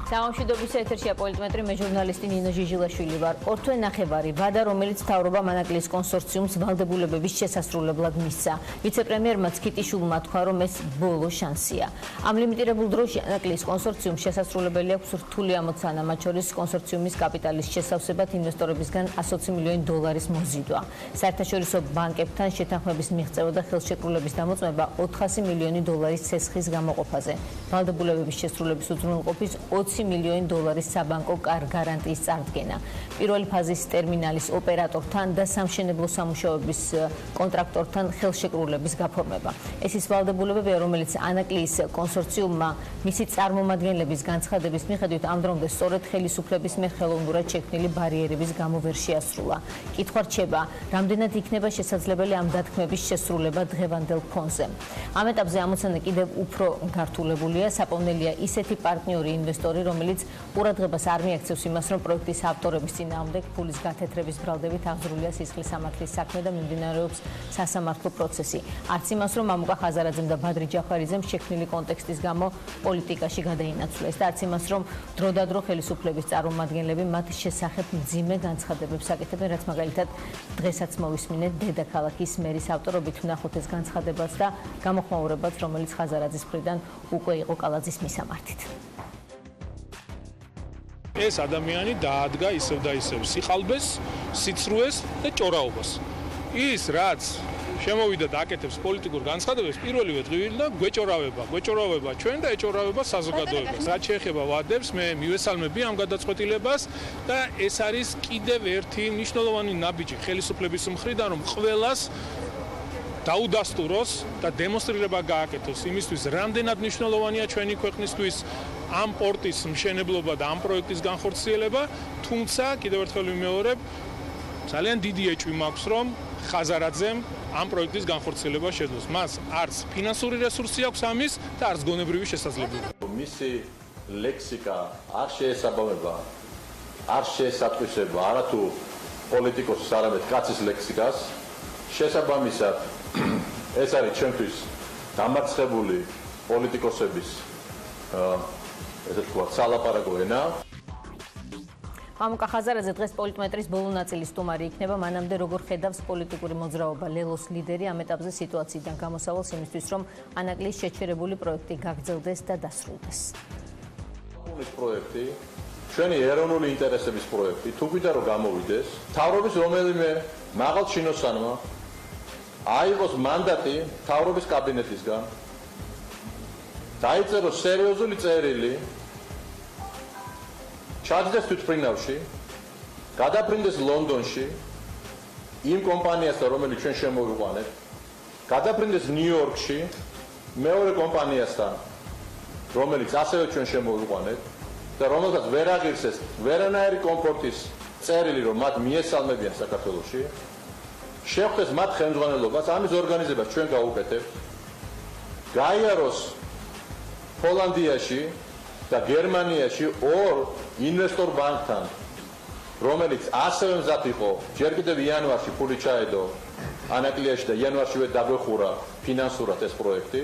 სამშვიდობის ეთერშია პოლიტმეტრი, მე ჟურნალისტი ნინო ჟიჟილაშვილი ვარ. ორთვე ნახევარი ვადა, რომელიც მთავრობა მანაკლის კონსორციუმს ვალდებულებების შესასრულებლად მისცა. ვიცე-პრემიერმა ქიტიშვილმა თქვა, რომ ეს ბოლო შანსია. ამ ლიმიტირებულ დროში მანაკლის კონსორციუმს შესასრულებელი აქვს რთული ამოცანა, მათ შორის კონსორციუმის კაპიტალის შესავსებად ინვესტორებისგან 120 მილიონი დოლარის მოზიდვა. საერთაშორისო ბანკებთან შეთანხმების მიღწევა და ხელშეკრულების დამოწმება 400 მილიონი დოლარის ცესხის გამოყოფაზე. ვალდებულებების შესრულების უზრუნველყოფის 20 მილიონი დოლარის საბანკო გარანტიის წარდგენა. პირველი ფაზის ტერმინალის ოპერატორთან და სამშენებლო სამუშაოების კონტრაქტორთან ხელშეკრულების გაფორმება. ეს ის ვალდებულებებია, რომელიც ანაკლიის კონსორციუმმა მისი წარმომადგენლების განცხადების მიხედვით ამ დრომდე სწორედ ხელისუფლების მიერ ხელოვნურად შექმნილი ბარიერების გამო ვერ შეასრულა. კითხვა რჩება, რამდენად იქნება შესაძლებელი ამ დათქმების შესრულება დღევანდელ ფონზე. ამ ეტაპზე ამოცანა კიდევ უფრო გართულებულია, საპოვნელია ისეთი პარტნიორი ინვესტორი, რომელიც ყურადღებას არ მიაქცევს იმას, რომ პროექტის ავტორების წინააღმდეგ ფულის გათეთრების ბრალდებით აღძრულია სისხლის სამართლის საქმე და მიმდინარეობს სასამართლო პროცესი. არც იმას, რომ მამუკა ხაზარაძემ და ბადრი ჯაფარიძემ შექმნილი კონტექსტის გამო პოლიტიკაში გადაინაცვლეს და არც იმას, რომ დროდადრო ხელისუფლების წარმომადგენლები მათ შესახებ მძიმე განცხადებებს აკეთებენ, რაც მაგალითად დღესაც მოვისმინეთ დედაქალაქის მერის ავტორობით ვნახოთ ეს განცხადებაც და გამოხმაურებაც, რომელიც ხაზარაძის მხრიდან უკვე იყო კალაძის მისამართით. ეს ადამიანი დაადგა ისევ და ისევ სიყალბეს, სიცრუეს და ჭორაობას. ის რაც შემოვიდა და აკეთებს პოლიტიკურ განცხადებებს, პირველივე დღიდან გვეჭორავება ჩვენ და ეჭორავება საზოგადოებას. რაც შეეხება ვადებს, მე მივესალმები ამ გადაწყვეტილებას და ეს არის კიდევ ერთი მნიშვნელოვანი ნაბიჯი ხელისუფლების მხრიდან, რომ ყველას დაუდასტუროს და დემონსტრირება გააკეთოს იმისთვის, რამდენად მნიშვნელოვანია ჩვენი ქვეყნისთვის ამ პორტის მშენებლობა და ამ პროექტის განხორციელება, თუმცა კიდევ ერთხელ ვიმეორებ, ძალიან დიდი ეჭვი მაქვს, რომ ხაზარაძემ ამ პროექტის განხორციელება შეძლოს. მას არც ფინანსური რესურსი აქვს ამის და არც გონებრივი შესაძლებლობა. მისი ლექსიკა არ შეესაბამება, არ შეესატყვისება არათუ პოლიტიკოსის, არამედ კაცის ლექსიკას. შესაბამისად, ეს არის ჩვენთვის დამარცხებული პოლიტიკოსების ესე ვთქვათ, სალაპარაკო ენა. მამუკა ხაზარაძე დღეს პოლიტმეტრის ბოლო ნაწილის სტუმარი იქნება, მანამდე როგორ ხედავს პოლიტიკური მოძრაობა ლელოს ლიდერი ამ ეტაპზე სიტუაციიდან გამოსავალს იმისთვის, რომ ანაკლის შეჩერებული პროექტი გაგრძელდეს და დასრულდეს. პროექტი, ჩვენი ეროვნული ინტერესების პროექტი, თუ გვინდა რომ გამოვიდეს, მთავრობის რომელიმე მაღალ ჩინოსანმა აიღოს მანდატი მთავრობის კაბინეტისგან, დაიწეროს სერიოზული წერილი, ჩაჯდეს თვითმფრინავში, გადაფრინდეს ლონდონში იმ კომპანიასთან, რომელიც ჩვენ შემოვიყვანეთ, გადაფრინდეს ნიუ-იორკში მეორე კომპანიასთან, რომელიც ასევე ჩვენ შემოვიყვანეთ და რომელსაც ვერ აღირსეს ვერანაირი კომფორტის წერილი, რომ მათ მიესალმებიან საქართველოში, შევხვდეს მათ ხელმძღვანელობას, ამის ორგანიზებას ჩვენ გავუკეთებთ, გაიაროს ჰოლანდიაში და გერმანიაში ორ ინვესტორ ბანკთან, რომელიც ასევე მზად იყო, ჯერ კიდევ იანვარში ფული ჩაედო ანაკლიაში და იანვარშივე დაგვეხურა ფინანსურად ეს პროექტი,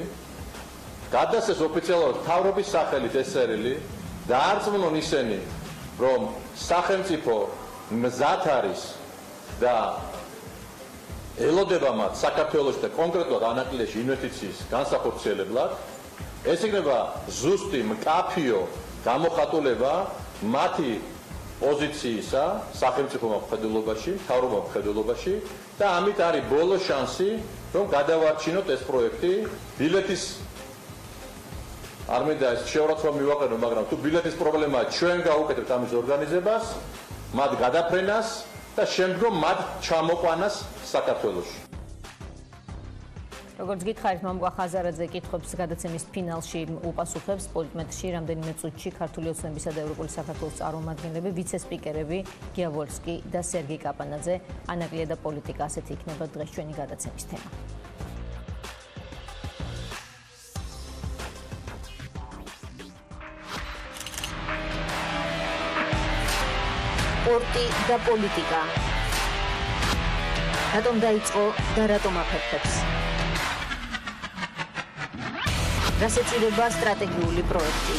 გადასცეს ოფიციალურად მთავრობის სახელით ეს წერილი და არწმუნონ ისინი, რომ სახელმწიფო მზად არის და ელოდება მათ საქართველოში და კონკრეტულად ანაკლიაში ინვესტიციის განსახორციელებლად. ეს იქნება ზუსტი მკაფიო გამოხატულება მათი პოზიციისა სახელმწიფო მხედველობაში, მთავრობა მხედველობაში და ამით არის ბოლო შანსი, რომ გადავარჩინოთ ეს პროექტი. ბილეთის არ მინდა ეს შეურაცხყოფა მივაყენო, მაგრამ თუ ბილეთის პრობლემაა, ჩვენ გავუკეთებთ ამის ორგანიზებას, მათ გადაფრენას და შემდგომ მათ ჩამოყვანას საქართველოში. როგორც გითხარით, მამუკა ხაზარაძე კითხვებს გადაცემის ფინალში უპასუხებს პოლიტმეტრში რამდენიმე წუთში ქართული ოცნებისა და ევროპული საქართველოს წარმომადგენლები, ვიცე-სპიკერები ვოლსკი და სერგი კაპანაძე. ანაკლია და პოლიტიკა ასეთი იქნება დღეს ჩვენი გადაცემის თემა. პორტი და პოლიტიკა. რატომ დაიწყო და რატომ აფეთქებს? რას ეწირება სტრატეგიული პროექტი?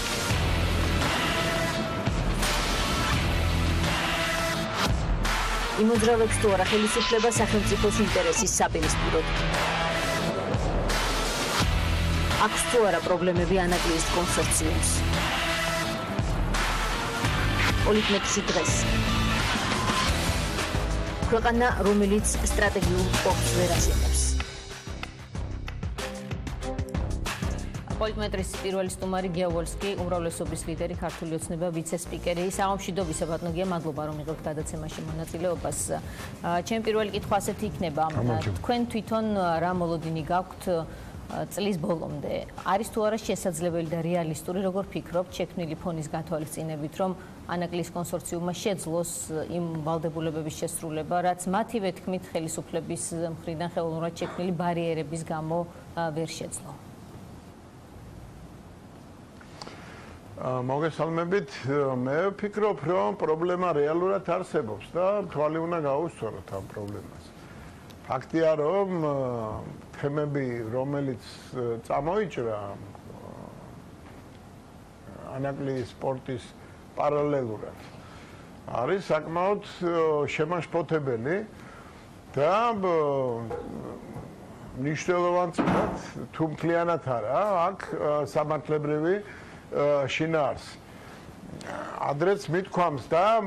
იმოძრავებს თუ არა ხელისუფლება სახელმწიფოს ინტერესის საპირისპიროდ. აქვს თუ არა პრობლემები ანაკლიის კონსორციუმს. პოლიტმეტრი დღეს. ქვეყანა, რომელიც სტრატეგიულ ფოკუსს ვერ აშენებს. პოლიტმეტრის პირველი სტუმარი ვოლსკი, უმრავლესობის ლიდერი, ქართული ოცნება ვიცე-სპიკერი. სამშვიდობისა ბატონო, მადლობა რომ იღებთ გადაცემაში მონაწილეობას. ჩემი პირველი კითხვა ასეთი იქნება. თქვენ თვითონ რა მოლოდინი გაქვთ წლის ბოლომდე? არის თუ არა შესაძლებელი და რეალისტური, როგორ ფიქრობთ, შექმნილი ფონის გათვალისწინებით, რომ ანაკლიის კონსორციუმმა შეძლოს იმ ვალდებულებების შესრულება, რაც მათივე თქმით ხელისუფლების მხრიდან ხელოვნურად შექმნილი ბარიერების გამო ვერ შეძლო? მოგესალმებით, მე ვფიქრობ, რომ პრობლემა რეალურად არსებობს და თვალი უნდა გაუსწოროთ ამ პრობლემას. ფაქტია, რომ თემები, რომელიც წამოიჭრა ანაკლიის სპორტის პარალელურად, არის საკმაოდ შემაშფოთებელი და მნიშვნელოვანად თუ მთლიანად არა, აქ სამართლებრივი შინაარს. ადრეც მithქვამს და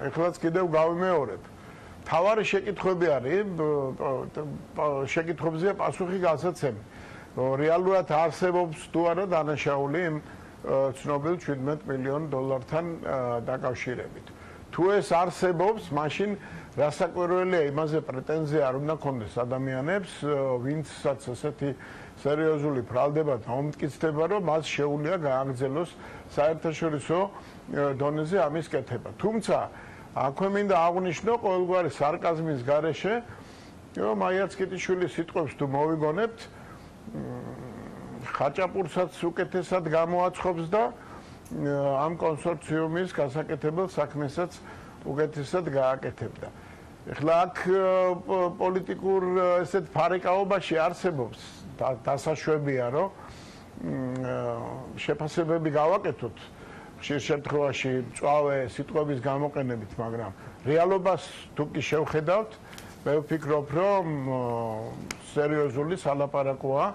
ეხლაც კიდევ გავიმეორებ. თავარი შეკითხვები არის, შეკითხვებზეა პასუხი გასაცემი. რეალურად არსებობს თუ არა დანაშაული იმ ცნობილ 17 მილიონ დოლართან დაკავშირებით. თუ ეს არსებობს, მაშინ რასაკვირველია იმაზე პრეტენზია არ უნდა ქონდეს ადამიანებს, ვინცაც ესეთი სერიოზული ბრალდება დაუმტკიცდება, რომ მას შეუძლია გააგრძელოს საერთაშორისო დონეზე ამის კეთება. თუმცა აქვე მინდა აღვნიშნო ყოველგვარი სარკაზმის გარეშე, რომ აიაცკიტიშვილის სიტყვებს თუ მოვიგონებთ, ხაჭაპურსაც უკეთესად გამოაცხობს და ამ კონსორციუმის გასაკეთებელ საქმესაც უკეთესად გააკეთებდა. ეხლა აქ პოლიტიკურ ესეთ ფარეკაობაში არსებობს დასაშვებია, რომ შეფასებები გავაკეთოთ ხშირ შემთხვევაში მწვავე სიტყვების გამოყენებით, მაგრამ რეალობას თუ კი შევხედავთ, მე ვფიქრობ, რომ სერიოზული სალაპარაკოა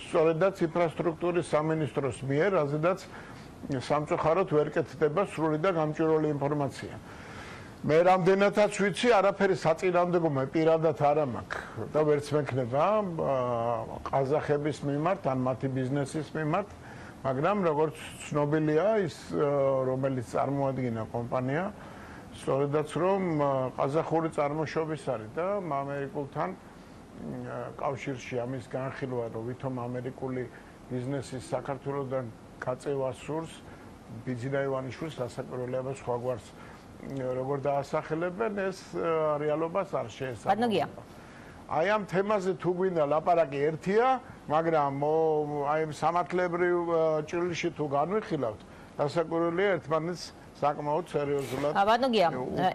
სწორედაც ინფრასტრუქტურის სამინისტროს მიერ, რაზედაც სამწუხაროდ ვერ კეთდება სრული და გამჭვირვალე ინფორმაცია. მე რამდენადაც ვიცი, არაფერი საწინააღმდეგო მე პირადად არ მაქვს და ვერც მექნება ყაზახების მიმართ ან მათი ბიზნესის მიმართ, მაგრამ როგორც ცნობილია ის, რომელიც წარმოადგენა კომპანია, სწორედაც რომ ყაზახური წარმოშობის არის და ამერიკულთან კავშირში ამის განხილვა, რომ ვითომ ამერიკული ბიზნესის საქართველოსთან გაწევა სურს, ბიძინა ივანიშვილს რასაკვირველია სხვაგვარს როგორ დაასახელებენ, ეს რეალობას არ შეესაბამება. აი ამ თემაზე თუ გვინდა ლაპარაკი ერთია, მაგრამ აი სამართლებრივ ჭრილში თუ განვიხილავთ, რასაკვირველია ერთმანეთს საკმაოდ სერიოზულად. ბატონგია,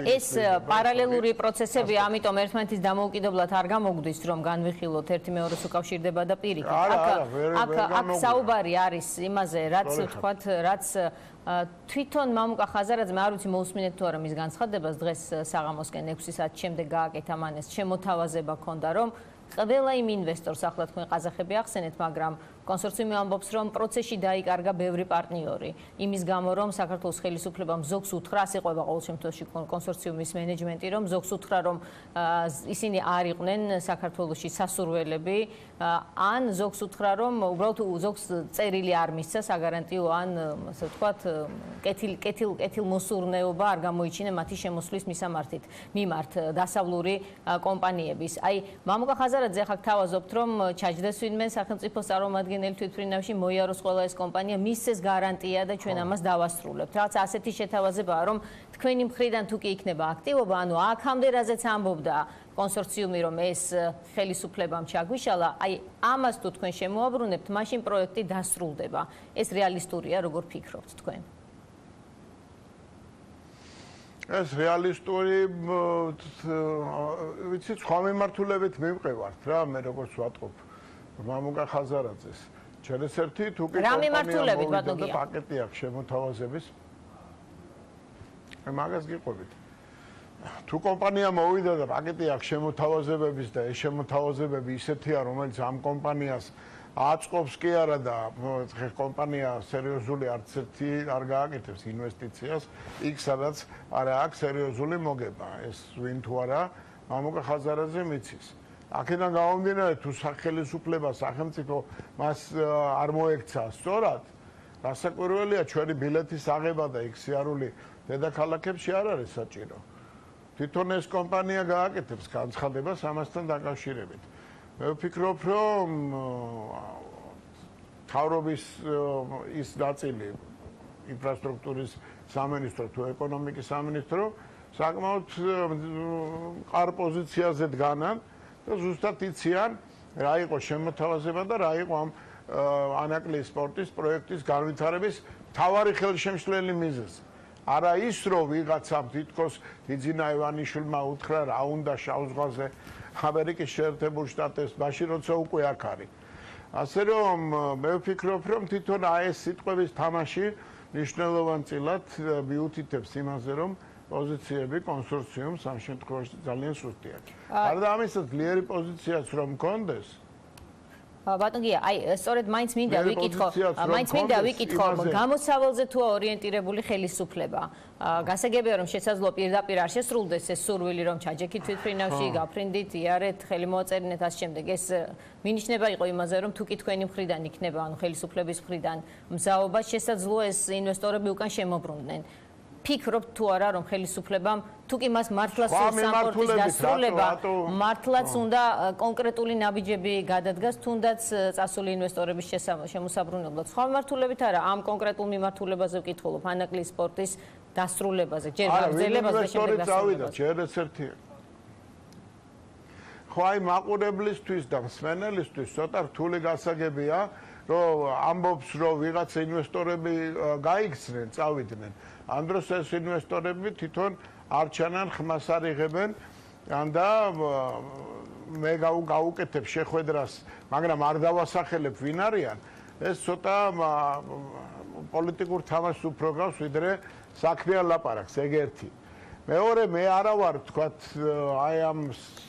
ეს პარალელური პროცესები, ამიტომ ერთმანეთის დამოუკიდებლად არ გამოგვდის, რომ განვიხილოთ ერთი მეორეს უკავშირდება და პირიქით. აქ საუბარი არის იმაზე, რაც ვთქვათ, რაც თვითონ მამუკა ხაზარაძე, მე არ ვიცი მოусმინეთ თუ არა მის განცხადებას დღეს საღამოსკენ 6 საათის შემდეგ გააკეთა მან ეს შემოთავაზება ქონდა, რომ ყველა იმ ინვესტორს, ახლა თქვენ ყაზახები ახსენეთ, მაგრამ კონსორციუმი ამბობს, რომ პროცესში დაიკარგა ბევრი პარტნიორი. იმის გამო, რომ საქართველოს ხელისუფლებამ ზოგს უთხრა, ასე ყვება ყოველ შემთხვევაში კონსორციუმის მენეჯმენტი, რომ ზოგს უთხრა, რომ ისინი არ იყვნენ საქართველოში სასურველები, ან ზოგს უთხრა, რომ უბრალოდ ზოგს წერილი არ მისცა საგარანტიო, ან ასე ვთქვათ, კეთილმოსურნეობა არ გამოიჩინა მათი შემოსვლის მიმართ დასავლური კომპანიების. აი, მამუკა ხაზარაძე ახლა გთავაზობთ, რომ ჩაჯდეს ვინმე სახელმწიფოს წარმომადგენელი თვითმფრინავში მოიაროს ყველა ეს კომპანია, მისცეს გარანტია და ჩვენ ამას დავასრულებთ. რაც ასეთი შეთავაზებაა, რომ თქვენი მხრიდან თუ კი იქნება აქტივობა, ანუ აქამდე რაზეც ამბობდა კონსორციუმი, რომ ეს ხელისუფლებამ ჩაგვიშალა, აი ამას თუ თქვენ შემოაბრუნებთ, მაშინ პროექტი დასრულდება. ეს რეალისტურია, როგორ ფიქრობთ თქვენ? ეს რეალისტური, ვიცით, სხვა მიმართულებით მივყევართ რა, მე როგორც ვატყობ მამუკა ხაზარაძეს. ჩერესერთი თუ კი რა მიმართულებით პაკეტი აქვს შემოთავაზების. მაგას გიყვებით. თუ კომპანია მოვიდა და პაკეტი აქვს შემოთავაზებების და ეს შემოთავაზებები ისეთია, რომელიც ამ კომპანიას აწყობს კი არა და კომპანია სერიოზული არც ერთი არ გააკეთებს ინვესტიციას, იქ სადაც არა აქვს სერიოზული მოგება. ეს ვინ თუ არა მამუკა ხაზარაძე მიცის. აქედან გამომდინარე, თუ სახელმწიფო სახელმწიფო მას არ მოექცა სწორად, რასაკვირველია, ჩვენი ბილეთის აღება და იქ სიარული დედაქალაქებში არ არის საჭირო. თვითონ ეს კომპანია გააკეთებს განცხადებას ამასთან დაკავშირებით. მე ვფიქრობ, რომ თავრობის ის ნაწილი ინფრასტრუქტურის სამინისტრო თუ ეკონომიკის სამინისტრო საკმაოდ მყარ პოზიციაზე დგანან და ზუსტად იციან რა იყო შემოთავაზება და რა იყო ამ ანაკლიის სპორტის პროექტის განვითარების მთავარი ხელშემშლელი მიზეზი. არა ის, რომ ვიღაცამ თითქოს იძინა ივანიშვილმა უთხრა რა უნდა შავ ზღვაზე ამერიკის შეერთებულ შტატებს, მაშინ როცა უკვე აქ არის. ასე რომ მე ვფიქრობ, რომ თვითონ ეს სიტყვების თამაში მნიშვნელოვანწილად მიუთითებს იმაზე, რომ პოზიციები კონსორციუმს ამ შემთხვევაში ძალიან სუსტია. გარდა ამისა, ძლიერი პოზიციაც რომ მქონდეს, ბატონგია, სწორედ მაინც მინდა ვიკითხო, გამოსავალზე თუ ორიენტირებული ხელისუფლება. გასაგებია, რომ შესაძლოა პირდაპირ არ შესრულდეს ეს სურვილი, რომ ჩაჯექით თვითფრინავში, გაფრინდით, იარეთ, ხელი მოაწერინეთ ასე შემდეგ. ეს მინიშნება იყო იმაზე, რომ თუ კი თქვენი მხრიდან იქნება, ანუ ხელისუფლების მხრიდან მზაობა, შესაძლოა ეს ინვესტორები უკან შემოbrunდნენ. ფიქრობთ თუ არა, რომ ხელისუფლებამ თუ კი მას მართლაც სამპორტის დასრულება, მართლაც უნდა კონკრეტული ნაბიჯები გადადგას, თუნდაც წასული ინვესტორების შემოსაბრუნებლად. სხვა მიმართულებით არა, ამ კონკრეტულ მიმართულებაზე ვკითხულობ, ანაკლიის სპორტის დასრულებაზე, ჯერ გაგრძელებაზე და შემდეგ დასრულებაზე. ჯერ ეს ერთია. ხო, აი მაყურებლისთვის და მსმენელისთვის ცოტა რთული გასაგებია, რომ ამბობს, რომ ვიღაცა ინვესტორები გაიქცნენ, წავიდნენ. ამ დროს ეს ინვესტორები თვითონ არ ჩანან, ხმას არ იღებენ და მე გავუკეთებ შეხვედრას, მაგრამ არ დავასახელებ ვინ არიან. ეს ცოტა პოლიტიკურ თამაშს უფრო გავს, ვიდრე საქმიან ლაპარაკს, ეგ ერთი. მეორე, მე არა ვარ, თქვათ, აი ამ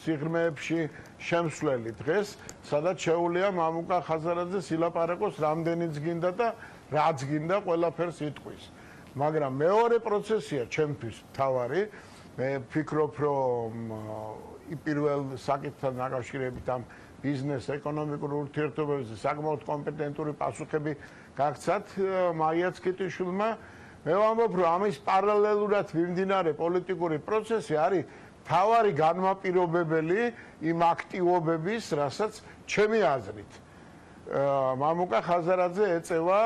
სიღრმეებში შემსვლელი დღეს, სადაც შეუძლია მამუკა ხაზარაძეს ილაპარაკოს რამდენიც გინდა და რაც გინდა, ყველაფერს იტყვის. მაგრამ მეორე პროცესია ჩემთვის მთავარი. მე ვფიქრობ, რომ პირველ საკითხთან დაკავშირებით ამ ბიზნეს ეკონომიკურ ურთიერთობებზე საკმაოდ კომპეტენტური პასუხები გაგცათ მაიაც კიტიშვილმა. მე ვამბობ, რომ ამის პარალელურად მიმდინარე პოლიტიკური პროცესი არის მთავარი განმაპირობებელი იმ აქტივობების, რასაც ჩემი აზრით მამუკა ხაზარაძე ეწევა.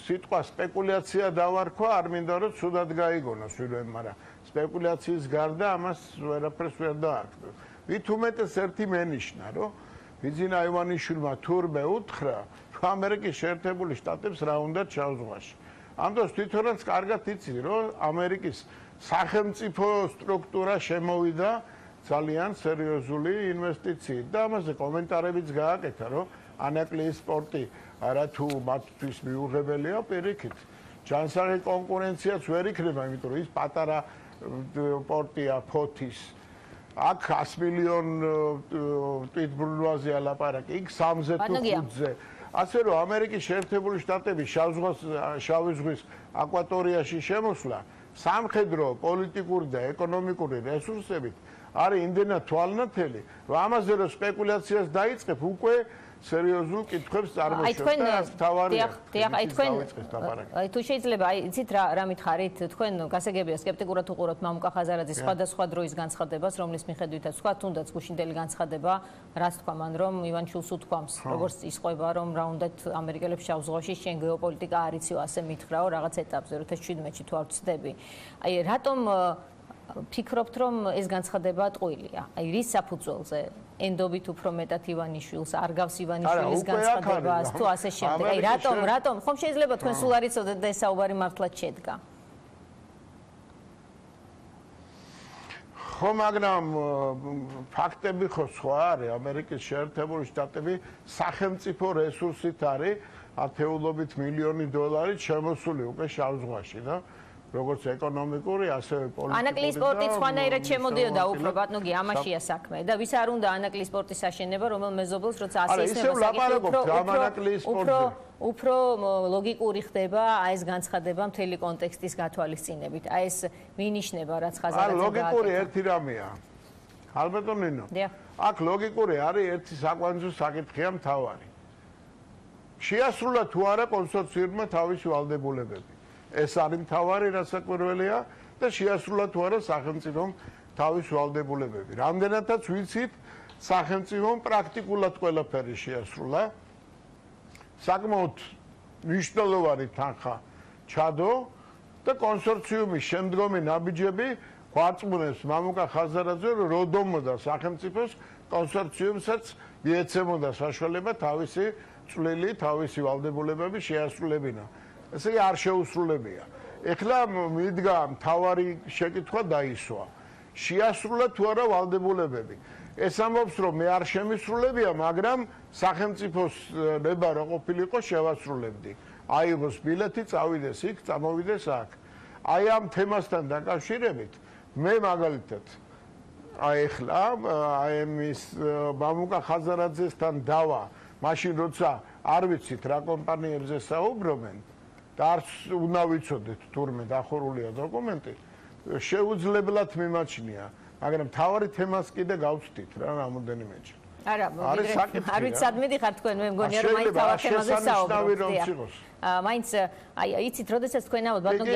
სიტყვა სპეკულაცია დავარქვა, არ მინდა რომ ცუდად გაიგონოს ვინმე, მაგრამ სპეკულაციის გარდა ამას ვერაფერს ვერ დაარქვევ. ვით უმეტეს ერთი მენიშნა, რომ ვიძინა ივანიშვილმა თურმე უთხრა, რომ ამერიკის შეერთებული შტატებს რა უნდა ჩავ ზღვაში. ამ დროს თვითონაც კარგად იცი, რომ ამერიკის სახელმწიფო სტრუქტურა შემოვიდა ძალიან სერიოზული ინვესტიციით და ამაზე კომენტარებიც გააკეთა, რომ ანაკლიის სპორტი არა თუ მათთვის მიუღებელია, პირიქით. ჯანსაღი კონკურენციაც ვერ იქნება, იმიტომ რომ ის პატარა პორტია ფოთის. აქ 100 მილიონ თვითმბრუნვაზეა ლაპარაკი, იქ 3-ზე თუ 5-ზე. ასე რომ ამერიკის შეერთებული შტატების შავი ზღვის აკვატორიაში შემოსვლა სამხედრო, პოლიტიკური და ეკონომიკური რესურსებით არის იმდენად თვალნათელი, რომ ამაზე რომ სპეკულაციას დაიწყებ, უკვე სერიოზულ კითხვებს წარმოშობ და თავარია. აი თუ შეიძლება, იცით რა მითხარით, თქვენ გასაგებია სკეპტიკურად უყურებთ მამუკა ხაზარაძის სხვადასხვა დროის განცხადებას, რომლის მიხედვითაც თქვა, თუნდაც გუშინდელი განცხადება, რას თქვა მან, რომ ივანიშვილს უთქვამს, როგორც ისყვება, რომ რა უნდათ ამერიკელებს შავ ზღვაში, შენ გეოპოლიტიკა არ იცი, ასე მითხრაო რაღაც ეტაპზე, 2017-ში თუ არ ვცდები. აი რატომ ფიქრობთ, რომ ეს განცხადება ტყუილია? აი რის საფუძველზე? ენდობით უფრო მეტად ივანიშვილს, არ გავს ივანიშვილის განცხადებას, თუ ასე შემდეგ. აი რატომ? ხომ შეიძლება თქვენ სულ არ იცოდეთ და ეს საუბარი მართლაც შედგა? ხო, მაგრამ ფაქტები ხო სხვა არის. ამერიკის შეერთებული შტატები სახელმწიფო რესურსით არის ათეულობით მილიონი დოლარი შემოსული უკვე შავ ზღვაში და როგორც ეკონომიკური, ასევე პოლიტიკური. ანაკლის სპორტი სხვანაირად შემოდიოდა უფრო ბატონგი, ამაშია საქმე და ვის არ უნდა ანაკლის სპორტის აშენება, რომელ მეზობელს როცა ასე ისმება უფრო ლოგიკური ხდება აი ეს განცხადება მთელი კონტექსტის გათვალისწინებით. აი ეს მინიშნება რაც ხაზარაძე გააკეთა. ლოგიკური ერთი რამეა. ალბათო ნინო. აქ ლოგიკური არის ერთი საკვანძო საკითხია მთავარი. შეასრულა თუ არა კონსორციუმმა თავისი ვალდებულებები. ეს არის მთავარი რასაკვირველია და შეასრულა თუ არა სახელმწიფომ თავის ვალდებულებები. რამდენადაც ვიცით, სახელმწიფომ პრაქტიკულად ყველაფერი შეასრულა. საკმაოდ მნიშვნელოვანი თანხა ჩადო და კონსორციუმის შემდგომი ნაბიჯები გვარწმუნებს მამუკა ხაზარაძე, რომ როდომოდა სახელმწიფოს კონსორციუმსაც მიეცემოდა საშუალება თავისი წვლილი, თავისი ვალდებულებები შეასრულებინა. ესე იგი არ შეუსრულებია. ეხლა მიდგა მთავარი შეკითხვა დაისვა. შეასრულა თუ არა ვალდებულებები. ეს ამბობს, რომ მე არ შემისრულებია, მაგრამ სახელმწიფოს ნება რა ყოფილიყო შევასრულებდი. აიღოს ბილეთი, წავიდეს იქ, წამოვიდეს აქ. აი ამ თემასთან დაკავშირებით მე მაგალითად აი ეხლა აი მის მამუკა ხაზარაძესთან დავა, მაშინ როცა არ ვიცით რა კომპანიებზე საუბრობენ და არც უნდა ვიცოდეთ თურმე დახურულია დოკუმენტი, შეუძლებლად მიმაჩნია, მაგრამ თავარი თემას კიდე გავცდით რა რამოდენიმეჯერ. არა, არ ვიცი სად მიდიხარ თქვენ, მე მგონია რომ მაინც თავარ თემაზე საუბრობთ. მაინც აი იცით, როდესაც თქვენ ამბობთ, ბატონო,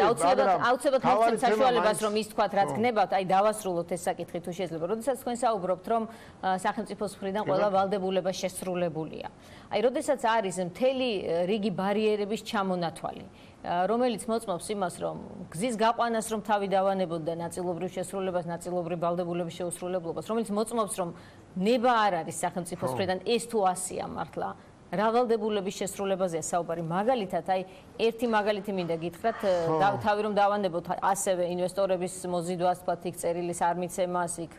აუცილებლად მოგცემთ საშუალებას რომ ის თქვათ, რაც გნებავთ, აი დავასრულოთ ეს საკითხი თუ შეიძლება. როდესაც თქვენ საუბრობთ, რომ სახელმწიფოს მხრიდან ყველა ვალდებულება შესრულებულია. აი, როდესაც არის მთელი რიგი ბარიერების ჩამონათვალი, რომელიც მოწმობს იმას, რომ გზის გაყვანას რომ თავი დავანებოთ და ნაწილობრივ შესრულებას, ნაწილობრივ ვალდებულების შეუსრულებლობას, რომელიც მოწმობს, რომ ნება არ არის სახელმწიფოს მხრიდან ეს თუ ასია მართლა. რა ვალდებულების შესრულებაზეა საუბარი. მაგალითად, აი ერთი მაგალითი მინდა გითხრათ, თავი რომ დავანებოთ ასევე ინვესტორების მოზიდვას, თქვათ, იქ წერილის არ მიცემას, იქ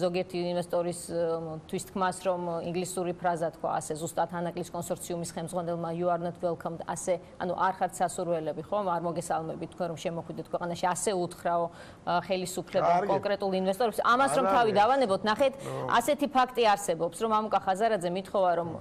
ზოგიერთი ინვესტორის თვისთქმას, რომ ინგლისური ფრაზა თქვა, ასე ზუსტად ანაკლის კონსორციუმის ხელმძღვანელმა you are not welcomed, ასე, ანუ არ ხართ სასურველები, ხო? არ მოგესალმებით თქვენ რომ შემოხვიდეთ ქვეყანაში, ასე უთხრაო ხელისუფლებამ კონკრეტულ ინვესტორებს. ამას რომ თავი დავანებოთ, ნახეთ, ასეთი ფაქტი არსებობს, რომ მამუკა ხაზარაძე მithova, რომ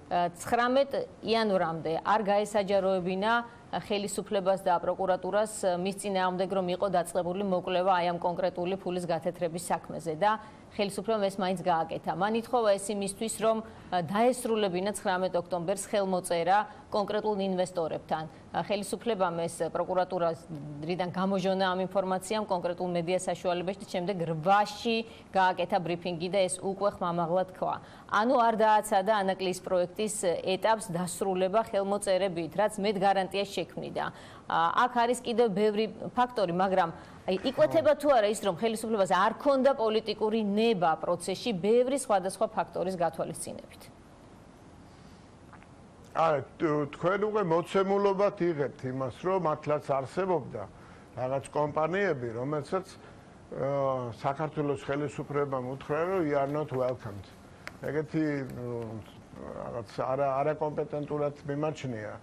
19 იანვრამდე არ გაესაჯაროებინა ხელისუფლებას და პროკურატურას მის წინააღმდეგ რომ იყო დაწყებული მოკვლევა აი ამ კონკრეტული ფულის გათეთრების საქმეზე და ხელისუფლებამ ეს მაინც გააკეთა. მან ითხოვა ეს იმისთვის, რომ დაესრულებინა 19 ოქტომბერს ხელმოწერა კონკრეტულ ინვესტორებთან. ხელისუფლებამ ეს პროკურატურიდან გამოჟონა ამ ინფორმაციამ კონკრეტულ მედია საშუალებაში და შემდეგ 8-ში გააკეთა ბრიფინგი და ეს უკვე ხმამაღლა თქვა. ანუ არ დააცადა ანაკლის პროექტის ეტაპს დასრულება ხელმოწერებით, რაც მეტ გარანტიას შექმნიდა. აქ არის კიდევ ბევრი ფაქტორი, მაგრამ იკვეთება თუ არა ის, რომ ხელისუფლებას არ ქონდა პოლიტიკური ნება პროცესში ბევრი სხვადასხვა ფაქტორის გათვალისწინებით. თქვენ უკვე მოცემულობად იღებთ იმას, რომ მართლაც არსებობდა რაღაც კომპანიები, რომელსაც საქართველოს ხელისუფლებამ უთხრა, რომ you are not welcomed. ეგეთი რაღაც არაკომპეტენტურად მიმაჩნია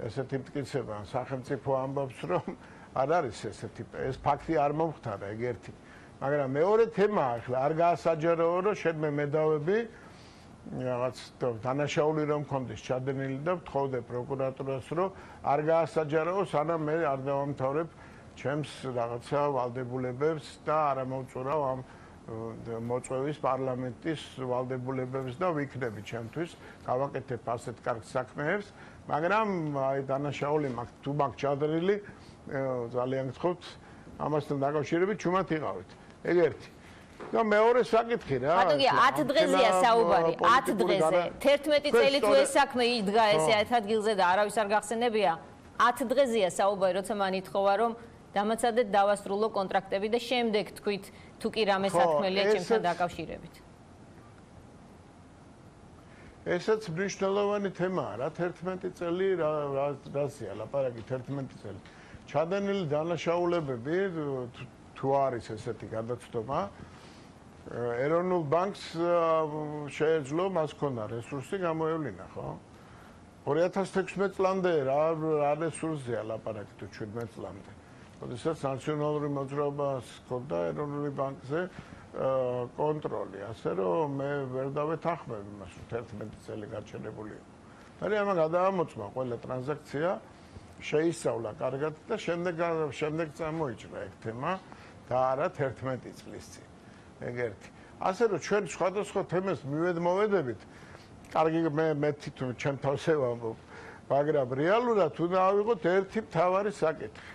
ესეთი მტკიცება. სახელმწიფო ამბობს, რომ არ არის ესეთი, ეს ფაქტი არ მომხდარა, ეგ ერთი. მაგრამ მეორე თემაა, ახლა არ გაასაჯაროო, რომ შედმე მედავები რაღაც დანაშაული რომ მქონდეს ჩადენილი და ვთხოვდე პროკურატურას, რომ არ გაასაჯაროო, სანამ მე არ დავამთავრებ ჩემს რაღაცა ვალდებულებებს და არ ამოვწურავ ამ მოწვევის პარლამენტის ვალდებულებებს და ვიქნები ჩემთვის, გავაკეთებ ასეთ კარგ საქმეებს, მაგრამ აი დანაშაული მაქვს, თუ მაქვს ჩადენილი, ძალიან გთხოვთ ამასთან დაკავშირებით ჩუმად იყავით. ეგ ერთი. და მეორე საკითხი რა. ბატონო, 10 დღეზეა საუბარი, 10 დღეზე. 11 წელი თუ ეს საქმე იდგა ესე ერთ ადგილზე და არავის არ გახსენებია, 10 დღეზეა საუბარი, როცა მან ითხოვა, რომ დამაცადეთ დავასრულო კონტრაქტები და შემდეგ თქვით, თუ კი რამე საქმელია ჩემთან დაკავშირებით. ესაც მნიშვნელოვანი თემაა რა, 11 წელი რაზეა ლაპარაკი 11 წელი. ჩადენილი დანაშაულებები თუ არის ესეთი გადაცდომა, ეროვნულ ბანკს შეეძლო მას ქონდა რესურსი გამოევლინა, ხო? 2016 წლამდე რა რესურსია ლაპარაკი თუ 17 წლამდე. როდესაც ნაციონალური მოძრაობას ჰქონდა ეროვნული ბანკზე კონტროლი, ასე რომ მე ვერ დავეთანხმებ იმას, რომ 11 წელი გაჩერებული იყო. მე ამან გადაამოწმა ყველა ტრანზაქცია, შეისწავლა კარგად და შემდეგ წამოიჭრა ეგ თემა და არა 11 წლის წინ. ეგ ერთი. ასე რომ ჩვენ სხვადასხვა თემებს მივედმოვედებით, კარგი მე თვითონ ჩემ თავზე ვამბობ, მაგრამ რეალურად უნდა ავიღოთ ერთი მთავარი საკითხი.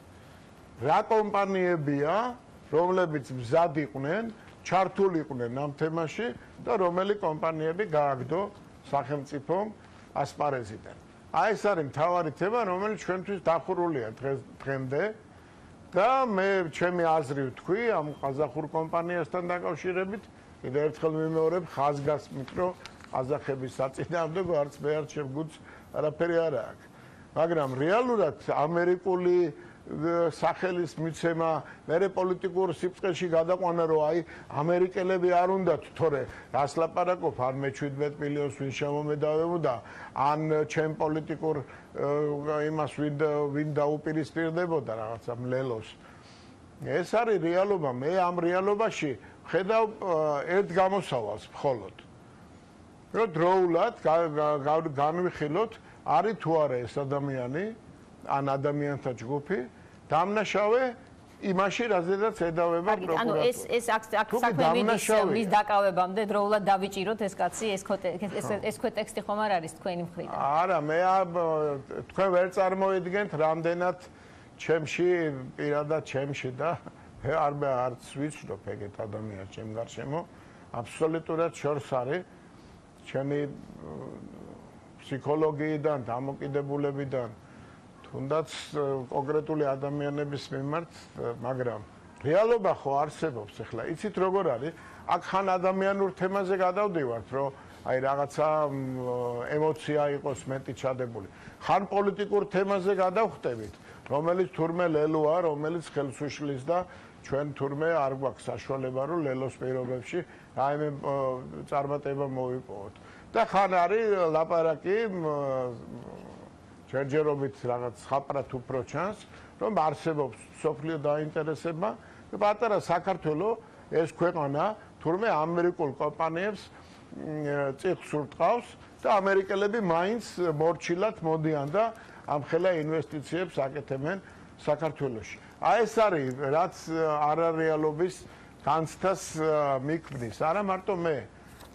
რა კომპანიებია, რომლებიც მზად იყვნენ, ჩართულიყვნენ ამ თემაში და რომელი კომპანიები გააგდო სახელმწიფომ ასპარეზიდან. აი ეს არის მთავარი თემა, რომელიც ჩვენთვის დახურულია დღემდე და მე ჩემი აზრი ვთქვი ამ ყაზახურ კომპანიასთან დაკავშირებით, კიდევ ერთხელ ვიმეორებ, ხაზგასმით, რომ ყაზახების საწინააღმდეგო არც მე არც შემგუც არაფერი არ აქვს. მაგრამ რეალურად ამერიკული სახელის მიცემა, მერე პოლიტიკურ სიბრწყეში გადაყვანა, რომ აი ამერიკელები არ უნდათ, თორე რას ლაპარაკობ, არ მე 17 მილიონს ვინ შემომედავებოდა, ან ჩემ პოლიტიკურ იმას ვინ დაუპირისპირდებოდა რაღაცა მლელოს. ეს არის რეალობა, მე ამ რეალობაში ხედავ ერთ გამოსავალს მხოლოდ. რომ დროულად განვიხილოთ, არის თუ არა ეს ადამიანი, ან ადამიანთა ჯგუფი, დამნაშავე იმაში, რაზედაც ედავება პროკურატურა. ანუ ეს საქმე მის დაკავებამდე დროულად დავიჭიროთ ეს კაცი, ეს ქვეტექსტი ხომ არ არის თქვენი მხრიდან? არა, მე თქვენ ვერ წარმოიდგენთ, რამდენად ჩემში, პირადად ჩემში და არც ვიცნობ ეგეთ ადამიანს ჩემ გარშემო, აბსოლუტურად შორს არის ჩემი ფსიქოლოგიიდან, დამოკიდებულებიდან, თუნდაც კონკრეტული ადამიანების მიმართ, მაგრამ რეალობა ხო არსებობს ახლა. იცით როგორ არის? აქ ხან ადამიანურ თემაზე გადავდივართ, რომ აი რაღაცა ემოცია იყოს მეტი ჩადებული. ხან პოლიტიკურ თემაზე გადავხტებით, რომელიც თურმე ლელოა, რომელიც ხელს უშლის და ჩვენ თურმე არ გვაქვს საშუალება, რომ ლელოს პირობებში რაიმე წარმატება მოვიპოვოთ. და ხან არის ლაპარაკი ჯერჯერობით რაღაც ხაპრათ უფრო ჩანს, რომ არსებობს სოფლიო დაინტერესება, პატარა საქართველო ეს ქვეყანა თურმე ამერიკულ კომპანიებს წიხს ურტყავს და ამერიკელები მაინც მორჩილად მოდიან და ამხელა ინვესტიციებს აკეთებენ საქართველოში. აი ეს არის რაც არარეალობის განცდას მიქმნის, არა მარტო მე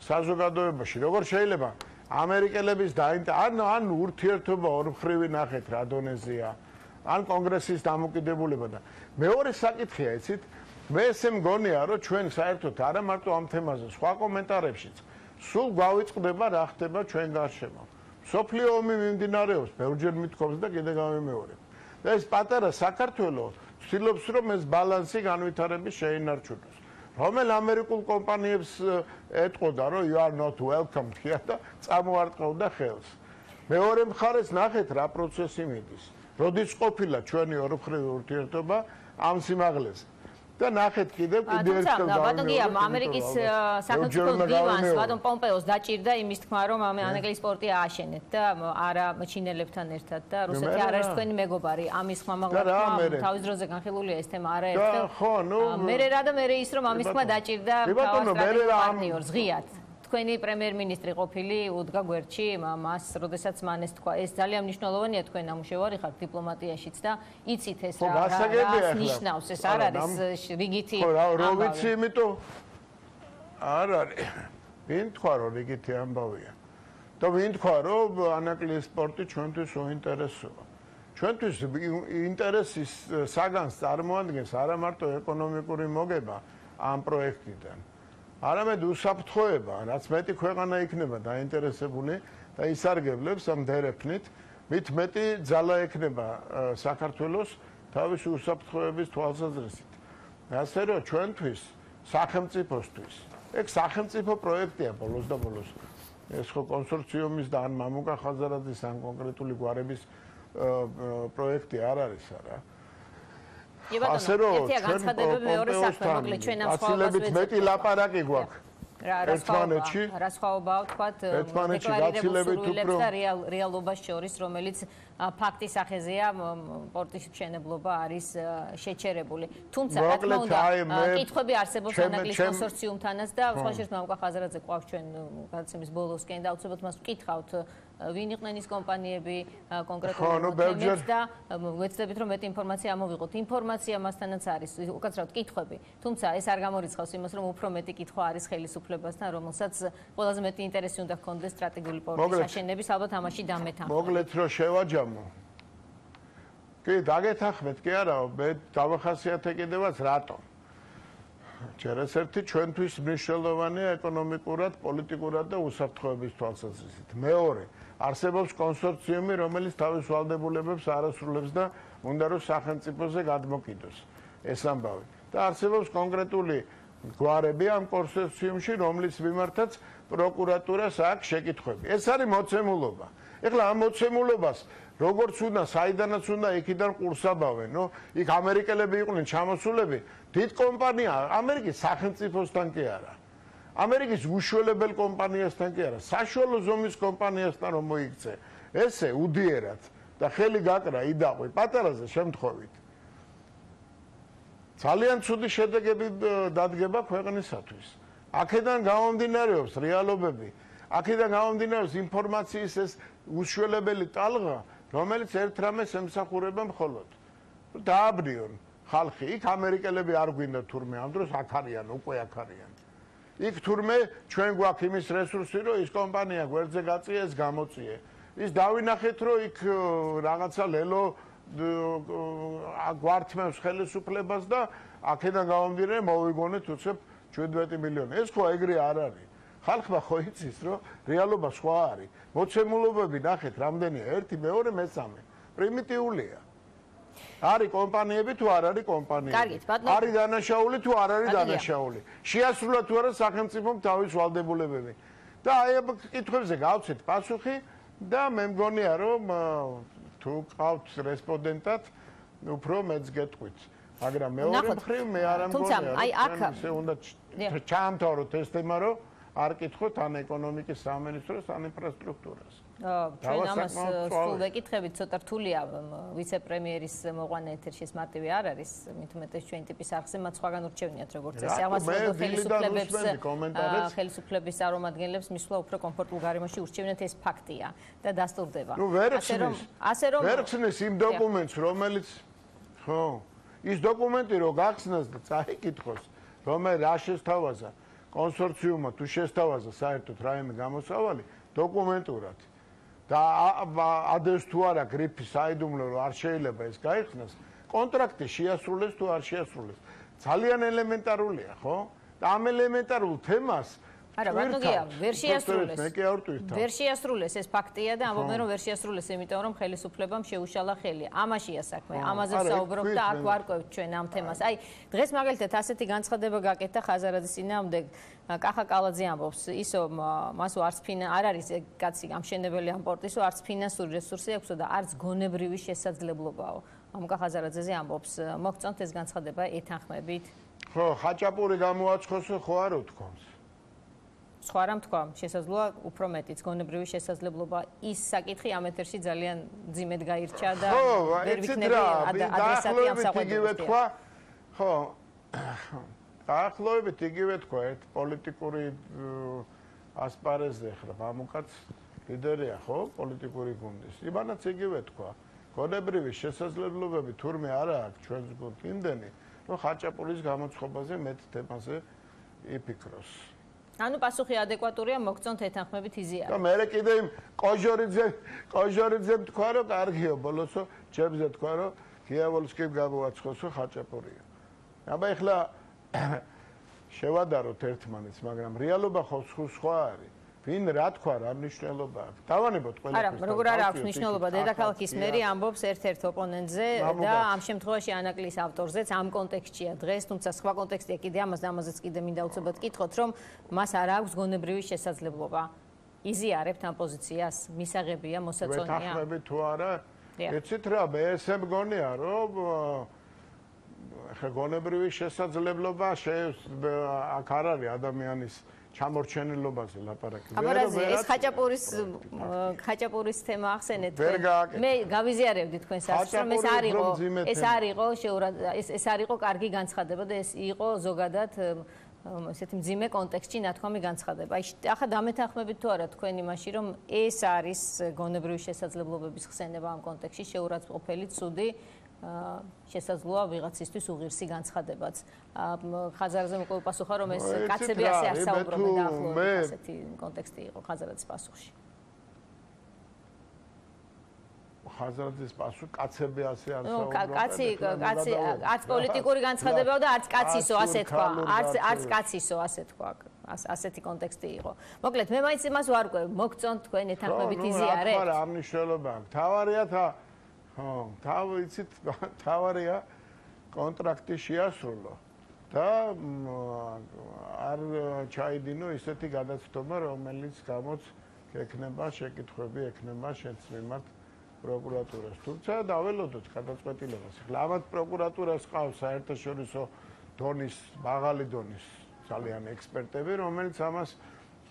საზოგადოებაში, როგორ შეიძლება ამერიკელების ან ურთიერთობა ორმხრივი ნახეთ რა დონეზეა, ან კონგრესის დამოკიდებულება და მეორე საკითხია, იცით, მე ესე მგონია, რომ ჩვენ საერთოდ არა მარტო ამ თემაზე, სხვა კომენტარებშიც სულ გვავიწყდება რა ხდება ჩვენ გარშემო. სოფლიო ომი მიმდინარეობს, ბევრჯერ მithქვამს და კიდე გავიმეორებ. და ეს პატარა საქართველო ცდილობს, რომ ეს ბალანსი განვითარების შეინარჩუნოს. რომელ ამერიკულ კომპანიებს ეტყოდა, რომ you are not welcome და წამოარტყავდა ხელს. მეორე მხარეს ნახეთ რა პროცესი მიდის. როდის ყოფილა ჩვენი ორმხრივი ურთიერთობა ამ სიმაღლეზე. და ნახეთ კიდევ ერთ ხელს ბატონია ამერიკის სახელმწიფო დივანს ბატონ პომპეოს დაჭირდა იმის თქმა, რომ ანაგლის პორტი ააშენეთ და არა ჩინელებთან ერთად და რუსეთი არ არის თქვენი მეგობარი. ამის ხმამაღლა თავის დროზე განხილულია ეს თემა არაერთხელ. ხო, ნუ მერე რა და მერე ის რომ ამის თქმა დაჭირდა პარტნიორს ღიად. თქვენი პრემიერ-მინისტრი ყოფილი უდგა გვერდში მას, როდესაც მან ეს თქვა, ეს ძალიან მნიშვნელოვანია, თქვენ ამუშევარი ხართ დიპლომატიაშიც და იცით ეს რა ნიშნავს, ეს არ არის რიგითი ამბავი. რა ვიცი, იმიტომ არ არის. ვინ თქვა, რომ რიგითი ამბავია? და ვინ თქვა, რომ ანაკლის სპორტი ჩვენთვის უინტერესოა? ჩვენთვის ინტერესის საგანს წარმოადგენს არა მარტო ეკონომიკური მოგება ამ პროექტიდან. არამედ უსაფრთხოება, რაც მეტი ქვეყანა იქნება დაინტერესებული და ისარგებლებს ამ დერეფნით, მით მეტი ძალა ექნება საქართველოს თავისი უსაფრთხოების თვალსაზრისით. ასე რომ ჩვენთვის, სახელმწიფოსთვის, ეგ სახელმწიფო პროექტია ბოლოს და ბოლოს. ეს ხო კონსორციუმის და ან მამუკა ხაზარაძის ან კონკრეტული გვარების პროექტი არ არის არა. ასე რომ ჩვენ პომპეოსთან აცილებით მეტი ლაპარაკი გვაქვს ერთმანეთში რა სხვაობაა თქვათ ერთმანეთში გაცილებით უფრო და რეალობას შორის, რომელიც ფაქტის სახეზეა პორტის მშენებლობა არის შეჩერებული. თუმცა რა თქმა უნდა, კითხვები არსებობს ანაკლის კონსორციუმთანაც და სხვა შეიძლება მამუკა ხაზარაძე ყავს ჩვენ გადაცემის ბოლოსკენ და აუცილებლად მას ვკითხავთ ვინ იყვნენ ის კომპანიები კონკრეტულად და ვეცდებით რომ მეტი ინფორმაცია ამოვიღოთ. ინფორმაცია მასთანაც არის, უკაცრავად კითხვები. თუმცა ეს არ გამორიცხავს იმას, რომ უფრო მეტი კითხვა არის ხელისუფლებასთან, რომელსაც ყველაზე მეტი ინტერესი უნდა ჰქონდეს სტრატეგიული პორტის აშენების, ალბათ ამაში დამეთანხმებით. მოგლეთ რომ შევაჯამო. კი, დაგეთანხმეთ, კი არა, მე დავახასიათე კიდევაც რატომ. ჯერ ეს ერთი ჩვენთვის მნიშვნელოვანია ეკონომიკურად, პოლიტიკურად და უსაფრთხოების თვალსაზრისით. მეორე, არსებობს კონსორციუმი, რომელიც თავის ვალდებულებებს არასრულებს და უნდა რომ სახელმწიფოზე გადმოკიდოს. ეს ამბავი. და არსებობს კონკრეტული გვარები ამ კონსორციუმში, რომლის მიმართაც პროკურატურას აქვს შეკითხვები. ეს არის მოცემულობა. ეხლა ამ მოცემულობას როგორც უნდა, საიდანაც უნდა იქიდან ყურსაბავენ, ნო, იქ ამერიკელები იყვნენ ჩამოსულები, დიდ კომპანია, ამერიკის სახელმწიფოსთან კი არა. ამერიკის უშველებელ კომპანიასთან კი არა, საშუალო ზომის კომპანიასთან რომ მოიქცე. ესე უდიერად და ხელი გაკრა იდაყვი პატარაზე შემთხვევით. ძალიან ცუდი შედეგები დადგება ქვეყნისათვის. აქედან გამომდინარეობს რეალობები, აქედან გამომდინარეობს ინფორმაციის ეს უშველებელი ტალღა, რომელიც ერთ რამეს ემსახურება მხოლოდ. დააბრიონ ხალხი, იქ ამერიკელები არ გვინდა თურმე, ამ დროს აქ არიან, უკვე აქ არიან. იქ თურმე ჩვენ გვაქვს იმის რესურსი, რომ ის კომპანია გვერდზე გაწია, ეს გამოწიე. ის დავინახეთ, რომ იქ რაღაცა ლელო გვართმევს ხელისუფლებას და აქედან გამომდინარე მოვიგონეთ უცებ 17 მილიონი. ეს ხო ეგრე არ არის. ხალხმა ხო იცის, რომ რეალობა სხვა არის. მოცემულობები ნახეთ, რამდენია, 1, 2, 3. პრიმიტიულია. არის კომპანიები თუ არ არის კომპანიები? არის დანაშაული თუ არ არის დანაშაული? შეასრულა თუ არა სახელმწიფომ თავის ვალდებულებები? და აი ამ კითხვებზე გავცეთ პასუხი და მე მგონია, რომ თუ ყავთ რესპონდენტად, უფრო მეც გეტყვით. მაგრამ მეორე მხრივ მე არ მგონია, რომ ისე უნდა ჩაამთავროთ ეს თემა, რომ არ კითხოთ ან ეკონომიკის სამინისტროს, ან ინფრასტრუქტურას. ჩვენ ამას სულ ვეკითხებით, ცოტა რთულია ვიცე-პრემიერის მოყვანა ეთერში ეს მარტივი არ არის, მით უმეტეს ჩვენ ტიპის არხზე მათ სხვაგან ურჩევნიათ როგორც წესი. ამას ხელისუფლების წარმომადგენლებს მისვლა უფრო კომფორტულ გარემოში ურჩევნიათ, ეს ფაქტია და დასტურდება. ასე რომ ვერ ხსნის იმ დოკუმენტს, რომელიც ხო, ის დოკუმენტი რო გახსნას და წაიკითხოს, რომელი რა შესთავაზა კონსორციუმმა თუ შესთავაზა საერთოდ რაიმე გამოსავალი დოკუმენტურად და ადევს თუ არა გრიფი საიდუმლო რომ არ შეიძლება ეს გაიხსნას, კონტრაქტი შეასრულეს თუ არ შეასრულეს. ძალიან ელემენტარულია, ხო? და ამ ელემენტარულ თემას არა, ბატონია, ვერ შეასრულეს. ვერ შეასრულეს, ეს ფაქტია და ამბობენ რომ ვერ შეასრულეს, იმიტომ რომ ხელისუფლებამ შეუშალა ხელი. ამაშია საქმე. ამაზე ვსაუბრობ და აქ ვარკვევთ ჩვენ ამ თემას. აი, დღეს მაგალითად ასეთი განცხადება გაკეთა ხაზარაძის წინააღმდეგ კახა კალაძე ამბობს, ისო მასო არც არ არის კაცი ამშენებელი ამ პორტისო, არც ფინანსური რესურსი აქვს და არც გონებრივი შესაძლებლობაო. მამუკა ხაზარაძეზე ამბობს, მოგწონთ ეს განცხადება ეთანხმებით? ხო, ხაჭაპური გამოაცხოსო, ხო არ უთქვამს. სხვა რამ თქვა, შესაძლოა უფრო მეტიც გონებრივი შესაძლებლობა. ის საკითხი ამ ეთერში ძალიან ძიმედ გაირჩა და ვერ ვიქნები ადრესატი ამ საყვედურს. ხო, დაახლოებით იგივე თქვა ერთ პოლიტიკური ასპარეზზე ხარ, მამუკაც ლიდერია, ხო, პოლიტიკური გუნდის. იბანაც იგივე თქვა. გონებრივი შესაძლებლობები თურმე არა აქვს ჩვენს გუნდს იმდენი, რომ ხაჭაპურის გამოცხობაზე მეტ თემაზე იფიქროს. ანუ პასუხი ადეკვატურია, მოგწონთ ეთანხმებით იზიარო. და მე კიდე იმ კოჟორიძემ თქვა, რომ კარგიო, ბოლოსო ჯებზე თქვა, რომ გიავოლსკიმ გამოაცხოსო ხაჭაპურია. აბა ეხლა შევადაროთ ერთმანეთს, მაგრამ რეალობა ხო სხვა არის. ვინ რა თქვა, რა მნიშვნელობა აქვს? დავანებოთ ყველაფერს. არა, როგორ არ აქვს მნიშვნელობა, დედაქალაქის მერი ამბობს ერთ-ერთ ოპონენტზე და ამ შემთხვევაში ანაკლის ავტორზეც ამ კონტექსტშია დღეს, თუმცა სხვა კონტექსტია კიდე ამაზეც კიდე მინდა უცებად კითხოთ, რომ მას არ აქვს გონებრივი შესაძლებლობა. იზიარებთ ამ პოზიციას, მისაღებია, მოსაწონია. ვეთანხმებით თუ არა? ეცით რა, მე ესე მგონია, რომ ხა გონებრივი შესაძლებლობა აქ არ არის ადამიანის ჩამორჩენილობაზე ლაპარაკი. კაპანაძე, ეს ხაჭაპურის თემა ახსენეთ. მე გავიზიარებდი თქვენ სასწრაფო, ეს არ იყო კარგი განცხადება და ეს იყო ზოგადად ესეთი მძიმე კონტექსტში ნათქვამი განცხადება. ახლა დამეთანხმებით თუ არა თქვენ იმაში, რომ ეს არის გონებრივი შესაძლებლობების ხსენება ამ კონტექსტში, შეურაცხმყოფელი ცუდი შესაძლოა ვიღაცისთვის უღირსი განცხადებაც. ხაზარაძემ უკვე პასუხა, რომ ეს კაცები ასე არ საუბრობენ და ახლოვებით ასეთი კონტექსტი იყო ხაზარაძის პასუხში. ხაზარაძის პასუხი კაცები ასე არ საუბრობენ. კაცი არც პოლიტიკური განცხადებაა და არც კაცისო ასე თქვა. არც კაცისო ასე თქვა. ასეთი კონტექსტი იყო. მოკლედ მე მაინც იმას ვარკვევ, მოგწონთ თქვენ ეთანხმებით იზიარეთ. რა არ მნიშვნელობა აქვს. თავარია თავარია კონტრაქტი შეასრულო და არ ჩაიდინო ისეთი გადაცდომა, რომელიც გამოც ექნება შეკითხვები ექნება შენს მიმართ პროკურატურას. თუმცა დაველოდოთ გადაწყვეტილებას. ახლა ამათ პროკურატურას ყავს საერთაშორისო დონის, მაღალი დონის ძალიან ექსპერტები, რომელიც ამას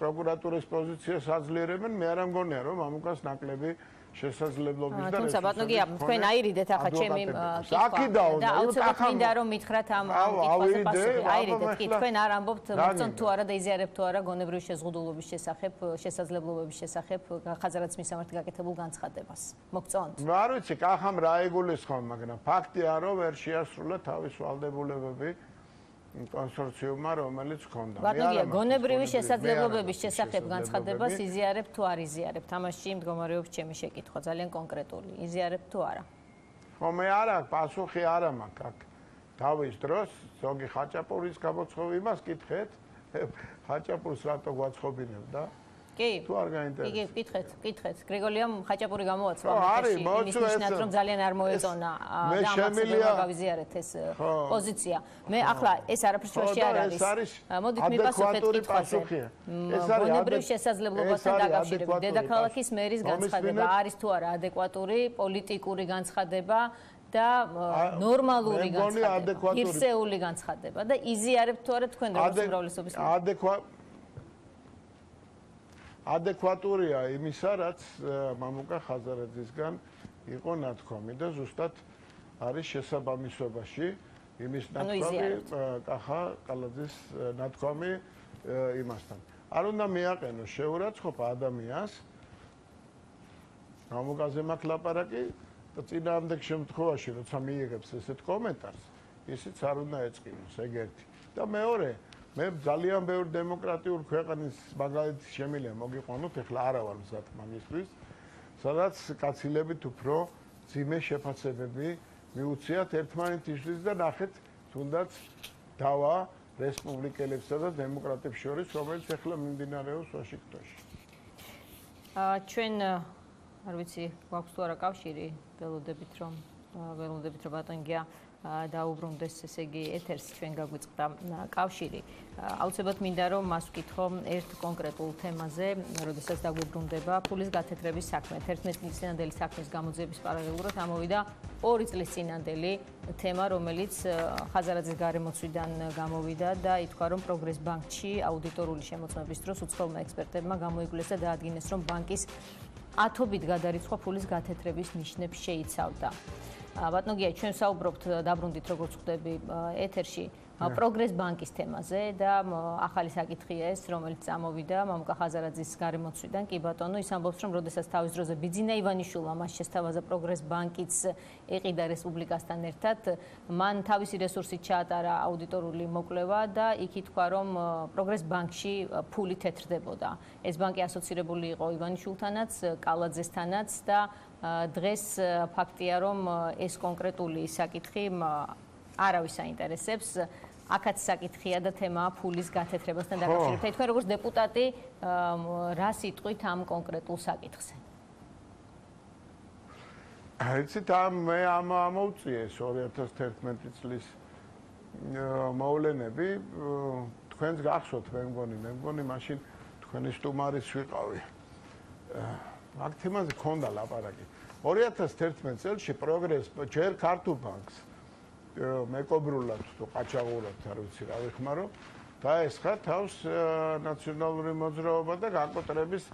პროკურატურის პოზიციას აძლიერებენ. მე არ მგონია, რომ მამუკას ნაკლები შესაძლებლობის და თუმცა ბატონო გია თქვენ აირიდეთ ახლა ჩემი კითხვა და აუცილებლად მინდა რომ მითხრათ ამ კითხვაზე პასუხი აირიდეთ კი თქვენ არ ამბობთ მოგწონთ თუ არა და იზიარებთ თუ არა გონებრივი შეზღუდულობის შესახებ შესაძლებლობების შესახებ ხაზარაძის მისამართი გაკეთებულ განცხადებას მოგწონთ არ ვიცი კახამ რა ეგულისხმობ მაგრამ ფაქტია რომ ვერ შეასრულა თავის ვალდებულებები კონსორციუმმა რომელიც ჰქონდა. ბატონო, გონებრივი შესაძლებლობების შესახებ განცხადებას იზიარებთ თუ არ იზიარებთ? ამაში მდგომარეობს ჩემი შეკითხვა, ძალიან კონკრეტული. იზიარებთ თუ არა? ხო, მე არა, პასუხი არა მაქვს აქ. თავის დროს ზოგი ხაჭაპურის გამოცხობ იმას კითხეთ, ხაჭაპურს რატო გვაცხობინებდა? კი. თუ არ გაინტერესებს. კი, კითხეთ. გრიგოლიამ ხაჭაპური გამოაცხვა იმის ნიშნად რომ ძალიან არ მოეწონა და ამას გავიზიარეთ ეს პოზიცია. მე ახლა ეს არაფერს შუაში არ არის. მოდით მივასწრეთ კითხვაზე. ეს არის გონებრივი შესაძლებლობასთან დაკავშირებით. დედაქალაქის მერის განცხადება არის თუ არა ადეკვატური პოლიტიკური განცხადება და ნორმალური განცხადება, ღირსეული განცხადება და იზიარებთ თუ არა თქვენ როგორც უმრავლესობის ადეკვატურია იმისა, რაც მამუკა ხაზარაძისგან იყო ნათქვამი და ზუსტად არის შესაბამისობაში იმის ნათქვამი კახა-კალაძის ნათქვამი იმასთან. არ უნდა მიაყენოს შეურაცხყოფა ადამიანს მამუკაზე მაქვს ლაპარაკი და წინააღმდეგ შემთხვევაში როცა მიიღებს ესეთ კომენტარს ისიც არ უნდა ეწყინოს ეგ ერთი და მეორე მე ძალიან ბევრი დემოკრატიულ ქვეყნის მაგალითი შემიძლია მოგიყვანოთ, ეხლა არა ვარ მზად მაგისთვის, სადაც კაცილებით უფრო ძიმე შეფასებები მიუციათ ერთმანეთისთვის და ნახეთ თუნდაც დავა რესპუბლიკელებსა და დემოკრატებს შორის, რომელიც ეხლა მიმდინარეობს ვაშინგტონში. ჩვენ არ ვიცი, გვაქვს თუ არა კავშირი, ველოდებით რომ ბატონგია დაუბრუნდეს ესე იგი ეთერს ჩვენ გაგვიწყდა კავშირი. აუცილებლად მინდა რომ მას ვკითხო ერთ კონკრეტულ თემაზე, როდესაც დაგვიბრუნდება ფულის გათეთრების საქმე. 11 წლის წინანდელი საქმის გამოძიების პარალელურად ამოვიდა 2 წლის წინანდელი თემა, რომელიც ხაზარაძის გარემოცვიდან გამოვიდა და ითქვა, რომ პროგრეს ბანკში აუდიტორული შემოწმების დროს უცხოელმა ექსპერტებმა გამოიგულეს და დაადგინეს, რომ ბანკის ათობით გადარიცხვა ფულის გათეთრების ნიშნებს შეიცავდა. ბატონო გია, ჩვენ საუბრობთ დაბრუნდით როგორც ხვდები ეთერში პროგრეს ბანკის თემაზე და ახალი საკითხია ეს, რომელიც წამოვიდა მამუკა ხაზარაძის გარემოცვიდან. კი ბატონო, ის ამბობს, რომ როდესაც თავის დროზე ბიძინა ივანიშვილმა მას შესთავაზა პროგრეს ბანკიც ეყიდა რესპუბლიკასთან ერთად, მან თავისი რესურსით ჩაატარა აუდიტორული მოკვლევა და იქ ითქვა, რომ პროგრეს ბანკში ფული თეთრდებოდა. ეს ბანკი ასოცირებული იყო ივანიშვილთანაც, კალაძესთანაც და დღეს ფაქტია, რომ ეს კონკრეტული საკითხი არავის აინტერესებს. აქაც საკითხია და თემაა ფულის გათეთრებასთან დაკავშირებით. თქვენ როგორც დეპუტატი რა სიტყვით ამ კონკრეტულ საკითხზე? იცით, მე ამოვწიეს 2011 წლის მოვლენები. თქვენს გახსოვთ, მე მგონი მაშინ თქვენი სტუმარის ვიყავი. აქ თემაზე ქონდა ლაპარაკი. 2011 წელს პროგრეს ჯერ ქართულ ბანკს მეკობრულად თუ ყაჩაღურად არ ვიცი რა ვიხმარო დაესხა თავს ნაციონალური მოძრაობა და განკუთრების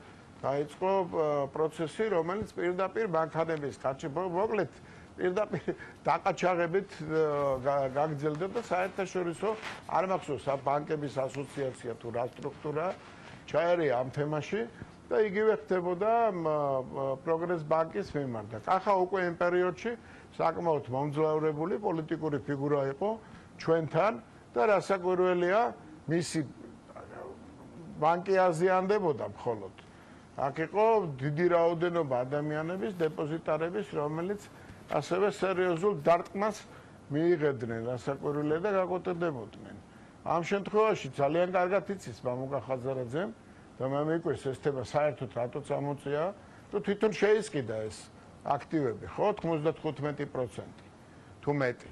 დაიწყო პროცესი, რომელიც პირდაპირ ბანკანების მოკლედ პირდაპირ დაყაჩაღებით გაგრძელდა და საერთაშორისო არ მახსოვს ბანკების ასოციაცია თუ რა სტრუქტურა ჩაერია ამ თემაში და იგივე ხდებოდა პროგრეს ბანკის მიმართ. და ახლა უკვე იმ პერიოდში საკმაოდ მომძლავრებული პოლიტიკური ფიგურა იყო ჩვენთან და რასაკვირველია მისი ბანკი აზიანდებოდა მხოლოდ. აქ იყო დიდი რაოდენობა ადამიანების დეპოზიტარების, რომელიც ასევე სერიოზულ დარტყმას მიიღებდნენ რასაკვირველია და გაკოტრდებოდნენ. ამ შემთხვევაში ძალიან კარგად იცის მამუკა ხაზარაძემ და მე მიკვირს ეს თემა საერთოდ რატო წამოწია, რომ თვითონ შეისყიდა ეს აქტივები, ხო, 95% თუ მეტი.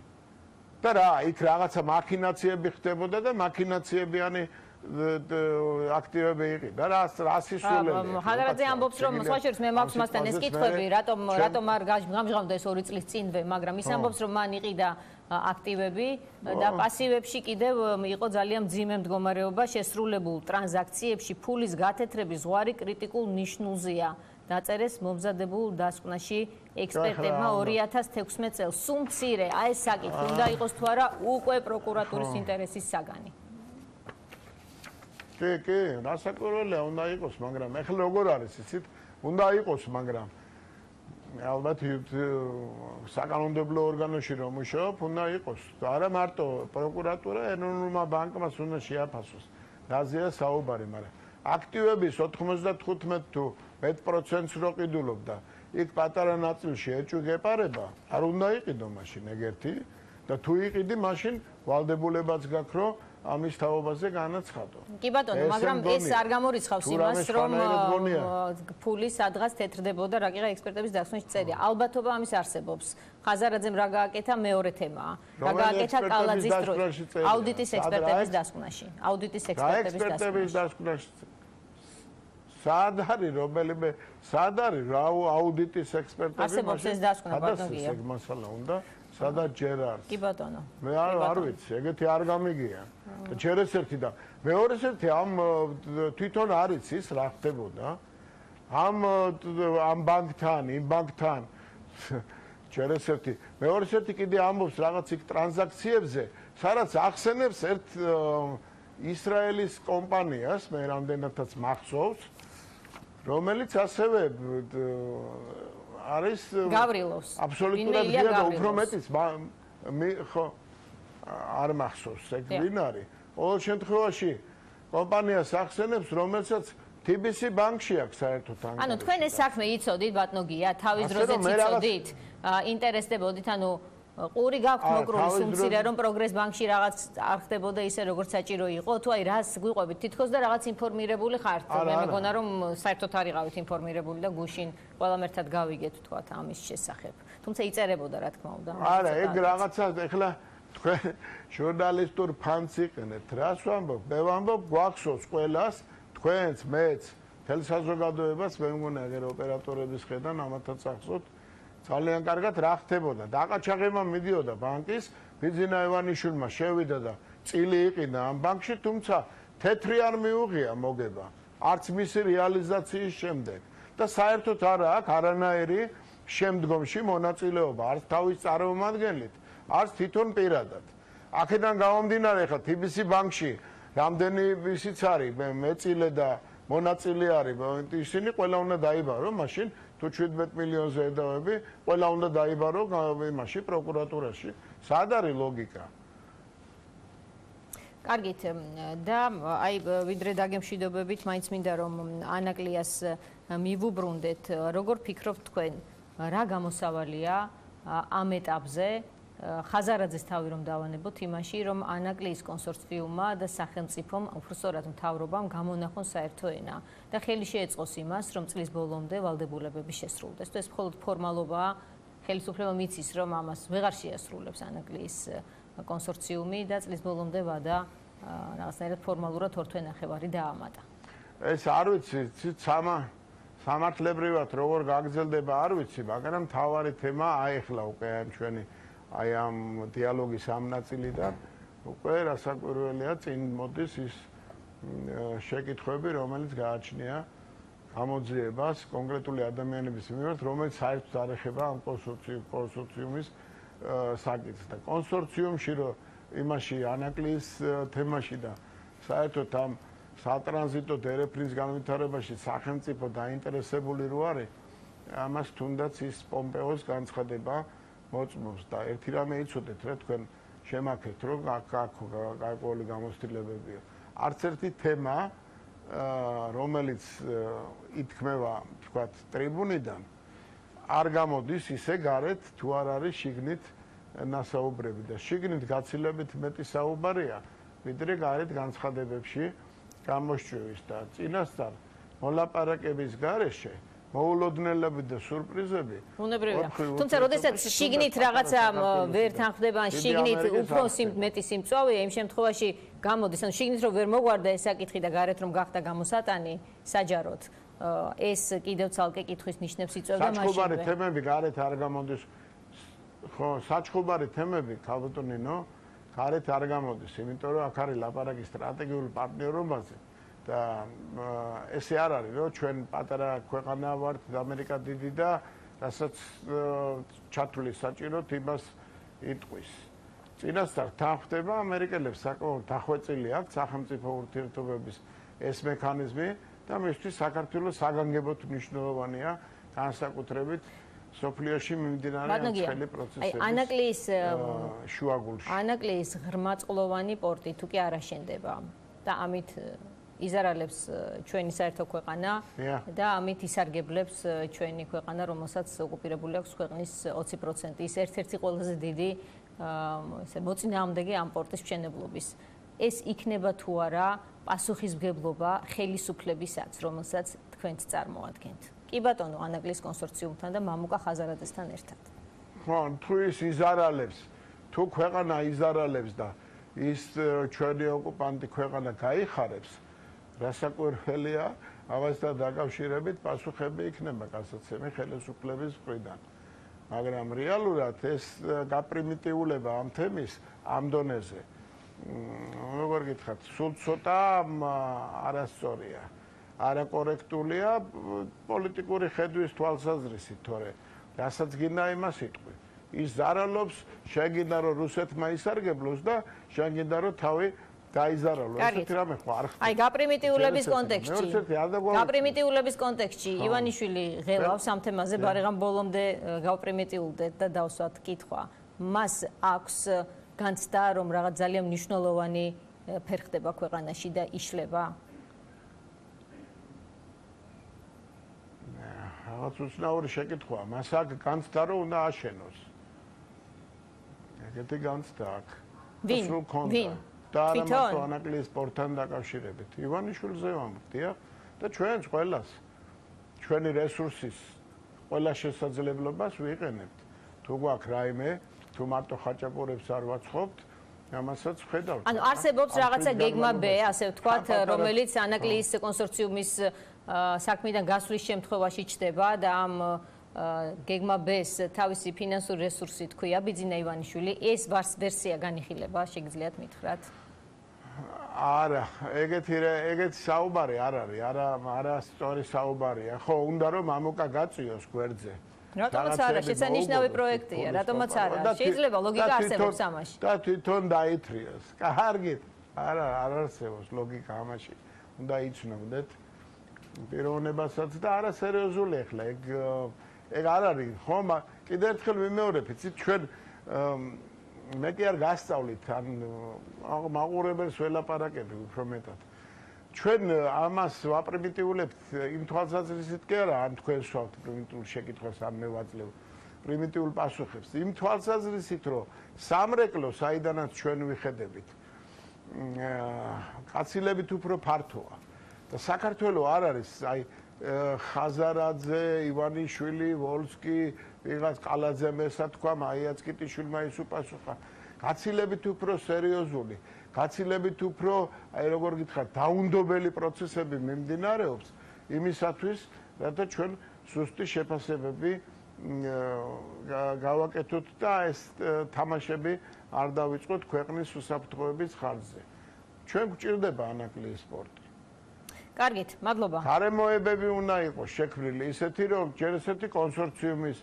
და რა, იქ რაღაცა მაქინაციები ხდებოდა და მაქინაციებიანი აქტივები იყიდა. რა სისულელია. ხაზარაძე ამბობს, რომ სხვა შორის მე მაქვს მასთან ეს კითხვები, რატომ არ გამჟღავნდა ეს 2 წლის წინვე, მაგრამ ის ამბობს, რომ მან იყიდა აქტივები და პასივებში კიდევ იყო ძალიან მძიმე მდგომარეობა შესრულებულ ტრანზაქციებში ფულის გათეთრების ზღვარი კრიტიკულ ნიშნულზეა. დაწერეს მომზადებულ დასკვნაში ექსპერტებმა 2016 წელს. სულ მცირე, აი ეს საკითხი უნდა იყოს თუ არა უკვე პროკურატურის ინტერესის საგანი. კი, რასაკვირველია უნდა იყოს, მაგრამ ეხლა როგორ არის იცით? უნდა იყოს, მაგრამ ალბათ საკანონმდებლო ორგანოში რომ მუშაობ, უნდა იყოს. არა მარტო პროკურატურა, ეროვნულმა ბანკმა უნდა შეაფასოს. რაზეა საუბარი, მაგრამ აქტივების 95 თუ 1% რო ყიდულობდა, იქ პატარა ნაწილში ეჭვი გეპარება, არ უნდა იყიდო მაშინ ეგერთი და თუ იყიდი, მაშინ ვალდებულებაც გაქვს, რომ ამის თაობაზე განაცხადო. კი ბატონო, მაგრამ ეს არ გამორიცხავს იმას, რომ ფული სადღაც თეთრდებოდა, რა გიღა ექსპერტების დასკვნაში წერია. ალბათობა ამის არსებობს. ხაზარაძემ რა გააკეთა მეორე თემაა. რა გააკეთა კალაძის დროს აუდიტის ექსპერტების დასკვნაში. აუდიტის ექსპერტების დასკვნაში. სად არის რომელიმე სად არის რა აუდიტის ექსპერტები არსებობს ეს დასკვნა ბატონია. ეს მასალა უნდა სადაც ჯერ არის. კი ბატონო. მე არ ვიცი, ეგეთი არ გამიგია. და ჯერ ეს ერთი და მეორე ერთი ამ თვითონ არის ის რა ხდებოდა. ამ ბანკთან, იმ ბანკთან ჯერ ეს ერთი. მეორე ერთი კიდე ამბობს რაღაც იქ ტრანზაქციებზე, სადაც ახსენებს ერთ ისრაელის კომპანიას, მე რამდენადაც მახსოვს, რომელიც ასევე არის გავრილოვს. აბსოლუტურად და უფრო მეტიც ხო არ მახსოვს ეგ ვინ არის. ყოველ შემთხვევაში კომპანიას ახსენებს, რომელსაც TBC ბანკში აქვს საერთოდ ანგარიში. ანუ თქვენ ეს საქმე იცოდით ბატონგია, თავის დროზე იცოდით, ინტერესდებოდით, ანუ ყური გაქვთ მოკრული სუმცირე რომ პროგრეს ბანკში რაღაც არ ხდებოდა ისე როგორც საჭირო იყო თუ აი რას გვიყვებით თითქოს და რაღაც ინფორმირებული ხართ მე მეგონა რომ საერთოდ არ იყავით ინფორმირებული და გუშინ ყველამ ერთად გავიგეთ თქვათ ამის შესახებ თუმცა იწერებოდა რა თქმა უნდა არა ეგ რაღაცა ეხლა თქვენ ჟურნალისტურ ფანს იყენებთ რას ვამბობ მე ვამბობ გვახსოვს ყველას თქვენც მეც თელ საზოგადოებას მე მგონა ეგ ოპერატორების ხედან ამათაც ახსოვთ ძალიან კარგად რა ხდებოდა. დაყაჩაღება მიდიოდა ბანკის, ბიძინა ევანიშვილმა შევიდა და წილი იყიდა ამ ბანკში, თუმცა თეთრი არ მიუღია მოგება. არც მისი რეალიზაციის შემდეგ. და საერთოდ არა აქვს არანაირი შემდგომში მონაწილეობა, არც თავის წარმომადგენლით, არც თვითონ პირადად. აქედან გამომდინარე ხა TBC ბანკში რამდენი ისიც არის მეწილე და მონაწილე არის, ისინი ყველა უნდა დაიბარო, მაშინ თუ 17 მილიონზე ედავები, ყველა უნდა დაიბარო იმაში პროკურატურაში. სად არის ლოგიკა? კარგით და აი ვიდრე დაგემშვიდობებით, მაინც მინდა რომ ანაკლიას მივუბრუნდეთ, როგორ ფიქრობთ თქვენ, რა გამოსავალია ამ ეტაპზე? ხაზარაძეს თავი რომ დავანებოთ იმაში, რომ ანაკლიის კონსორციუმმა და სახელმწიფომ, უბრალოდ მთავრობამ გამონახონ საერთო ენა და ხელი შეეწყოს იმას, რომ წლის ბოლომდე ვალდებულებები შესრულდეს. ეს მხოლოდ ფორმალობაა, ხელისუფლებამ იცის, რომ ამას ვეღარ შეასრულებს ანაკლიის კონსორციუმი და წლის ბოლომდე ვადა რაღაცნაირად ფორმალურად ორთვე ნახევარი დაამატა. ეს არ ვიცი, სამართლებრივად როგორ გაგრძელდება, არ ვიცი, მაგრამ მთავარი თემა აიხლა უკვე ამ ჩვენი აი ამ დიალოგის ამ ნაწილიდან უკვე რასაკვირველია წინ მოდის ის შეკითხვები, რომელიც გააჩნია გამოძიებას კონკრეტული ადამიანების მიმართ, რომელიც საერთოდ არ ეხება ამ კონსორციუმის საკითხს და კონსორციუმში რომ იმაში ანაკლიის თემაში და საერთოდ ამ სატრანზიტო დერეფნის განვითარებაში სახელმწიფო დაინტერესებული რო არის, ამას თუნდაც ის პომპეოს განცხადება მოწმობს და ერთი რამე იცოდეთ, რა თქვენ შემაქეთ, რომ აქ გარკვეული გამოცდილებებია. არც ერთი თემა, რომელიც ითქმება, თქვათ, ტრიბუნიდან, არ გამოდის ისე გარეთ, თუ არ არის შიგნით ნასაუბრები და შიგნით გაცილებით მეტი საუბარია, ვიდრე გარეთ განცხადებებში გამოსჭვევის და წინასწარ მოლაპარაკების გარეშე მოულოდნელები და სურპრიზები. უნებრივია. თუმცა, როდესაც შიგნით რაღაცა ვერ თანხმდება, შიგნით უფრო მეტი სიმწვავეა, იმ შემთხვევაში გამოდის, ანუ შიგნით რომ ვერ მოგვარდა ეს საკითხი და გარეთ რომ გახდა გამოსატანი, საჯაროდ ეს კიდევ ცალკე კითხვის ნიშნებს იწვევდა მაშინვე. საჩხუბარი თემები გარეთ არ გამოდის. ხო, საჩხუბარი თემები, ქალბატონინო, გარეთ არ გამოდის, იმიტომ რომ აქ არის ლაპარაკი სტრატეგიულ პარტნიორობაზე. და ესე არ არის, რომ ჩვენ პატარა ქვეყანა ვართ, ამერიკა დიდი და რასაც ჩათვლის საჭიროთ, იმას იტყვის. წინასწარ თანხმდება ამერიკელებს საკმაოდ დახვეწილი აქვს სახელმწიფო ურთიერთობების ეს მექანიზმი და მისთვის საქართველოს საგანგებოდ მნიშვნელოვანია განსაკუთრებით სოფლიოში მიმდინარე ცხელი პროცესების ანაკლიის შუაგულში. ანაკლიის ღრმაწყლოვანი პორტი თუ კი არ აშენდება და ამით იზარალებს ჩვენი საერთო ქვეყანა და ამით ისარგებლებს ჩვენი ქვეყანა, რომელსაც ოკუპირებული აქვს ქვეყნის 20%. ის ერთ-ერთი ყველაზე დიდი ესე მოწინააღმდეგე ამ პორტის მშენებლობის. ეს იქნება თუ არა პასუხისმგებლობა ხელისუფლებისაც, რომელსაც თქვენც წარმოადგენთ. კი ბატონო, ანაკლიის კონსორციუმთან და მამუკა ხაზარაძესთან ერთად. ხო, თუ ის იზარალებს, თუ ქვეყანა იზარალებს და ის ჩვენი ოკუპანტი ქვეყანა გაიხარებს, რასაკვირველია, ამასთან დაკავშირებით პასუხები იქნება გასაცემი ხელისუფლების მხრიდან. მაგრამ რეალურად ეს გაპრიმიტიულება ამ თემის ამ დონეზე, როგორ გითხრათ, სულ ცოტა არასწორია. არაკორექტულია პოლიტიკური ხედვის თვალსაზრისით, თორე რასაც გინდა იმას იტყვი. ის ზარალობს, შეგინდა რომ რუსეთმა ისარგებლოს და შეგინდა რომ თავი დაიზარალოს. ესეთი რამე ხო არ ხდება. აი, გაპრიმიტიულების კონტექსტში. გაპრიმიტიულების კონტექსტში ივანიშვილი ღელავს ამ თემაზე, ბარიღამ ბოლომდე გავპრიმიტიულდეთ და დავსვათ კითხვა. მას აქვს განცდა, რომ რაღაც ძალიან მნიშვნელოვანი ფერხდება ქვეყანაში და იშლება? რაღაც უცნაური შეკითხვაა. მას აქვს განცდა, რომ უნდა აშენოს. ეგეთი განცდა აქვს. ვინ? და არამარტო ანაკლიის პორტთან დაკავშირებით. ივანიშვილზე ვამბობ და ჩვენს ყველას ჩვენი რესურსის ყველა შესაძლებლობას ვიყენებთ. თუ გვაქვს რაიმე, თუ მარტო ხაჭაპურებს არ ვაცხობთ, ამასაც ვხედავთ. ანუ არსებობს რაღაცა გეგმა B, ასე ვთქვათ, რომელიც ანაკლიის კონსორციუმის საქმიდან გასვლის შემთხვევაში ჩდება და ამ გეგმა B-ს თავისი ფინანსური რესურსი თქვია ბიძინა ივანიშვილი, ეს ვერსია განიხილება, შეგიძლიათ მითხრათ? არა, ეგეთი საუბარი არ არის, არასწორი საუბარია. ხო, უნდა რომ მამუკა გაწიოს გვერდზე. რატომაც არა, შესანიშნავი პროექტია, რატომაც არა. შეიძლება ლოგიკა არსებობს ამაში. და თვითონ დაითრიოს. კარგით. არა, არ არსებობს ლოგიკა ამაში. უნდა იცნობდეთ პიროვნებასაც და არასერიოზული ახლა ეგ არ არის, ხო, კიდევ ერთხელ ვიმეორებ, იცით, ჩვენ მე კი არ გასწავლით, ან მაყურებელს ველაპარაკები უფრო მეტად. ჩვენ ამას ვაპრიმიტიულებთ იმ თვალსაზრისით კი არა, ან თქვენ სვავთ პრიმიტიულ შეკითხვას, ან მე ვაძლევ პრიმიტიულ პასუხებს. იმ თვალსაზრისით, რომ სამრეკლო, საიდანაც ჩვენ ვიხედებით, კაცილებით უფრო ფართოა. და საქართველო არ არის, აი ხაზარაძე, ივანიშვილი, ვოლსკი, ვიღაც ყალაძემ ესა თქვა, მაიაცკიტიშვილმა ის უპასუხა. გაცილებით უფრო სერიოზული, გაცილებით უფრო, აი როგორ გითხრათ, დაუნდობელი პროცესები მიმდინარეობს იმისათვის, რათა ჩვენ სუსტი შეფასებები გავაკეთოთ და ეს თამაშები არ დავიწყოთ ქვეყნის უსაფრთხოების ხარჯზე. ჩვენ გვჭირდება ანაკლიის სპორტი. კარგით, მადლობა. გარემოებები უნდა იყოს შექმნილი ისეთი, რომ ჯერ ესეთი კონსორციუმის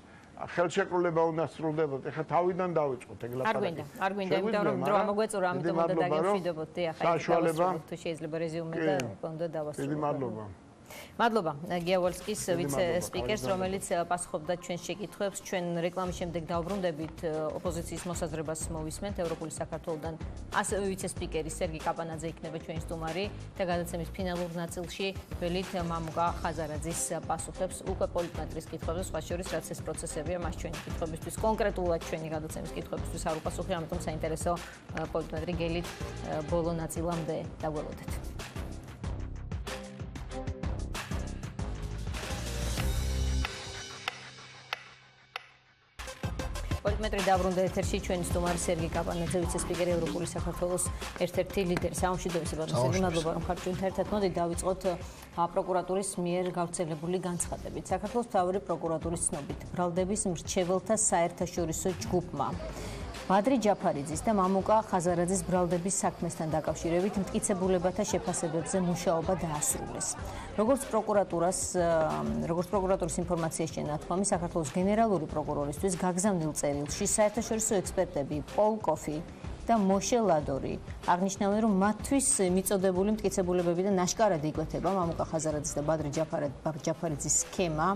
ხელშეკრულება უნდა სრულდებოდ. ეხლა თავიდან დავიწყოთ ეგ ლაპარაკი. არ გვინდა, იმიტომ რომ დრო მოგვეწურა, ამიტომ უნდა დაგიშვიდობოთ. დიახ, თუ შეიძლება რეზიუმე და უნდა დავასრულოთ. დიდი მადლობა. მადლობა გია ვოლსკის ვიცე-სპიკერს, რომელიც პასუხობდა ჩვენს შეკითხვებს. ჩვენ რეკლამის შემდეგ დავბრუნდებით, ოპოზიციის მოსაზრებას მოვისმენთ ევროპული საქართველოდან. ასევე ვიცე-სპიკერი სერგი კაპანაძე იქნება ჩვენი სტუმარი და გადაცემის ფინალურ ნაწილში ველით მამუკა ხაზარაძის პასუხებს უკვე პოლიტმეტრის კითხვებზე, სხვა შორის რაც ეს პროცესებია, მას ჩვენი კითხვებისთვის, კონკრეტულად ჩვენი გადაცემის კითხვებისთვის არ უპასუხე, ამიტომ საინტერესო პოლიტმეტრი გელით ბოლო ნაწილამდე დაგველოდეთ. პოლიტმეტრი დაბრუნდა ეთერში, ჩვენი სტუმარი სერგი კაპანაძე, ვიცე-სპიკერი ევროპული საქართველოს ერთ-ერთი ლიდერი. სამშვიდობო სერგი, მადლობა რომ ხართ ჩვენთან ერთად. მოდით დავიწყოთ პროკურატურის მიერ გავრცელებული განცხადებით. საქართველოს მთავარი პროკურატურის ცნობით, ბრალდების მრჩეველთა საერთაშორისო ჯგუფმა ბადრი ჯაფარიძის და მამუკა ხაზარაძის ბრალდების საქმესთან დაკავშირებით მტკიცებულებათა შეფასებებზე მუშაობა დაასრულეს. როგორც პროკურატურის ინფორმაციის შენათქვამი, საქართველოს გენერალური პროკურორისთვის გაგზავნილ წერილში საერთაშორისო ექსპერტები პოლ კოფი და მოშე ლადორი აღნიშნავენ, რომ მათთვის მიწოდებული მტკიცებულებები და ნაშკარად იკვეთება მამუკა ხაზარაძის და ბადრი ჯაფარიძის სქემა,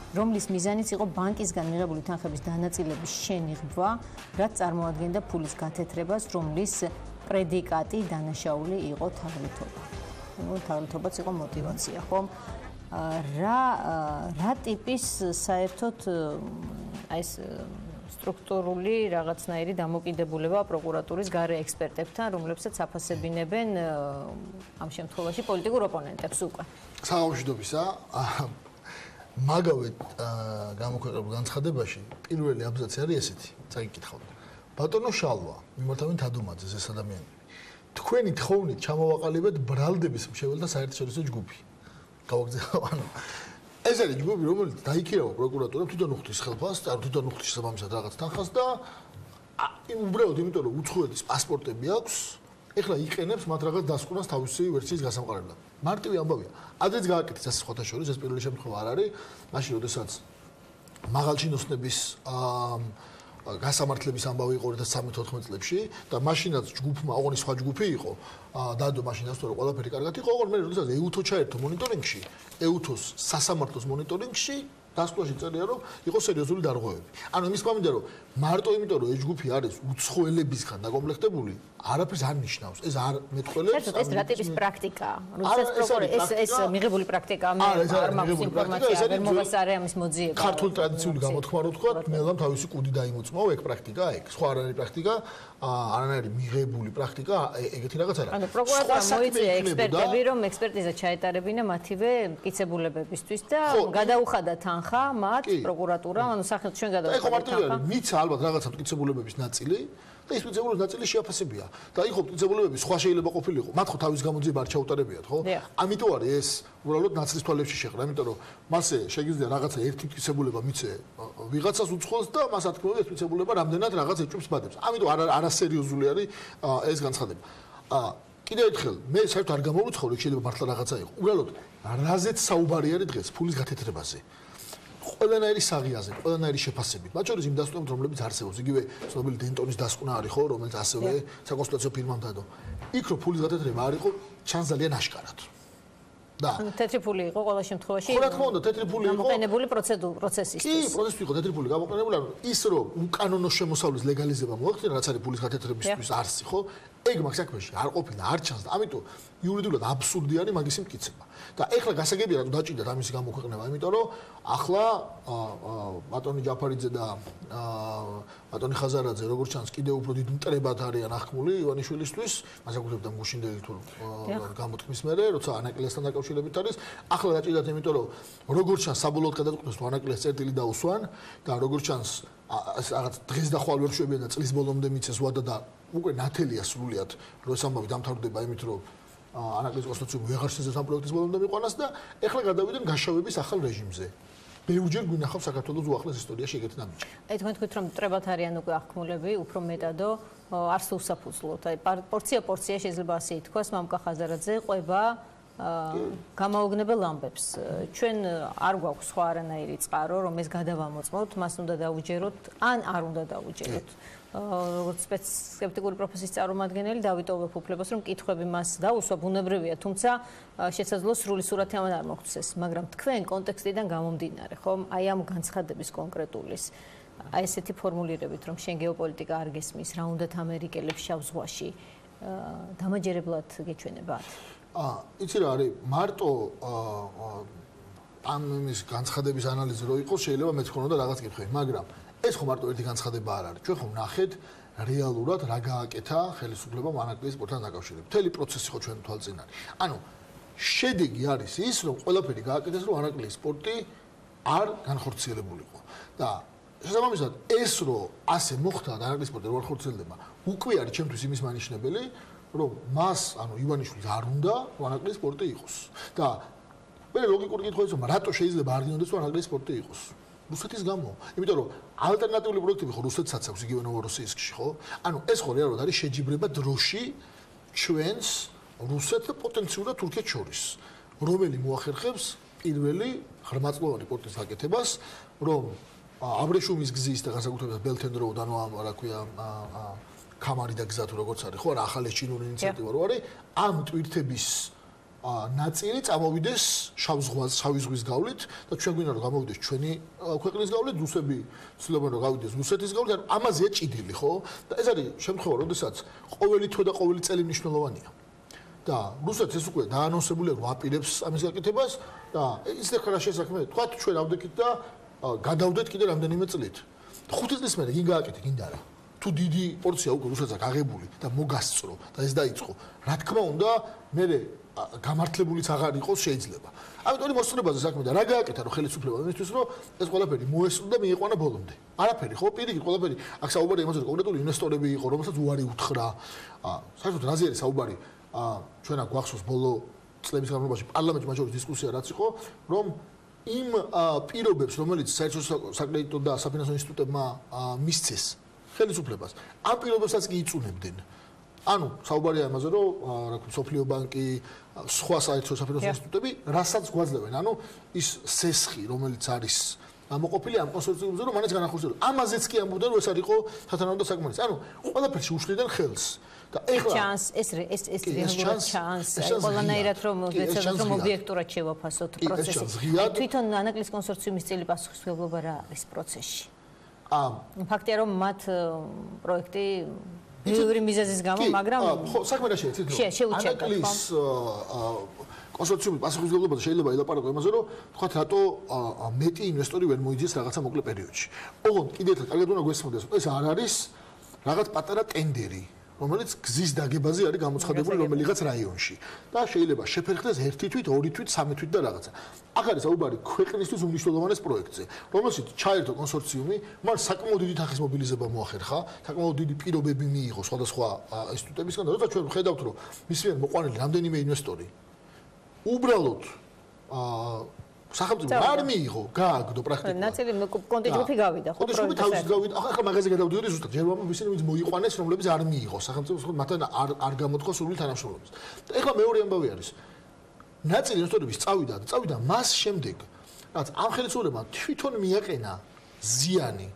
რომლის მიზანიც იყო ბანკისგან მიღებული თანხების დანაწილების შენიღბვა, რაც წარმოადგენდა ფულის გათეთრებას, რომლის პრედიკატი დანაშაული იყო თაღლითობა. თაღლითობაც იყო мотивация, ხომ? რა ტიპის საერთოდ ეს სტრუქტურული რაღაცნაირი დამოკიდებულება პროკურატურის გარე ექსპერტებთან, რომლებსაც აფასებინებენ ამ შემთხვევაში პოლიტიკურ ოპონენტებს უკვე. სამშვიდობისა. მაგავე გამოქვეყნებულ განცხადებაში პირველი აბზაცი არის ესეთი, წაიკითხავთ. ბატონო შალვა, მიმართავენ თადუმაძეს ეს ადამიანები. თქვენი თხოვნით ჩამოვაყალიბეთ ბრალდების მშეველთა საერთაშორისო ჯგუფი. გავაგზავნე, ანუ ეს არის ჯგუფი, რომელიც დაიქირავა პროკურატურამ, თვითონ უხდის ხელფას, თვითონ უხდის სამამისად რაღაც თანხას და უბრალოდ იმიტომ რომ უცხოეთის პასპორტები აქვს, ეხლა იყენებს მათ რაღაც დასკვნას თავისი ვერსიის გასამყარებლად. მარტივი ამბავია. ადრეც გააკეთეს ეს სხვათა შორის, ეს პირველი შემთხვევა არ არის, მაშინ როდესაც მაღალჩინოსნების გასამართლების ამბავი იყო 2013-14 წლებში და მაშინაც ჯგუფმა, ოღონდ სხვა ჯგუფი იყო, დადო მაშინაც თორე ყველაფერი კარგად იყო, ოღონდ მე როდესაც ეუთო ჩაერთო მონიტორინგში, ეუთოს სასამართლოს მონიტორინგში დასკვნაში წერია, რომ იყო სერიოზული დარღვევები. ანუ იმის გამომდინარე, რომ მარტო იმიტომ, რომ ეს ჯგუფი არის უცხოელებისგან დაკომპლექტებული, არაფერს არ ნიშნავს. ეს არ მეტყველებს. ეს რა ტიპის პრაქტიკაა? როდესაც პროკურორი ეს მიღებული პრაქტიკაა, მე არ მაქვს ინფორმაცია, ვერ მოვასწარე ამის მოძიება. ქართული ტრადიციული გამოთქმა რო თქვა, მელამ თავისი კუდი დაიმოწმაო, ეგ პრაქტიკაა, ეგ. სხვა არანაირი პრაქტიკა, არანაირი მიღებული პრაქტიკა, ეგეთი რაღაც არა. ანუ პროკურატურა მოიწია ექსპერტები, რომ ექსპერტიზა ჩაეტარებინა მათივე მტკიცებულებებისთვის და გადაუხადა თანხა მათ პროკურატურამ, ანუ სახელმწიფო ჩვენ გადაუხადა თანხა. მიცა ალბათ რაღაცა მტკიცებულებების ნაწილი და ის მტკიცებულების ნაწილი შეაფასებია. და იქ მტკიცებულებები სხვა შეიძლება ყოფილიყო. მათ ხო თავის გამოძიება არ ჩაუტარებიათ, ხო? ამიტომ არის ეს უბრალოდ ნაცრის თვალებში შეყრა, იმიტომ რომ მასე შეგიძლია რაღაცა ერთი მტკიცებულება მიცე ვიღაცას უცხოს და მას ათქმევენ ეს მტკიცებულება რამდენად რაღაც ეჭვს ბადებს. ამიტომ არასერიოზული არის ეს განცხადება. კიდევ ერთხელ, მე საერთოდ არ გამოვუცხავ, იქ შეიძლება მართლა რაღაცა იყო. უბრალოდ რაზეც საუბარი არის დღეს ფულის გათეთრებაზე. ყველანაირი საღიაზე, ყველანაირი შეფასებით. მათ შორის იმ დასკვნებით, რომლებიც არსებობს, იგივე ცნობილი დენტონის დასკვნა არის ხო, რომელიც ასევე საკონსტიტუციო ფირმამ დადო. იქ რო ფულის გათეთრება არ იყო, ჩანს ძალიან აშკარად. და თეთრი ფული იყო ყველა შემთხვევაში. ხო რა თქმა უნდა, თეთრი ფული იყო. გამოყენებული პროცესისთვის. კი, პროცესში იყო თეთრი ფული გამოყენებული, ანუ ის რომ უკანონო შემოსავლის ლეგალიზება მოახდინა, რაც არის ფულის გათეთრებისთვის არსი, ხო? ეგ მაგ საქმეში არ ყოფილა, არ ჩანს და ამიტომ იურიდიულად აბსურდი არის მაგისი მტკიცება. და ეხლა გასაგებია რომ დაჭიდათ ამისი გამოქვეყნება, იმიტომ რომ ახლა ბატონი ჯაფარიძე და ბატონი ხაზარაძე როგორც ჩანს კიდევ უფრო დიდ მტრებად არიან ახმული ივანიშვილისთვის, მასაკუთრებდა მუშინდელი თუ გამოთქმის მერე, როცა ანაკლიასთან დაკავშირებით არის. ახლა დაჭიდათ, იმიტომ რომ როგორც ჩანს საბოლოოდ გადაწყვეტეს თუ ანაკლიას წერტილი დაუსვან და როგორც ჩანს რაღაც დღეს და ხვალ ვერ შვებიან და წლის ბოლომდე მიცეს ვადა და უკვე ნათელია სრულიად, რომ ეს ამბავი დამთავრდება იმით, რომ ანაკლიის კონსტიტუციამ ვეღარ შეძლებს ამ პროექტის ბოლომდე მიყვანას და ეხლა გადავიდნენ გაშავების ახალ რეჟიმზე. ბევრჯერ გვინახავს საქართველოს უახლეს ისტორიაში ეგეთი ნაბიჯი. აი თქვენ თქვით რომ მტრებად არიან უკვე აღქმულები, უფრო მეტადო არც უსაფუძვლოდ. აი პორცია შეიძლება ასე ითქვას, მამუკა ხაზარაძე ყვება გამაოგნებელ ამბებს. ჩვენ არ გვაქვს სხვა არანაირი წყარო, რომ ეს გადავამოწმოთ, მას უნდა დაუჯეროთ, ან არ უნდა დაუჯეროთ. როგორც სკეპტიკური პროფესიის წარმომადგენელი დავიტოვებ უფლებას, რომ კითხვები მას დაუსვა ბუნებრივია, თუმცა შესაძლოა სრული სურათი ამან არ მოგცეს, მაგრამ თქვენ კონტექსტიდან გამომდინარე, ხომ, აი ამ განცხადების კონკრეტულის, აი ესეთი ფორმულირებით, რომ შენ გეოპოლიტიკა არ გესმის, რა უნდათ ამერიკელებს შავ ზღვაში, დამაჯერებლად გეჩვენებათ? იცი რა არის, მარტო ამ იმის განცხადების ანალიზი რო იყოს, შეიძლება მეც ხონოდა რაღაც კითხვები, მაგრამ ეს ხო მარტო ერთი განცხადება არ არის. ჩვენ ხო ვნახეთ რეალურად რა გააკეთა ხელისუფლებამ ანაკლიის სპორტთან დაკავშირებით. მთელი პროცესი ხო ჩვენ თვალწინ არის. ანუ შედეგი არის ის, რომ ყველაფერი გააკეთეს, რომ ანაკლიის სპორტი არ განხორციელებულიყო. და შესაბამისად, ეს რომ ასე მოხდა და ანაკლიის სპორტი არ ხორციელდება, უკვე არის ჩემთვის იმის მანიშნებელი, რომ მას, ანუ ივანიშვილს არ უნდა ანაკლიის სპორტი იყოს. და მე ლოგიკური კითხვა ის, რომ რატო შეიძლება არ გინდოს რომ ანაკლიის სპორტი იყოს? რუსეთის გამო. იმიტომ რომ ალტერნატიული პროექტები ხო რუსეთსაც აქვს იგივე ნოვოროსიისკში, ხო? ანუ ეს ხო რეალურად არის შეჯიბრება დროში ჩვენს რუსეთს და პოტენციურად თურქეთს შორის, რომელი მოახერხებს პირველი ღრმაწლოვანი პორტის გაკეთებას, რომ აბრეშუმის გზის და განსაკუთრებით ბელთენდროუდ ანუ ამ რა ქვია კამარი და გზა თუ როგორც არის, ხო არა ახალი ჩინური ინიციატივა რო არის, ამ ტვირთების ნაწილი წამოვიდეს შავი ზღვის გავლით და ჩვენ გვინდა რომ გამოვიდეს ჩვენი ქვეყნის გავლით, რუსები ცდილობენ რომ გავიდეს რუსეთის გავლით, ანუ ამაზეა ჭიდილი, ხო? და ეს არის შემთხვევა, როდესაც ყოველი თვე და ყოველი წელი მნიშვნელოვანია. და რუსეთს ეს უკვე დაანონსებულია რომ აპირებს ამის გაკეთებას და ის ახლა შესაქმე, თქვათ ჩვენ ავდექით და გადავდეთ კიდე რამდენიმე წლით. 5 წლის მერე გინ გააკეთე, გინდა რა. თუ დიდი პორცია უკვე რუსეთს აქვს აღებული და მოგასწრო და ეს დაიწყო, რა თქმა უნდა, მე გამართლებულიც აღარ იყოს შეიძლება. ამიტომ მოსწრებაზე საქმე და რა გააკეთა რომ ხელისუფლება იმისთვის რომ ეს ყველაფერი მოესწრო და მიიყვანა ბოლომდე. არაფერი, ხო, პირიქით ყველაფერი. აქ საუბარი იმაზე რომ კონკრეტული ინვესტორები იყო, რომელსაც უარი უთხრა. საერთოდ რაზე არის საუბარი? ჩვენ აქ გვახსოვს ბოლო წლების განმავლობაში პარლამენტში მაჟორის დისკუსია რაც იყო, რომ იმ პირობებს, რომელიც საერთო საკრედიტო და საფინანსო ინსტიტუტებმა მისცეს ხელისუფლებას, ამ პირობებსაც კი იწუნებდნენ. ანუ საუბარია იმაზე, რომ რა ქვია, სოფლიო ბანკი, სხვა საერთო საფინანსო ინსტიტუტები, რასაც გვაძლევენ, ანუ ის სესხი, რომელიც არის ამოყოფილი ამ კონსორციუმზე, რომ მანაც განახორციელოს. ამაზეც კი ამბობდა, რომ ეს არ იყო სათანადო საკმარისი. ანუ ყველაფერში უშლიდნენ ხელს. და ეხლა ჩანს ეს რეალურად ჩანს ყველანაირად რომ ობიექტურად შევაფასოთ პროცესი. თვითონ ანაკლის კონსორციუმის წილი პასუხისმგებლობა რა არის პროცესში? ფაქტია რომ მათ პროექტი ბევრი მიზეზის გამო, მაგრამ ხო, საქმე რა შეეცით? ანაკლის კონსორციუმის პასუხისმგებლობა შეიძლება ელაპარაკო იმაზე, რომ თქვათ რატო მეტი ინვესტორი ვერ მოიძიეს რაღაცა მოკლე პერიოდში. ოღონდ კიდევ ერთხელ კარგად უნდა გვესმოდეს, ეს არ არის რაღაც პატარა ტენდერი, რომელიც გზის დაგებაზე არის გამოცხადებული რომელიღაც რაიონში და შეიძლება შეფერხდეს 1 თვით, 2 თვით, 3 თვით და რაღაცა. აქ არის საუბარი ქვეყნისთვის უმნიშვნელოვანეს პროექტზე, რომელშიც ჩაერთო კონსორციუმი, მან საკმაოდ დიდი თანხის მობილიზება მოახერხა, საკმაოდ დიდი პირობები მიიღო სხვადასხვა ინსტიტუტებისგან და როცა ჩვენ ვხედავთ, რომ მისმენ მოყვანილი რამდენიმე ინვესტორი უბრალოდ სახელმწიფო არ მიიღო, გააგდო პრაქტიკულად. ნაწილი კონტინჯენტი გავიდა, ხო? კონტინჯენტი თავის გავიდა. ახლა მაგაზე გადავდიოდი ზუსტად. ჯერ ისინი ვინც მოიყვანეს, რომლებიც არ მიიღო სახელმწიფოს, ხო, მათთან არ გამოთქვა სრული თანამშრომლობის. და ახლა მეორე ამბავი არის. ნაწილი ინვესტორების წავიდა მას შემდეგ, რაც ამ ხელისუფლებამ თვითონ მიაყენა ზიანი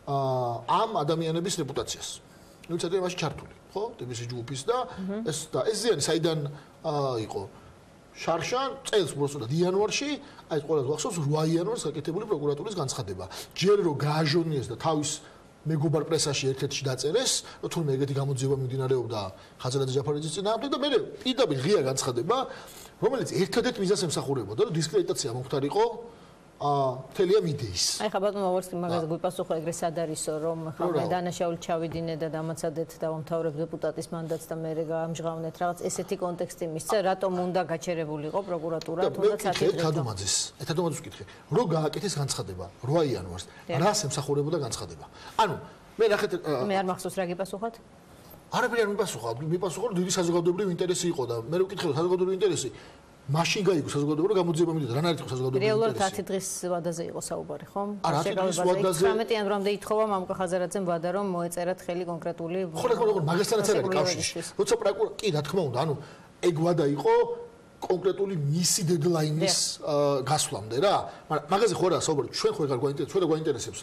ამ ადამიანების რეპუტაციას. ვინც არის მასში ჩართული, ხო? ტბის ჯგუფის და ეს ზიანი საიდან იყო? შარშან წელს მოსულა იანვარში, აი ეს ყველას გვახსოვს 8 იანვარს გაკეთებული პროკურატურის განცხადება. ჯერ რომ გააჟონიეს და თავის მეგობარ პრესაში ერთ-ერთში დაწერეს, რომ თურმე ეგეთი გამოძიება მიმდინარეობდა ხაზარაძე ჯაფარიძის წინააღმდეგ და მე პირდაპირ ღია განცხადება, რომელიც ერთადერთ მიზანს ემსახურებოდა, რომ დისკრედიტაცია მომხდარიყო მთელი ამ იდეის. აი ხა ბატონო ვოლსკი მაგაზე გვიპასუხა ეგრე სად არისო, რომ ხალხი დანაშაული ჩავიდინე და დამაცადეთ და ვამთავრებ დეპუტატის მანდატს და მე გაამჟღავნეთ რაღაც ესეთი კონტექსტი მისცა, რატომ უნდა გაჩერებულიყო პროკურატურა თუნდაც ეთადომაძეს ვკითხე, რო გააკეთეს განცხადება 8 იანვარს, რას ემსახურებოდა განცხადება? ანუ მე ნახეთ მე არ მახსოვს რა გიპასუხოთ? არაფერი არ მიპასუხა, მიპასუხა რომ დიდი საზოგადოებრივი ინტერესი იყო და მე რო ვკითხე რომ საზოგადოებრივი ინტერესი მაშინ გაიგო საზოგადოება რომ გამოძიება მიდოდა რანაირად იყო საზოგადოება რეალურად 10 დღის ვადაზე იყო საუბარი ხო? არა 10 დღის ვადაზე 19 იანვრამდე ითხოვა მამუკა ხაზარაძემ ვადა რომ მოეწერათ ხელი კონკრეტული ხო მაგასთანაც არ არის კავშირი როცა პროკურორი კი რა თქმა უნდა ანუ ეგ ვადა იყო კონკრეტული მისი დედლაინის გასვლამდე რა მაგრამ მაგაზე ხო რა საუბარი ჩვენ ხო ეგ გვაინტერესებს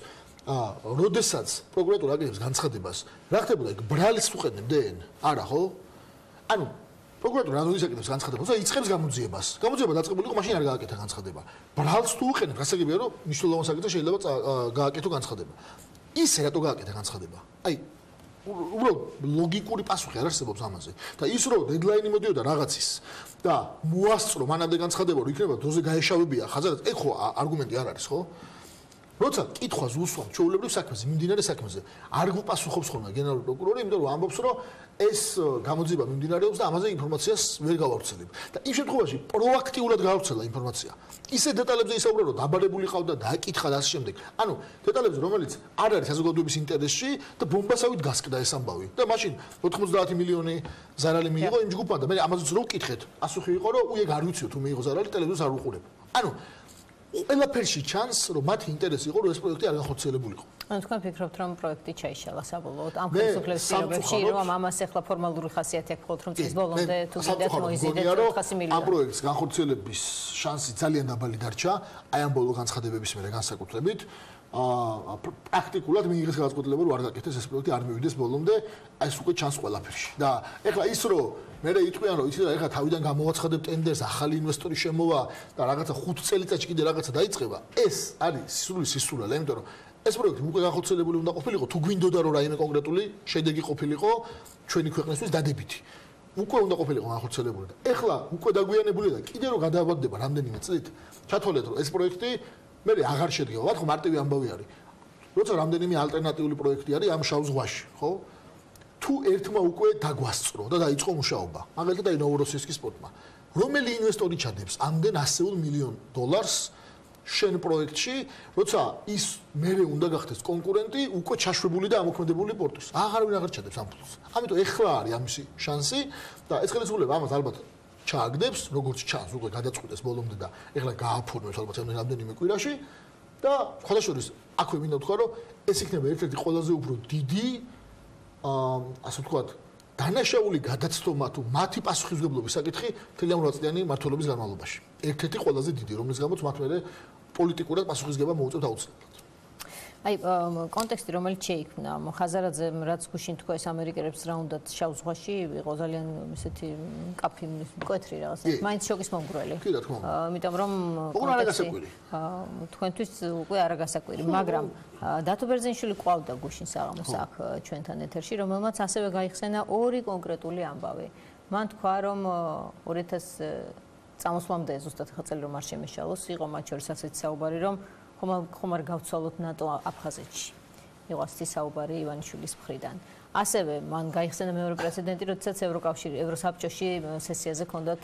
როდესაც პროკურატურა აკეთებს განცხადებას რა ხდებოდა ეგ ბრალს უყენებდნენ არა ხო ანუ პროკურატურა რადგან აკეთებს განცხადებას და იწყებს გამოძიებას დაწყებული იყო მაშინ არ გააკეთა განცხადება ბრალს თუ უყენებს გასაგებია რომ მნიშვნელოვან საკითხზე შეიძლება გააკეთო განცხადება ის რატო გააკეთა განცხადება აი უბრალოდ ლოგიკური პასუხი არ არსებობს ამაზე და ის რომ დედლაინი მოდიოდა რაღაცის და მოასწრო მანამდე განცხადება რომ იქნება დროზე გაეშავებია ხაზარაძე ეგ ხო არგუმენტი არ არის ხო როცა კითხვას უსვამ ჩვეულებრივ საქმეზე მიმდინარე საქმეზე არ გვპასუხობს ხოლმე გენერალური პროკურორი იმიტომ რომ ამბობს რომ ეს გამოძიება მიმდინარეობს და ამაზე ინფორმაციას ვერ გავავრცელებ და იმ შემთხვევაში პროაქტიულად გაავრცელა ინფორმაცია ისე დეტალებზე ისაუბრა რომ დაბადებული ყავდა და აკითხა და ასე შემდეგ ანუ დეტალებზე რომელიც არ არის საზოგადოების ინტერესში და ბომბასავით გასკდა ეს ამბავი და მაშინ 90 მილიონი ზარალი მიიღო იმ ჯგუფმა და მე ამაზეც რო ვკითხეთ პასუხი იყო რომ უი ეგ არ ვიციო თუ მიიღო ზარალი ტელევიზორს არ უყურებ ანუ ყველაფერში ჩანს რომ მათი ინტერესი იყო რომ ეს პროექტი არ განხორციელებულიყო. ანუ თქვენ ფიქრობთ რომ პროექტი ჩაიშალა საბოლოოდ ამ ხელისუფლების პირობებში რომ ამას ახლა ფორმალური ხასიათი აქვს ხოლმე რომ წლის ბოლომდე თუ გიდათ მოიზიდეთ 400 მილიონი. ამ პროექტს განხორციელების შანსი ძალიან დაბალი დარჩა აი ამ ბოლო განცხადებების მერე განსაკუთრებით. პრაქტიკულად მიიღეს გადაწყვეტილება რომ არ გაკეთდეს ეს პროექტი არ მივიდეს ბოლომდე აი ეს უკვე ჩანს ყველაფერში და ეხლა ის რომ მე იტყვიან რომ იცი რა ეხლა თავიდან გამოვაცხადებ ტენდერს ახალი ინვესტორი შემოვა და რაღაცა 5 წელიწადში კიდე რაღაცა დაიწყება ეს არის სისულელე იმიტომ რომ ეს პროექტი უკვე განხორციელებული უნდა ყოფილიყო თუ გვინდოდა რომ რაიმე კონკრეტული შედეგი ყოფილიყო ჩვენი ქვეყნისთვის დადებითი უკვე უნდა ყოფილიყო განხორციელებული და ეხლა უკვე დაგვიანებულია და კიდე რომ გადააბადდება რამდენიმე წლით ჩათვალეთ რომ ეს პროექტი მე აღარ შედგება, ვთქვა მარტივი ამბავი არის. როცა რამდენიმე ალტერნატიული პროექტი არის ამ შავ ზღვაში, ხო? თუ ერთმა უკვე დაგვასწრო და დაიწყო მუშაობა. მაგალითად აი ნოვოროსიისკის პორტმა. რომელი ინვესტორი ჩადებს ამდენ 100 მილიონ დოლარს შენ პროექტში, როცა ის მერე უნდა გახდეს კონკურენტი უკვე ჩაშვებული და ამოქმედებული პორტის. აღარავინ აღარ ჩადებს ამ ფულს. ამიტომ ეხლა არის ამისი შანსი და ეს ხელისუფლება ამას ალბათ ჩააგდებს, როგორც ჩანს, უკვე გადაწყვეტეს ბოლომდე და ეხლა გააფორმებს ალბათ რამდენიმე კვირაში და სხვადასხვა აქვე მინდა ვთქვა, რომ ეს იქნება ერთ-ერთი ყველაზე უფრო დიდი ასე ვთქვათ, დანაშაული გადაცდომა თუ მათი პასუხისმგებლობის საკითხი მთელი ამ 8 წლიანი მმართველობის განმავლობაში. ერთ-ერთი ყველაზე დიდი, რომლის გამოც მათ მერე პოლიტიკურად პასუხისმგება მოუწევთ აუცილებლად. აი კონტექსტი რომელიც შეიქმნა ხაზარაძემ რაც გუშინ თქვა ეს ამერიკელებს რა უნდათ შავ ზღვაში იყო ძალიან ესეთი კაფი მკვეთრი რაღაცა მაინც შოკის მომგვრელი კი რა თქმა უნდა იმიტომ რომ თქვენთვის უკვე არაგასაკვირი მაგრამ დათო ბერძენიშვილი ყავდა გუშინ საღამოს აქ ჩვენთან ეთერში რომელმაც ასევე გაიხსენა ორი კონკრეტული ამბავი მან თქვა რომ 2000 წამოსვლამდე ზუსტად ხა წელი რომ არ შემეშალოს იყო მათ შორის ასეთი საუბარი რომ ხომ არ გავცვალოთ ნატო აფხაზეთში. იყო ასეთი საუბარი ივანიშვილის მხრიდან. ასევე მან გაიხსენა მეორე პრეცედენტი, როდესაც ევროკავშირი, ევროსაბჭოში სესიაზე ჰქონდათ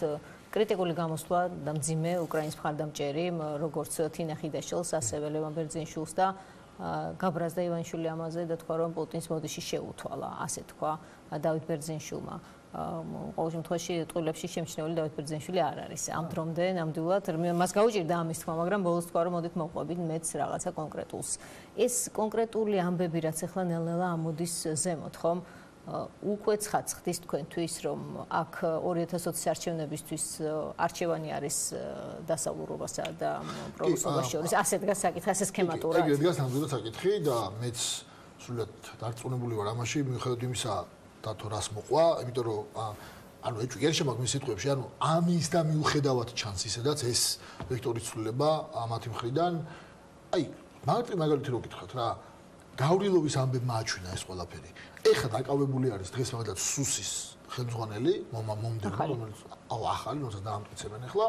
კრიტიკული გამოსვლა და მძიმე უკრაინის მხარდამჭერი, როგორც თინა ხიდაშვილს, ასევე ლევან ბერძენიშვილს და გაბრაზდა ივანიშვილი ამაზე და თქვა რომ პუტინს მოდიში შეუთვალა, ასე თქვა დავით ბერძენიშვილმა. ყოველ შემთხვევაში ტყუილებში შემჩნეული დავით ბერძენიშვილი არ არის. ამ დრომდე ნამდვილად მას გაუჭირდა ამის თქმა, მაგრამ ბოლოს თქვა რომ მოდით მოყვებით მეც რაღაცა კონკრეტულს. ეს კონკრეტული ამბები რაც ახლა ნელ-ნელა ამოდის ზემოთ, ხომ? უკვე ცხადს თქვენთვის რომ აქ 2020-ის არჩევნებისთვის არჩევანი არის დასავლურობასა და პრორუსობას შორის. ასე დგას საკითხი, ასე სქემატურად. ეგრე დგას ნამდვილად საკითხი და მეც სულად დარწმუნებული ვარ ამაში, მიუხედავად იმისა დათო რას მოყვა, იმიტომ რომ ანუ ეჭვი არ შემაგ მის სიტყვებში, ანუ ამის და მიუხედავად ჩანს ისედაც ეს ვექტორის ცვლილება ამათი მხრიდან, აი, მაგალითად რო გითხრათ რა, გავრილოვის ამბებმა აჩვენა ეს ყველაფერი. ეხლა დაკავებული არის დღეს მაგალითად სუსის ხელმძღვანელი, მომდევნო, რომელიც ახალი, რომელსაც დაამტკიცებენ ახლა,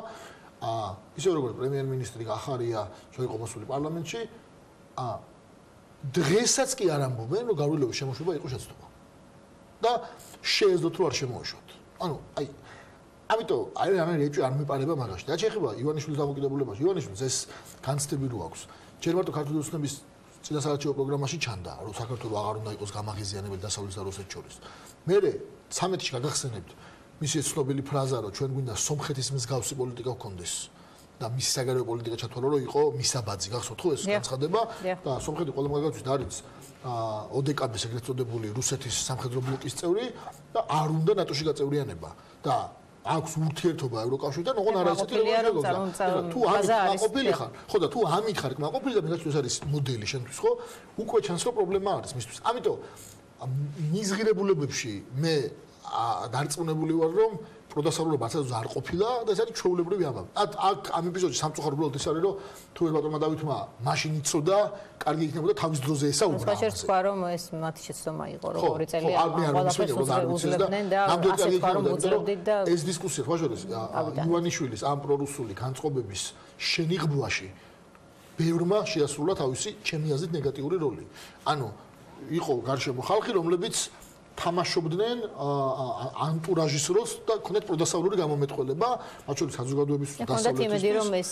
ისე როგორც პრემიერ-მინისტრი ახარია, შეიყო მოსული პარლამენტში, დღესაც კი არ ამბობენ, რომ გავრილოვის შემოშვება იყო შეცდომა. და შეეძლოთ რომ არ შემოეშვათ. ანუ აი ამიტომ აი რეჭი არ მეპარება მაგაში. და შეიძლება ივანიშვილის დამოკიდებულებაში. ივანიშვილს ეს განცდები რო აქვს. ჯერ მარტო ქართული ოცნების წინასაარჩევნო პროგრამაში ჩანდა, რომ საქართველოს აღარ უნდა იყოს გამაღიზიანებელი დასავლეთ და რუსეთს შორის. მერე 13-ში გაგახსენებთ მისი ცნობილი ფრაზა რომ ჩვენ გვინდა სომხეთის მსგავსი პოლიტიკა გქონდეს და მისი საგარეო პოლიტიკა ჩათვალო რომ იყო მისაბაძი გახსოვთ ხო ეს განცხადება და სომხეთი ყველა მაგალითად არის ოდეკაბის ეგრეთ წოდებული რუსეთის სამხედრო ბლოკის წევრი და არ უნდა ნატოში გაწევრიანება და აქვს ურთიერთობა ევროკავშირთან, ოღონდ არა ესეთი როგორ თუ ამით ხარ, ხო და თუ ამით ხარ კმაყოფილი და მეგაც ეს არის მოდელი შენთვის, ხო? უკვე ჩანს რომ პრობლემა არის მისთვის. ამიტომ მიზღირებულებებში მე დარწმუნებული ვარ რომ პროდასალურობა ასე არ ყოფილა და ეს არის ჩვეულებრივი ამბავი. აქ ამ ეპიზოდში სამწუხაროდ ის არის რომ თუ ეს ბატონმა დავითმა მაშინ იცოდა, კარგი იქნებოდა თავის დროზე ესაუბრა. სხვაშორის თქვა რომ ეს მათი შეცდომა იყო რომ 2 წელი უძლებდნენ და ასე თქვა რომ უძლებდით და ეს დისკუსია სხვაშორის ივანიშვილის ამ პრორუსული განწყობების შენიღბვაში ბევრმა შეასრულა თავისი ჩემი აზრით ნეგატიური როლი. ანუ იყო გარშემო ხალხი რომლებიც თამაშობდნენ ანტურაჟის როლს და ქონდათ პროდასავლური გამომეტყველება, მათ შორის საზოგადოების დასავლეთის. ქონდათ იმედი რომ ეს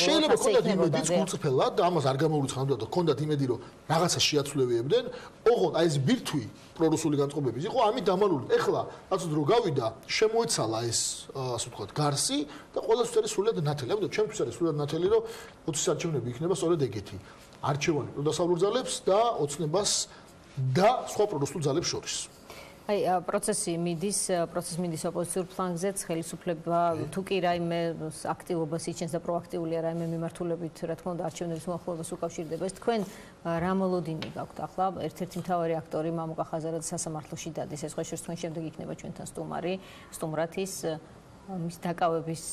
შეიძლება ქონდათ იმედი გულწრფელად და ამას არ გამოურიცხავდა და ქონდათ იმედი რომ რაღაცა შეაცვლებიებდნენ. ოღონდ აი ეს ბირთვი პრორუსული განწყობების იყო ამით დამალული. ეხლა რაცაც რო გავიდა, შემოეცალა ეს ასე ვთქვათ გარსი და ყველასთვის არის სრულად ნათელი. ამიტომ ჩემთვის არის სრულად ნათელი რომ 20 არჩევნები იქნება სწორედ ეგეთი. არჩევანი პროდასავლურ ძალებს და ოცნებას და სხვა პრორუსულ ძალებს შორის. აი პროცესი მიდის ოპოზიციურ ფლანგზეც ხელისუფლება თუ კი რაიმე აქტივობას იჩენს და პროაქტიულია რაიმე მიმართულებით რა თქმა უნდა არჩევნების მოახლოებას უკავშირდება ეს თქვენ რა მოლოდინი გაქვთ ახლა ერთ-ერთი მთავარი აქტორი მამუკა ხაზარაძე სასამართლოში დადის ეს ხოშერს თქვენ შემდეგ იქნება ჩვენთან სტუმრათის მის დაკავების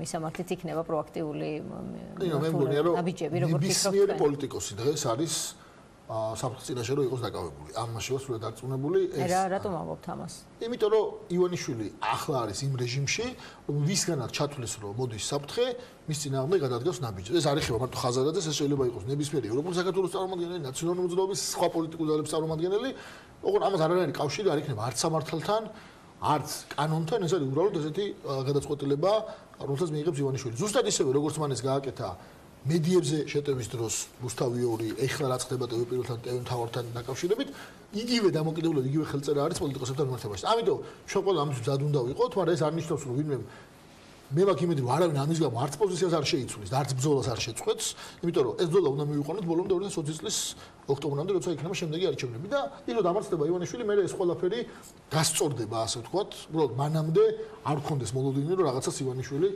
მისამართით იქნება პროაქტიული ნაბიჯები როგორც ნებისმიერი პოლიტიკოსი დღეს არის საფრთხის წინაშე რომ იყოს დაკავებული. ამაში ვარ სულად დარწმუნებული. ეს რატომ ამბობთ ამას? იმიტომ რომ ივანიშვილი ახლა არის იმ რეჟიმში, ვისგანაც ჩათვლის რომ მოდის საფრთხე, მის წინააღმდეგ გადადგას ნაბიჯს. ეს არ ეხება მარტო ხაზარაძეს, ეს შეიძლება იყოს ნებისმიერი ევროპული საქართველოს წარმომადგენელი, ნაციონალური მოძრაობის სხვა პოლიტიკური ძალების წარმომადგენელი. ოღონდ ამას არ არის კავშირი, არ იქნება არც სამართალთან, არც კანონთან, ეს არის უბრალოდ ესეთი გადაწყვეტილება, რომელსაც მიიღებს ივანიშვილი. ზუსტად ისევე როგორც მან ეს გააკეთა მედიებზე შეტევის დროს რუსთავიორი ეხლა რაც ხდება ტევ-პირველთან ტევ-მთავართან დაკავშირებით იგივე დამოკიდებულება იგივე ხელწერა არის პოლიტიკოსებთან მიმართებაში. ამიტომ ჩვენ ყველა ამის მზად უნდა ვიყოთ, მაგრამ ეს არ ნიშნავს რომ ვინმე მე მაქვს იმედი რომ არავინ ამის გამო არც პოზიციას არ შეიცვლის და არც ბრძოლას არ შეწყვეტს, იმიტომ რომ ეს ბრძოლა უნდა მივიყვანოთ ბოლომდე 2020 წლის ოქტომბრამდე, როცა იქნება შემდეგი არჩევნები და ისო დამარცხდება ივანიშვილი, მე ეს ყველაფერი გასწორდება, ასე ვთქვათ, უბრალოდ მანამდე არ გქონდეს მოლოდინი რომ რაღაცას ივანიშვილი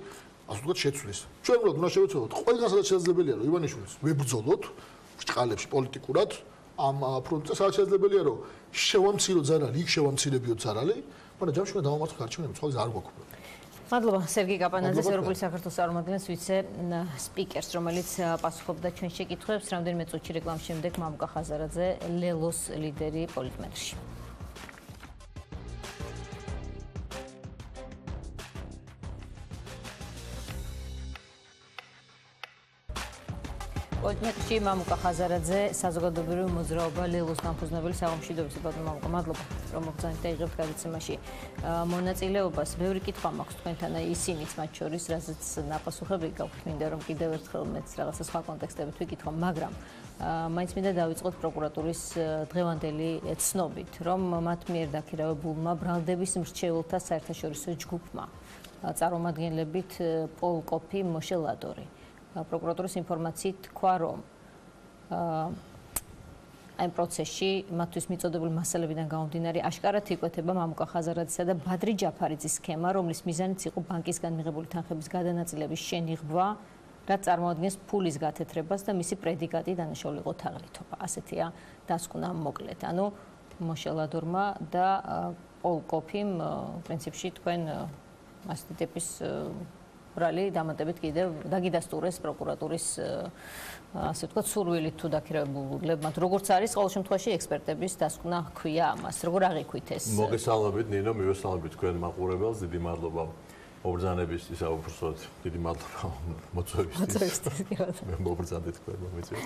ასე ვთქვათ შეცვლის. ჩვენ უბრალოდ უნდა შევეცადოთ, ყველგან სადაც შესაძლებელია რომ ივანიშვილს ვებრძოლოთ ბრჭყალებში პოლიტიკურად ამ ფრონტზე, სადაც შესაძლებელია რომ შევამციროთ ზარალი, იქ შევამცირებიოთ ზარალი, მაგრამ ჯამში უნდა დავამარცხოთ არჩევნები, სხვა არ გვაქვს. მადლობა სერგი კაპანაძეს, ევროპული საქართველოს წარმომადგენელს, ვიცე სპიკერს, რომელიც პასუხობდა ჩვენ შეკითხვებს. რამდენიმე წუთში რეკლამის შემდეგ მამუკა ხაზარაძე, ლელოს ლიდერი პოლიტმეტრში. პოლიტმეტრში მამუკა ხაზარაძე, საზოგადოებრივი მოძრაობა ლელოს დამფუძნებელი საღამოშიდობის ბატონო მამუკა, მადლობა რომ მოგზავნით და იღებთ გადაცემაში მონაწილეობას. ბევრი კითხვა მაქვს თქვენთან, ისინიც მათ შორის, რასაც ნაპასუხები გაქვთ, მინდა რომ კიდევ ერთხელ მეც რაღაცა სხვა კონტექსტებით ვიკითხო, მაგრამ მაინც მინდა დავიწყოთ პროკურატურის დღევანდელი ცნობით, რომ მათ მიერ დაქირავებულმა ბრალდების მრჩეველთა საერთაშორისო ჯგუფმა წარმომადგენლებით პოლკოფი მოშელადორი პროკურატურის ინფორმაციით თქვა, რომ ამ პროცესში მათთვის მიწოდებული მასალებიდან გამომდინარე აშკარად იკვეთება მამუკა ხაზარაძისა და ბადრი ჯაფარიძის სქემა, რომლის მიზანიც იყო ბანკისგან მიღებული თანხების გადანაწილების შენიღბვა, რაც წარმოადგენს ფულის გათეთრებას და მისი პრედიკატი დანაშაული იყო თაღლითობა. ასეთია დასკვნა მოკლედ. ანუ მოშელადორმა და პოლკოფიმ პრინციპში თქვენ ასეთი ტიპის ბრალი დამატებით კიდევ დაგიდასტურეს პროკურატურის ასე ვთქვათ სურვილით თუ დაქირავებულებმა როგორც არის ყოველ შემთხვევაში ექსპერტების დასკვნა ჰქვია ამას როგორ აღიქვით ეს მოგესალმებით ნინო მივესალმებით თქვენ მაყურებელს დიდი მადლობა მობრძანების ისა უბრალოდ დიდი მადლობა მოწვევისთვის მე მობრძანდე თქვენ მომეწევთ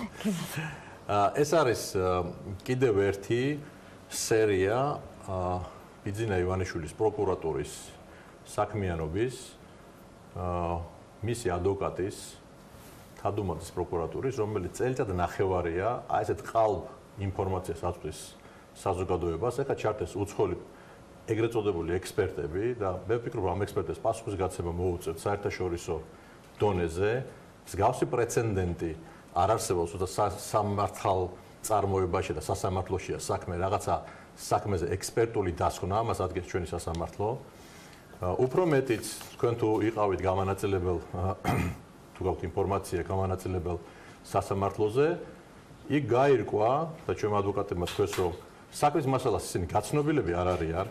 ეს არის კიდევ ერთი სერია ბიძინა ივანიშვილის პროკურატურის საქმიანობის მისი ადვოკატის თადუმაძის პროკურატურის, რომელიც წელიწად ნახევარია აი ესეთ ყალბ ინფორმაციას აწვდის საზოგადოებას, ეხლა ჩართეს უცხოელი ეგრეთ წოდებული ექსპერტები და მე ვფიქრობ, რომ ამ ექსპერტებს პასუხისგაცემა მოუწევთ საერთაშორისო დონეზე, მსგავსი პრეცედენტი არ არსებობს, და სამართალ წარმოებაში და სასამართლოშია საქმე, რაღაცა საქმეზე ექსპერტული დასკვნა, ამას ადგენს ჩვენი სასამართლო. უფრო მეტიც, თქვენ თუ იყავით გამანაწილებელ, თუ გაქვთ ინფორმაცია გამანაწილებელ სასამართლოზე, იქ გაირკვა და ჩვენ ადვოკატებმა თქვეს, რომ საქმის მასალას ისინი გაცნობილები არ არიან,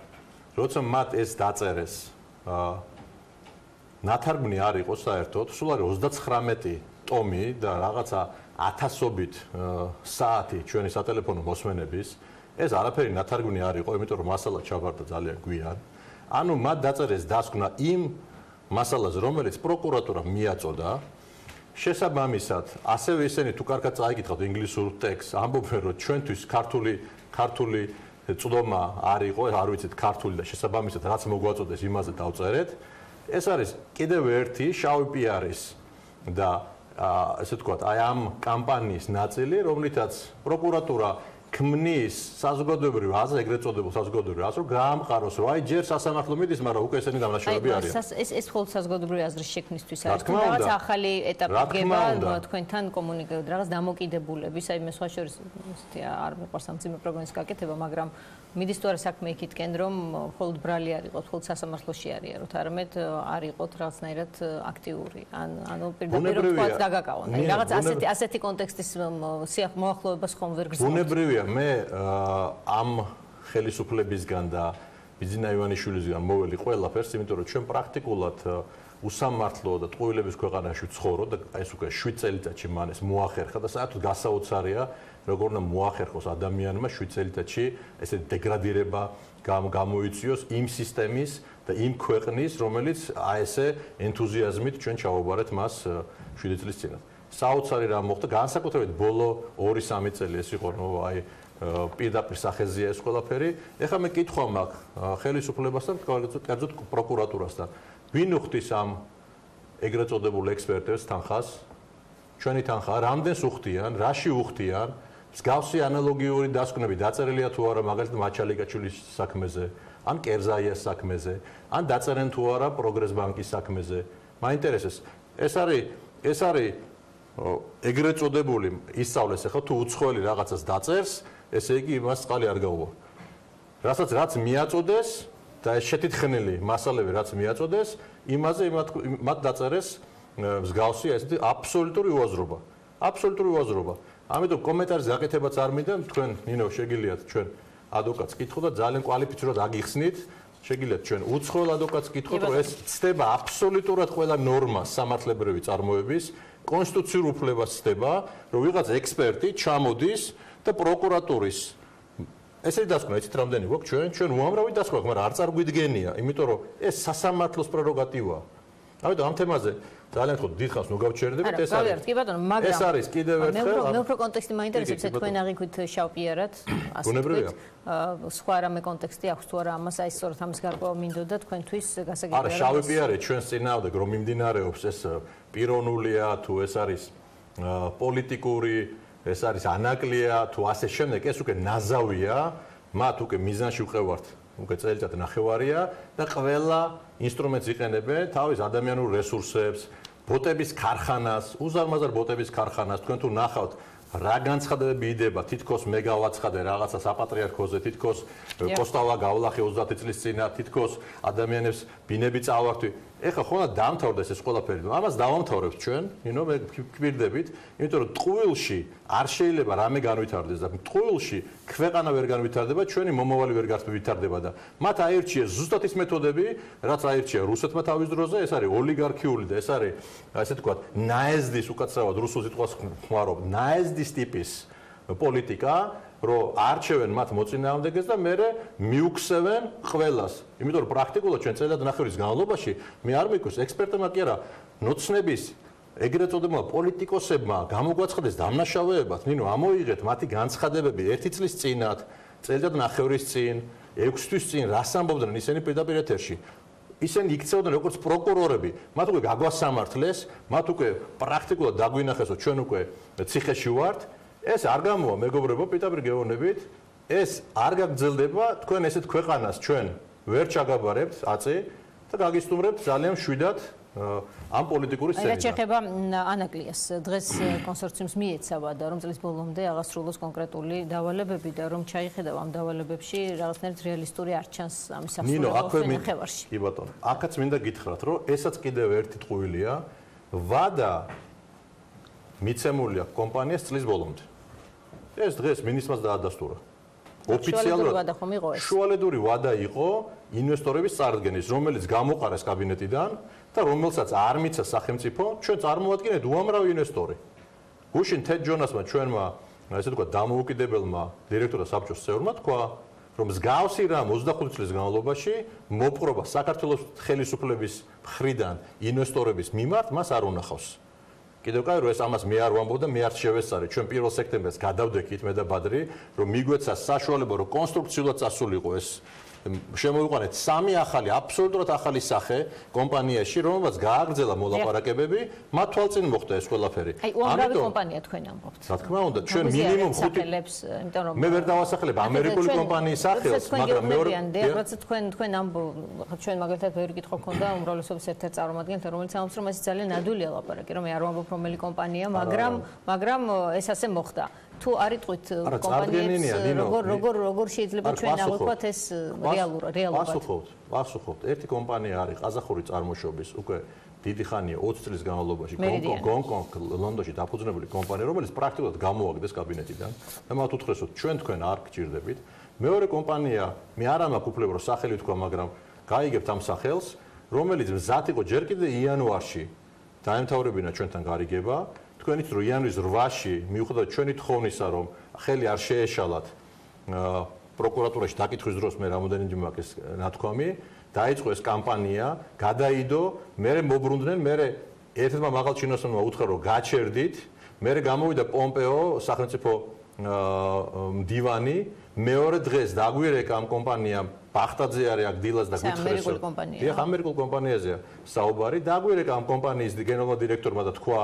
როცა მათ ეს დაწერეს, ნათარგმნი არ იყო საერთოდ, სულ არის 39 ტომი და რაღაცა ათასობით საათი ჩვენი სატელეფონო მოსმენების, ეს არაფერი ნათარგმნი არ იყო, იმიტომ რომ მასალა ჩაბარდა ძალიან გვიან. ანუ მათ დაწერეს დასკვნა იმ მასალაზე, რომელიც პროკურატურამ მიაწოდა. შესაბამისად, ასევე ისინი თუ კარგად წაიკითხავთ ინგლისურ ტექსტს, ამბობენ, რომ ჩვენთვის ქართული წვდომა არ იყო, არ ვიცით ქართული და შესაბამისად რაც მოგვაწოდეს იმაზე დავწერეთ. ეს არის კიდევ ერთი შავი პიარის და ესე ვთქვათ, აი ამ კამპანიის ნაწილი, რომლითაც პროკურატურა ქმნის საზოგადოებრივ აზრს, ეგრეთ წოდებულ საზოგადოებრივ აზრს, რომ გაამყაროს, რომ აი ჯერ სასამართლო მიდის, მაგრამ უკვე ესენი დამნაშავეები არიან. ეს მხოლოდ საზოგადოებრივი აზრის შექმნისთვის არის. თუ რაღაც ახალი ეტაპი გება თქვენთან კომუნიკაციად, რაღაც დამოკიდებულების, აი მე სხვა შორის ისეთი არ მიყვარს ამ ძიმე პროგრამის გაკეთება, მაგრამ მიდის თუ არა საქმე იქითკენ, რომ მხოლოდ ბრალი არ იყოთ, მხოლოდ სასამართლოში არ იაროთ, არამედ არ იყოთ რაღაცნაირად აქტიური. ანუ პირდაპირ თქვათ გაგაკავონ. აი რაღაც ასეთი კონტექსტის მოახლოებას ხომ ვერ გზნობთ. მე ამ ხელისუფლებისგან და ბიძინა ივანიშვილისგან მოველი ყველაფერს, იმიტომ რომ ჩვენ პრაქტიკულად უსამართლო და ტყუილების ქვეყანაში ვცხოვრობ და ეს უკვე 7 წელიწადში მან ეს მოახერხა და საერთოდ გასაოცარია, როგორ უნდა მოახერხოს ადამიანმა 7 წელიწადში ესე დეგრადირება გამოიწვიოს იმ სისტემის და იმ ქვეყნის, რომელიც აი ესე ენთუზიაზმით ჩვენ ჩავაბარეთ მას 7 წლის წინათ. საოცარი რამ მოხდა, განსაკუთრებით ბოლო 2-3 წელი ეს იყო, ნუ აი პირდაპირ სახეზეა ეს ყველაფერი. ეხლა მე კითხვა მაქვს ხელისუფლებასთან, კერძოდ პროკურატურასთან. ვინ უხდის ამ ეგრეთ წოდებულ ექსპერტებს თანხას? ჩვენი თანხა რამდენს უხდიან, რაში უხდიან? მსგავსი ანალოგიური დასკვნები დაწერილია თუ არა მაგალითად მაჩალიკაჩვილის საქმეზე, ან კერძაიას საქმეზე, ან დაწერენ თუ არა პროგრეს ბანკის საქმეზე. მაინტერესებს. ეს არის ეგრეთ წოდებული ისწავლეს ახლა თუ უცხოელი რაღაცას დაწერს, ესე იგი იმას წყალი არ გაუვა. რაც მიაწოდეს და ეს შეთითხნილი მასალები რაც მიაწოდეს, იმაზე მათ დაწერეს მსგავსი ესეთი აბსოლუტური უაზრობა. აბსოლუტური უაზრობა. ამიტომ კომენტარის გაკეთებაც არ მინდა, თქვენ ნინო შეგიძლიათ ჩვენ ადვოკატს კითხოთ და ძალიან კვალიფიცირებად აგიხსნით. შეგიძლიათ ჩვენ უცხოელ ადვოკატს კითხოთ, რომ ეს ცდება აბსოლუტურად ყველა ნორმას სამართლებრივი წარმოების, კონსტიტუციურ უფლებას ცდება, რომ ვიღაც ექსპერტი ჩამოდის და პროკურატურის ესეთი დასკვნა, იცით რამდენი გვაქვს ჩვენ უამრავი დასკვნა, მაგრამ არ წარგვიდგენია, იმიტომ რომ ეს სასამართლოს პრეროგატივაა. ამიტომ ამ თემაზე ძალიან ხო დიდხანს ნუ გავჩერდებით, ეს არის. კი ბატონო, მაგრამ ეს არის კიდევ ერთხელ მე უფრო კონტექსტი მაინტერესებს, თქვენ აღიქვით შავპიერად, ასე ვთქვით. სხვა რამე კონტექსტი აქვს თუ არა ამას, აი სწორედ ამის გარკვევა მინდოდა თქვენთვის გასაგებია. არა, შავპიერი ჩვენს წინააღმდეგ რომ მიმდინარეობს ეს პიროვნულია თუ ეს არის პოლიტიკური, ეს არის ანაკლია თუ ასე შემდეგ, ეს უკვე ნაზავია, მათ უკვე მიზანში ვყევართ. უკვე წელიწად ნახევარია და ყველა ინსტრუმენტს იყენებენ თავის ადამიანურ რესურსებს, ბოტების ქარხანას, უზარმაზარ ბოტების ქარხანას. თქვენ თუ ნახავთ რა განცხადებები იდება, თითქოს მე გავაცხადე რაღაცა საპატრიარქოზე, თითქოს კოსტავა გავლახე 30 წლის წინა, თითქოს ადამიანებს ბინები წავართვი. ეხლა ხონა დაამთავრდეს ეს ყველაფერი. ამას დავამთავრებთ ჩვენ, ნინო მე გვპირდებით, იმიტომ რომ ტყუილში არ შეიძლება რამე განვითარდეს და ტყუილში ქვეყანა ვერ განვითარდება, ჩვენი მომავალი ვერ განვითარდება და მათ აირჩიეს ზუსტად ის მეთოდები, რაც აირჩია რუსეთმა თავის დროზე, ეს არის ოლიგარქიული და ეს არის ასე ვთქვათ, ნაეზდის უკაცრავად რუსულ სიტყვას ხმარობ, ნაეზდის ტიპის პოლიტიკა, რომ არჩევენ მათ მოწინააღმდეგეს და მერე მიუქცევენ ყველას. იმიტომ რომ პრაქტიკულად ჩვენ წელიწად ნახევრის განმავლობაში მე არ მიგვიქოს ექსპერტებმა კი არა, ნოცნების ეგრეთ წოდებულმა პოლიტიკოსებმა გამოგვაცხადეს დამნაშავეებად, ნინო ამოიღეთ მათი განცხადებები 1 წლის წინათ, წელიწად ნახევრის წინ, 6 თვის წინ, რას ამბობდნენ ისინი პირდაპირ ეთერში. ისინი იქცეოდნენ როგორც პროკურორები, მათ უკვე გაგვასამართლეს, მათ უკვე პრაქტიკულად დაგვინახეს, რომ ჩვენ უკვე ციხეში ვართ. ეს არ გამოვა მეგობრებო, პირდაპირ გეუბნებით, ეს არ გაგრძელდება, თქვენ ესეთ ქვეყანას ჩვენ ვერ ჩაგაბარებთ აწი და გაგისტუმრებთ ძალიან მშვიდად ამ პოლიტიკური სცენიდან. რაც შეეხება ანაკლიას, დღეს კონსორციუმს მიეცავა და რომ წლის ბოლომდე აღასრულოს კონკრეტული დავალებები და რომ ჩაიხედავ ამ დავალებებში რაღაცნაირად რეალისტური არ ჩანს ამის ასრულება ნახევარში. კი ბატონო, აქაც მინდა გითხრათ, რომ ესაც კიდევ ერთი ტყუილია, ვადა მიცემული აქვს კომპანიას წლის ბოლომდე. ეს დღეს მინისტრმა დაადასტურა. ოფიციალურად შუალედური ვადა იყო ინვესტორების წარდგენის, რომელიც გამოყარეს კაბინეტიდან და რომელსაც არ მიცა სახელმწიფო, ჩვენ წარმოადგენთ უამრავი ინვესტორი. გუშინ თედ ჯონასმა ჩვენმა, ესე ვთქვათ, დამოუკიდებელმა დირექტორთა საბჭოს წევრმა თქვა, რომ მსგავსი რამ 25 წლის განმავლობაში მოპყრობა საქართველოს ხელისუფლების მხრიდან ინვესტორების მიმართ მას არ უნახავს. კიდევ კაი რომ ეს ამას მე არ ვამბობ და მე არ შევესწარი ჩვენ 1 სექტემბერს გადავდექით მე და ბადრი რომ მიგვეცა საშუალება რომ კონსტრუქციულად წასულიყო ეს შემოვიყვანეთ 3 ახალი აბსოლუტურად ახალი სახე კომპანიაში რომელსაც გააგრძელა მოლაპარაკებები მათ თვალწინ მოხდა ეს ყველაფერი აი უამრავი კომპანია თქვენ ამბობთ რა თქმა უნდა ჩვენ მინიმუმ 5 იმიტომ რომ მე ვერ დავასახელებ ამერიკული კომპანიის სახელს მაგრამ მეორე რაღაც თქვენ ამბობთ ჩვენ მაგალითად ბევრი კითხვა გქონდა უმრავლესობის ერთ-ერთ წარმომადგენელთან რომელიც ამბობს რომ ეს ძალიან ნადულია ლაპარაკი რომ მე არ ვამბობ რომელი კომპანია მაგრამ ეს ასე მოხდა თუ არ იტყვით კომპანიებს როგორ შეიძლება ჩვენ აღვიქვათ ეს რეალურად ვასუხობთ ერთი კომპანია არის ყაზახური წარმოშობის უკვე დიდი ხანია 20 წლის განმავლობაში გონკონგ ლონდონში დაფუძნებული კომპანია რომელიც პრაქტიკულად გამოაგდეს კაბინეტიდან და მათ უთხრეს რომ თქვენ არ გჭირდებით მეორე კომპანია მე არ მაქვს უფლება რომ სახელი ვთქვა მაგრამ გაიგებთ ამ სახელს რომელიც მზად იყო ჯერ კიდე იანვარში დაემთავრებინა ჩვენთან გარიგება თქვენით რომ იანვრის 8-ში მიუხედავად ჩვენი თხოვნისა რომ ხელი არ შეეშალათ პროკურატურაში დაკითხვის დროს მე რამოდენიმე მაქვს ნათქვამი დაიწყო ეს კამპანია გადაიდო მე მობრუნდნენ მე ერთ-ერთმა მაღალ ჩინოსანმა უთხრა რომ გაჩერდით მე გამოვიდა პომპეო სახელმწიფო მდივანი მეორე დღეს დაგვირეკა ამ კომპანიამ ბახტაძე არის აქ დილას და გითხრეს რომ ამერიკულ კომპანიაზეა საუბარი დაგვირეკა ამ კომპანიის გენერალურმა დირექტორმა და თქვა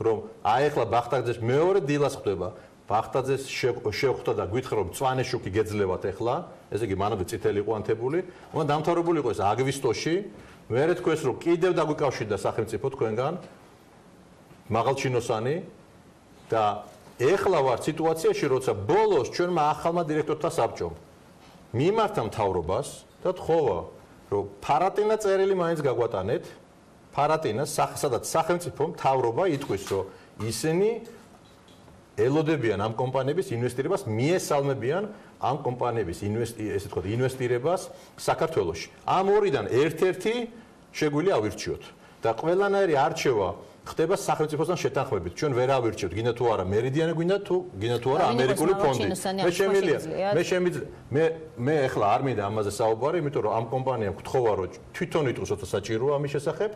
რომ აი ახლა ბახტაძეს მეორე დილას ხდება ბახტაძეს შეხვდა და გითხრა რომ მწვანე შუქი გეძლევათ ახლა ესე იგი მანამდე წითელი იყო ანთებული უნდა დამთავრებული იყო ეს აგვისტოში მე თქვეს რომ კიდევ დაგვიკავშირდა სახელმწიფო თქვენგან მაღალჩინოსანი და ეხლა ვარ სიტუაციაში როცა ბოლოს ჩვენმა ახალმა დირექტორთა საბჭომ მიმართა მთავრობას და თხოვა რომ ფარატინა წერილი მაინც გაგვატანეთ ფარატინა სადაც სახელმწიფო მთავრობა იტყვის რომ ისინი ელოდებიან ამ კომპანიების ინვესტირებას მიესალმებიან ამ კომპანიების ესე ვთქვათ ინვესტირებას საქართველოში ამ ორიდან ერთ-ერთი შეგვიძლია ავირჩიოთ და ყველანაირი არჩევა ხდება სახელმწიფოსთან შეთანხმებით ჩვენ ვერ ავირჩევთ გინდა თუ არა მერიდიანე გინდა თუ არა ამერიკული ფონდი მე შემიძლია მე ახლა არ მინდა ამაზე საუბარი იმიტომ რომ ამ კომპანიამ გთხოვა რომ თვითონ იტყოს როცა საჭიროა ამის შესახებ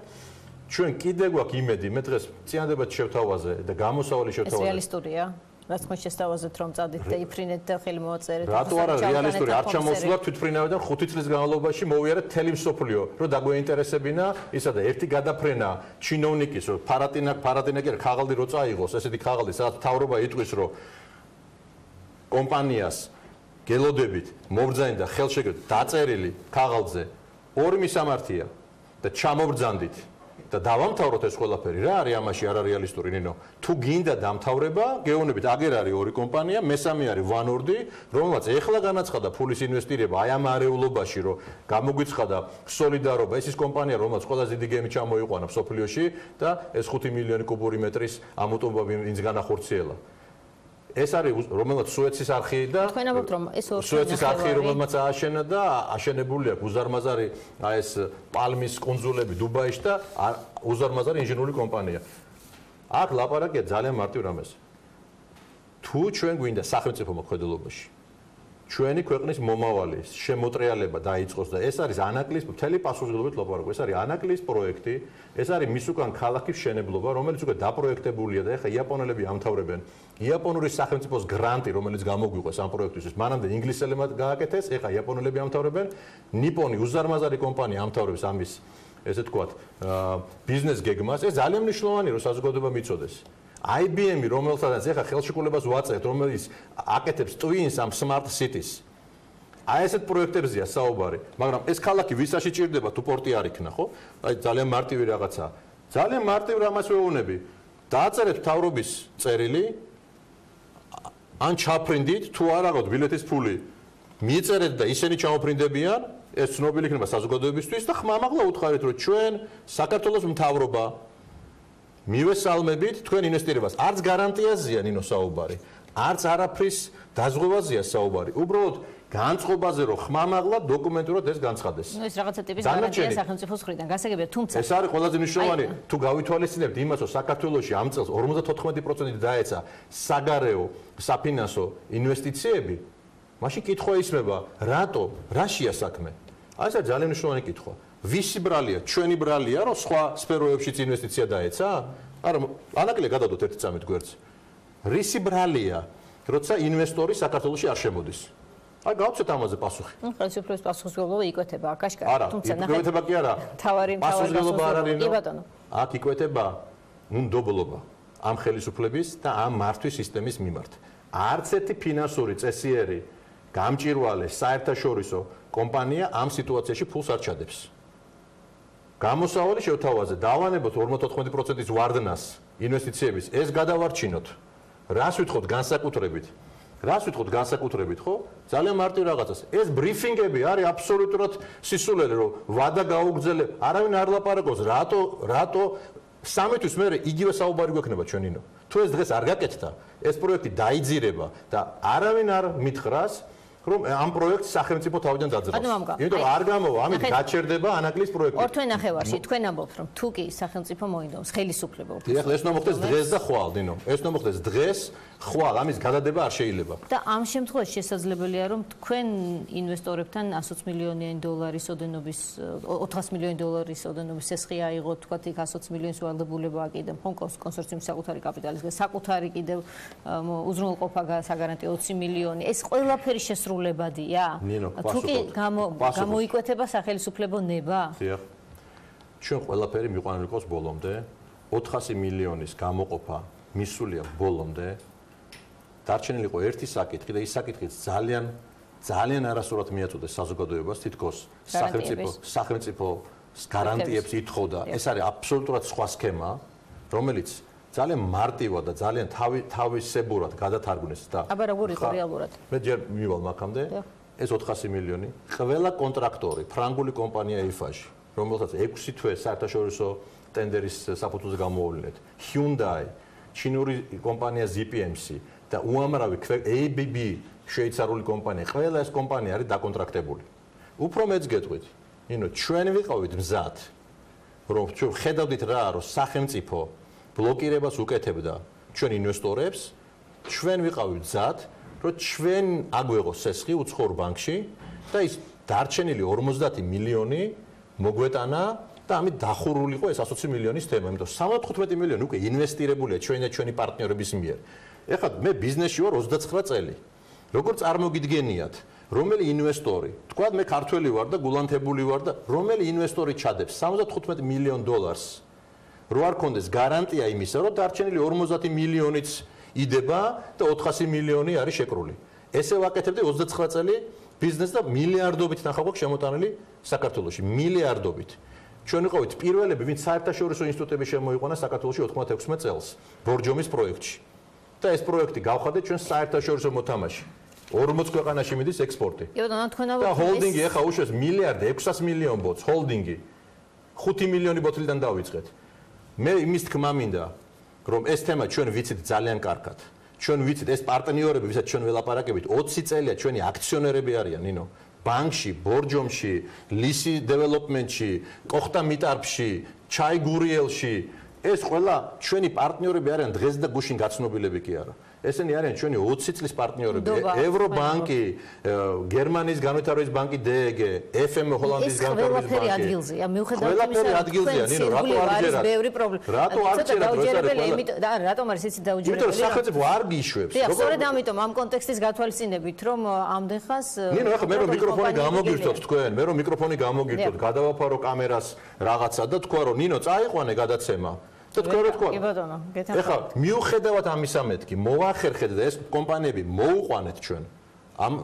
ჩვენ კიდე გვაქვს იმედი მე დღეს წინადებად შევთავაზე და გამოსავალი შევთავაზე ეს რეალისტურია რაც თქვენ შესთავაზეთ რომ წადით და იფრინეთ და ხელი მოაწერეთ რატო არა რეალისტური არ ჩამოსულა თვითფრინავიდან 5 წლის განმავლობაში მოვიარეთ თელი მსოფლიო რომ დაგვეინტერესებინა ისა და ერთი გადაფრენა ჩინოვნიკის რომ ფარატინა კი ქაღალდი რო წაიღოს ესეთი ქაღალდი სადაც მთავრობა იტყვის რომ კომპანიას გელოდებით მობრძანდა ხელშეკრულებით დაწერილი ქაღალდზე ორი მისამართია და ჩამობრძანდით და დავამთავროთ ეს ყველაფერი რა არის ამაში არარეალისტური ნინო თუ გინდა დამთავრება გეუბნებით აგერ არის ორი კომპანია მესამე არის ვანორდი რომელსაც ეხლა განაცხადა ფულის ინვესტირება აი ამ არეულობაში რომ გამოგვიცხადა სოლიდარობა ეს ის კომპანია რომელსაც ყველაზე დიდი გემი ჩამოიყვანა სოფლიოში და ეს 5 მილიონი კუბური მეტრის ამოტომბები ინც განახორციელა ეს არის რომელსაც სუეცის არხი და თქვენ ამბობთ რომ ეს სუეცის არხი რომელსაც ააშენა და აშენებული აქვს უზარმაზარი აი ეს პალმის კუნძულები დუბაიში და უზარმაზარი ინჟინერული კომპანია აქ ლაპარაკია ძალიან მარტივ რამეს თუ ჩვენ გვინდა სახელმწიფო მოქმედებაში ჩვენი ქვეყნის მომავალი შემოტრიალება დაიწყოს და ეს არის ანაკლის მთელი პასუხისმგებლობით ლაპარაკობ ეს არის ანაკლის პროექტი ეს არის მის უკან ქალაქის შენებლობა რომელიც უკვე დაპროექტებულია და ეხლა იაპონელები ამთავრებენ იაპონური სახელმწიფოს გრანტი რომელიც გამოგვიყვეს ამ პროექტისთვის მანამდე ინგლისელებმა გააკეთეს ეხლა იაპონელები ამთავრებენ ნიპონი უზარმაზარი კომპანია ამთავრებს ამის ესე ვთქვათ ბიზნეს გეგმას ეს ძალიან მნიშვნელოვანია რომ საზოგადოება მიცოდეს IBM-ი რომელსაც ეხლა ხელშეკრულებას ვაწერთ რომელიც აკეთებს Twins ამ Smart Cities აი ესეთ პროექტებზეა საუბარი, მაგრამ ეს ქალაქი ვისაში ჭირდება თუ პორტი არ იქნა, ხო? აი ძალიან მარტივი რაღაცაა. ძალიან მარტივ რამას ვეუბნები. დააწერეთ მთავრობის წერილი, ან ჩაფრინდით, თუ არ აღოთ ბილეთის ფული, მieწერეთ და ისინი ჩამოფრინდებიან, ეს ცნობილი იქნება საზოგადოებისთვის და ხმამაღლა უთხარით, რომ ჩვენ საქართველოს მთავრობა მივესალმებით თქვენ ინვესტირებას. არც გარანტიაზეა ნინო საუბარი, არც არაფრის დაზღვევაზეა საუბარი. უბრალოდ განწყობაზე რომ ხმამაღლა დოკუმენტურად ეს განცხადეს. ნუ ეს რაღაცა ტიპის გარანტია სახელმწიფოს მხრიდან გასაგებია, თუმცა ეს არის ყველაზე მნიშვნელოვანი, თუ გავითვალისწინებთ იმას, რომ საქართველოში ამ წელს 54% დაეცა საგარეო, საფინანსო ინვესტიციები, მაშინ კითხვა ისმება, რატო, რაშია საქმე? აი ეს არის ძალიან მნიშვნელოვანი კითხვა. ვისი ბრალია, ჩვენი ბრალია, რომ სხვა სფეროებშიც ინვესტიცია დაეცა? არა, ანაკლია გადავდოთ ერთი წამით გვერდს. რისი ბრალია, როცა ინვესტორი საქართველოში არ შემოდის? აი გავცეთ ამაზე პასუხი. ხელისუფლების პასუხისმგებლობა იკვეთება აქ აშკარად, თუმცა იკვეთება კი არა. პასუხისმგებლობა არ არის. კი ბატონო. აქ იკვეთება უნდობლობა ამ ხელისუფლების და ამ მართვის სისტემის მიმართ. არც ერთი ფინანსური წესიერი გამჭირვალე საერთაშორისო კომპანია ამ სიტუაციაში ფულს არ ჩადებს. გამოსავალი შევთავაზე, დავანებოთ 54%-ის ვარდნას ინვესტიციების, ეს გადავარჩინოთ. რას ვითხოვთ განსაკუთრებით? რას ვითხოვთ განსაკუთრებით, ხო? ძალიან მარტივ რაღაცას. ეს ბრიფინგები არის აბსოლუტურად სისულელე, რომ ვადა გაუგრძელებ, არავინ არ ლაპარაკობს, რატო სამეთვის მერე იგივე საუბარი გვექნება ჩვენინო. თუ ეს დღეს არ გაკეთდა, ეს პროექტი დაიძირება და არავინ არ მითხრას, რომ ამ პროექტს სახელმწიფო თავიდან დაძრავს. იმიტომ რომ არ გამოვა, ამით გაჩერდება ანაკლის პროექტი. ორთვე ნახევარში თქვენ ამბობთ, რომ თუ კი სახელმწიფო მოინდომს, ხელისუფლება უფრო. ეხლა ეს უნდა მოხდეს დღეს და ხვალ, დინო. ეს უნდა მოხდეს დღეს, ხვალ, ამის გადადება არ შეიძლება. და ამ შემთხვევაში შესაძლებელია, რომ თქვენ ინვესტორებთან 100 მილიონიანი დოლარის ოდენობის 400 მილიონი დოლარის ოდენობის სესხი აიღოთ, თქვათ იქ 120 მილიონის ვალდებულება აკიდებ, ხონკოს კონსორციუმის საკუთარი კაპიტალის საკუთარი კიდევ უზრუნველყოფა საგარანტიო 20 მილიონი. ეს ყველაფერი შესრულებადია? თუ კი გამოიკვეთება სახელისუფლებო ნება? დიახ. ჩვენ ყველაფერი მიყვანილიყოს ბოლომდე, 400 მილიონის გამოყოფა მისულია ბოლომდე. დარჩენილი იყო ერთი საკითხი და ის საკითხიც ძალიან არასწორად მიაწოდეს საზოგადოებას, თითქოს სახელმწიფო გარანტიებს ითხოვდა. ეს არის აბსოლუტურად სხვა სქემა, რომელიც ძალიან მარტივად და ძალიან თავისებურად გადათარგმნეს და აბა როგორ იყო რეალურად? მე ჯერ მივალ მაგამდე. ეს 400 მილიონი ყველა კონტრაქტორი, ფრანგული კომპანია EFA-ში, რომელსაც 6 თვე საერთაშორისო ტენდერის საფუძველზე გამოავლინეთ, Hyundai, ჩინური კომპანია ZPMC და უამრავი ABB შვეიცარიული კომპანია, ყველა ეს კომპანია არის დაკონტრაქტებული. უფრო მეც გეტყვით, ჩვენ ვიყავით მზად, რომ ჩვენ ხედავდით რა, რომ სახელმწიფო ბლოკირებას უკეთებდა ჩვენ ინვესტორებს, ჩვენ ვიყავით მზად, რომ ჩვენ აგვეღოს სესხი უცხოურ ბანკში და ის დარჩენილი 50 მილიონი მოგვეტანა და ამით დახურული იყო ეს 120 მილიონის თემა, იმიტომ 75 მილიონი უკვე ინვესტირებულია ჩვენი პარტნიორების მიერ. ეხლა მე ბიზნესში ვარ 29 წელი. როგორ წარმოგიდგენიათ, რომელი ინვესტორი, თქვა მე ქართველი ვარ და გულანთებული ვარ და რომელი ინვესტორი ჩადებს 75 მილიონ დოლარს, რო არ კონდეს გარანტია იმისა, რომ დარჩენილი 50 მილიონიც იდება და 400 მილიონი არის შეკრული. ესე ვაკეთებდი 29 წელი ბიზნეს და მილიარდობით ნახავ გვაქვს შემოტანილი საქართველოში, მილიარდობით. ჩვენ ვიყავით პირველები, ვინც საერთაშორისო ინსტიტუტები შემოიყვანა საქართველოში 96 წელს ბორჯომის პროექტში. და ეს პროექტი გავხადეთ ჩვენ საერთაშორისო მოთამაშე. 40 ქვეყანაში მიდის ექსპორტი. და ჰოლდინგი ეხა უშვებს მილიარდი 600 მილიონ ბოთს, ჰოლდინგი 5 მილიონი ბოთლიდან დავიწყეთ. მე იმის თქმა მინდა, რომ ეს თემა ჩვენ ვიცით ძალიან კარგად. ჩვენ ვიცით ეს პარტნიორები, ვისაც ჩვენ ველაპარაკებით, 20 წელია ჩვენი აქციონერები არიან, ნინო. ბანკში, ბორჯომში, ლისი დეველოპმენტში, კოხტა მიტარფში, ჩაი გურიელში, ეს ყველა ჩვენი პარტნიორები არიან დღეს და გუშინ გაცნობილები კი არა. ესენი არიან ჩვენი 20 წლის პარტნიორები, ევრობანკი, გერმანიის განვითარების ბანკი DEG, FM ჰოლანდიის განვითარების ბანკი. ეს ყველაფერი ადგილზეა, მიუხედავად იმისა, რომ ადგილზეა, ნინო, რატო არ ჯერათ? რატო არ ჯერათ, და რატომ არის ისიც დაუჯერებელი? იმიტომ რომ სახელმწიფო არ გიშვებს. სწორედ ამიტომ ამ კონტექსტის გათვალისწინებით, რომ ამდენხას ნინო, ახლა მე რომ მიკროფონი გამოგირთოთ თქვენ, მე რომ მიკროფონი გამოგირთოთ, გადავაფარო კამერას რაღაცა და თქვა რომ ნინო, წაიყვანე გადაცემა. და თქვა რა თქვა? კი ბატონო, გეთანხმებით. ეხლა მიუხედავად ამისა მეთქი, მოახერხეთ და ეს კომპანიები მოუყვანეთ ჩვენ. ამ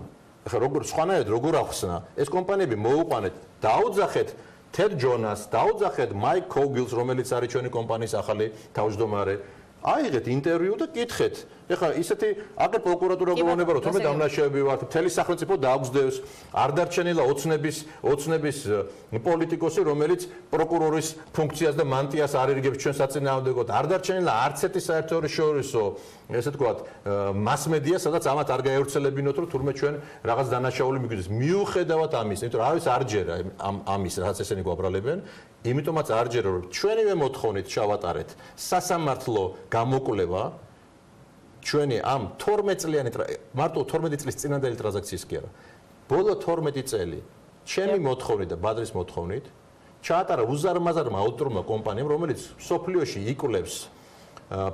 ახლა როგორ სხვანაირად როგორ ახსნა ეს კომპანიები მოუყვანეთ დაუძახეთ Ted Jonas, დაუძახეთ Mike Cogil's, რომელიც არის ჩვენი კომპანიის ახალი თავმჯდომარე. აიღეთ ინტერვიუ და კითხეთ. ეხლა ისეთი აკეთ პროკურატურა გულონება რომ თორმეტ დამნაშავეები ვართ, მთელი სახელმწიფო დააგზდევს, არ დარჩენილა ოცნების პოლიტიკოსი, რომელიც პროკურორის ფუნქციას და მანტიას არ ერგებს ჩვენ საწინააღმდეგოდ. არ დარჩენილა არც ერთი საერთაშორისო, ესე ვთქვათ, მასმედია, სადაც ამათ არ გაევრცელებინოთ, რომ თურმე ჩვენ რაღაც დანაშაული მიგვიდეს. მიუხედავად ამის, იმიტომ რომ არავის არ ჯერა ამის, რაც ესენი გვაბრალებენ, იმიტომაც არ ჯერა, რომ ჩვენივე მოთხოვნით ჩავატარეთ სასამართლო გამოკვლევა ჩვენი ამ 12 წლიანი მარტო 12 წლის წინანდელი ტრანზაქციის კი არა. ბოლო 12 წელი ჩემი მოთხოვნით და ბადრის მოთხოვნით ჩაატარა უზარმაზარმა აუდიტორმა კომპანიამ, რომელიც სოფლიოში იკვლევს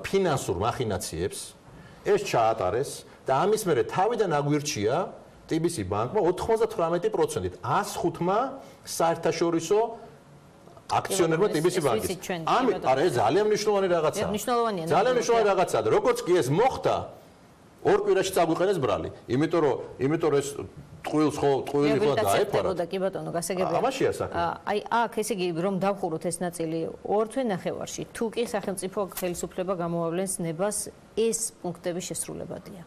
ფინანსურ მახინაციებს, ეს ჩაატარეს და ამის მერე თავიდან აგვირჩია TBC ბანკმა 98%-ით 105-მა საერთაშორისო აქციონერმა TBC ბანკის. არა, ეს ძალიან მნიშვნელოვანი რაღაცაა. ძალიან მნიშვნელოვანი რაღაცაა და როგორც კი ეს მოხდა, ორ კვირაში წაგვიყენეს ბრალი. იმიტომ რომ ეს ტყუილს ხო ტყუილი ხო დაეფარა. კი ბატონო, გასაგებია. ამაშია საქმე. აი, აქ ესე იგი რომ დავხუროთ ეს ნაწილი ორ თვე ნახევარში, თუ კი სახელმწიფო ხელისუფლება გამოავლენს ნებას, ეს პუნქტები შესრულებადია.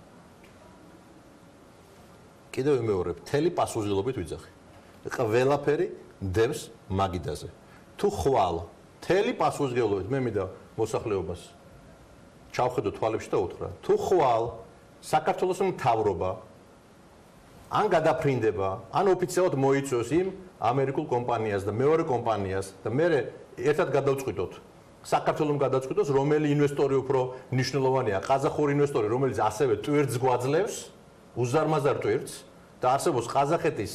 კიდევ ვიმეორებ, მთელი პასუხისმგებლობით ვიძახი. ყველაფერი დევს მაგიდაზე. თუ ხვალ მთელი პასუხისმგებლობით მე მინდა მოსახლეობას ჩავხედო თვალებში და უთხრა თუ ხვალ საქართველოს მთავრობა ან გადაფრინდება ან ოფიციალურად მოიწვევს იმ ამერიკულ კომპანიას და მეორე კომპანიას და მე ერთად გადავწყვიტოთ საქართველოს გადავწყვიტოს რომელი ინვესტორი უფრო მნიშვნელოვანია ყაზახური ინვესტორი რომელიც ასევე ტვირთს გვაძლევს უზარმაზარ ტვირთს და არსებობს ყაზახეთის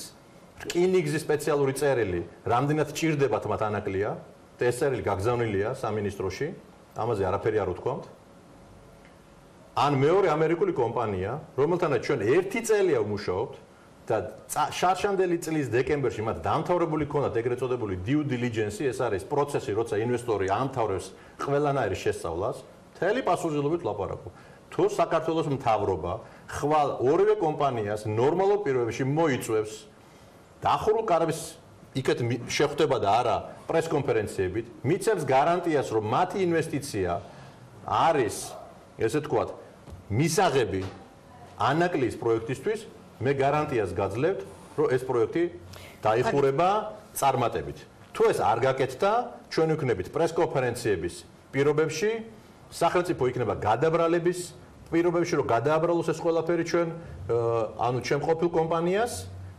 რკინიგზის სპეციალური წერილი, რამდენად ჭირდებათ მათ ანაკლია და ეს წერილი გაგზავნილია სამინისტროში, ამაზე არაფერი არ უთქვამთ. ან მეორე ამერიკული კომპანია, რომელთანაც ჩვენ 1 წელია ვმუშაობთ და შარშანდელი წლის დეკემბერში მათ დამთავრებული ქონდათ ეგრეთ წოდებული due diligence, ეს არის პროცესი, როცა ინვესტორი ამთავრებს ყველანაირი შესწავლას, მთელი პასუხისმგებლობით ლაპარაკობ. თუ საქართველოს მთავრობა ხვალ ორივე კომპანიას ნორმალურ პირობებში მოიწვევს დახურულ კარების იქეთ შეხვდება და არა პრესკონფერენციებით, მიცემს გარანტიას, რომ მათი ინვესტიცია არის, ესე ვთქვათ, მისაღები ანაკლიის პროექტისთვის, მე გარანტიას გაძლევთ, რომ ეს პროექტი დაიხურება წარმატებით. თუ ეს არ გაკეთდა, ჩვენ ვიქნებით პრესკონფერენციების პირობებში, სახელმწიფო იქნება გადაბრალების პირობებში, რომ გადააბრალოს ეს ყველაფერი ჩვენ, ანუ ჩვენ ყოფილ კომპანიას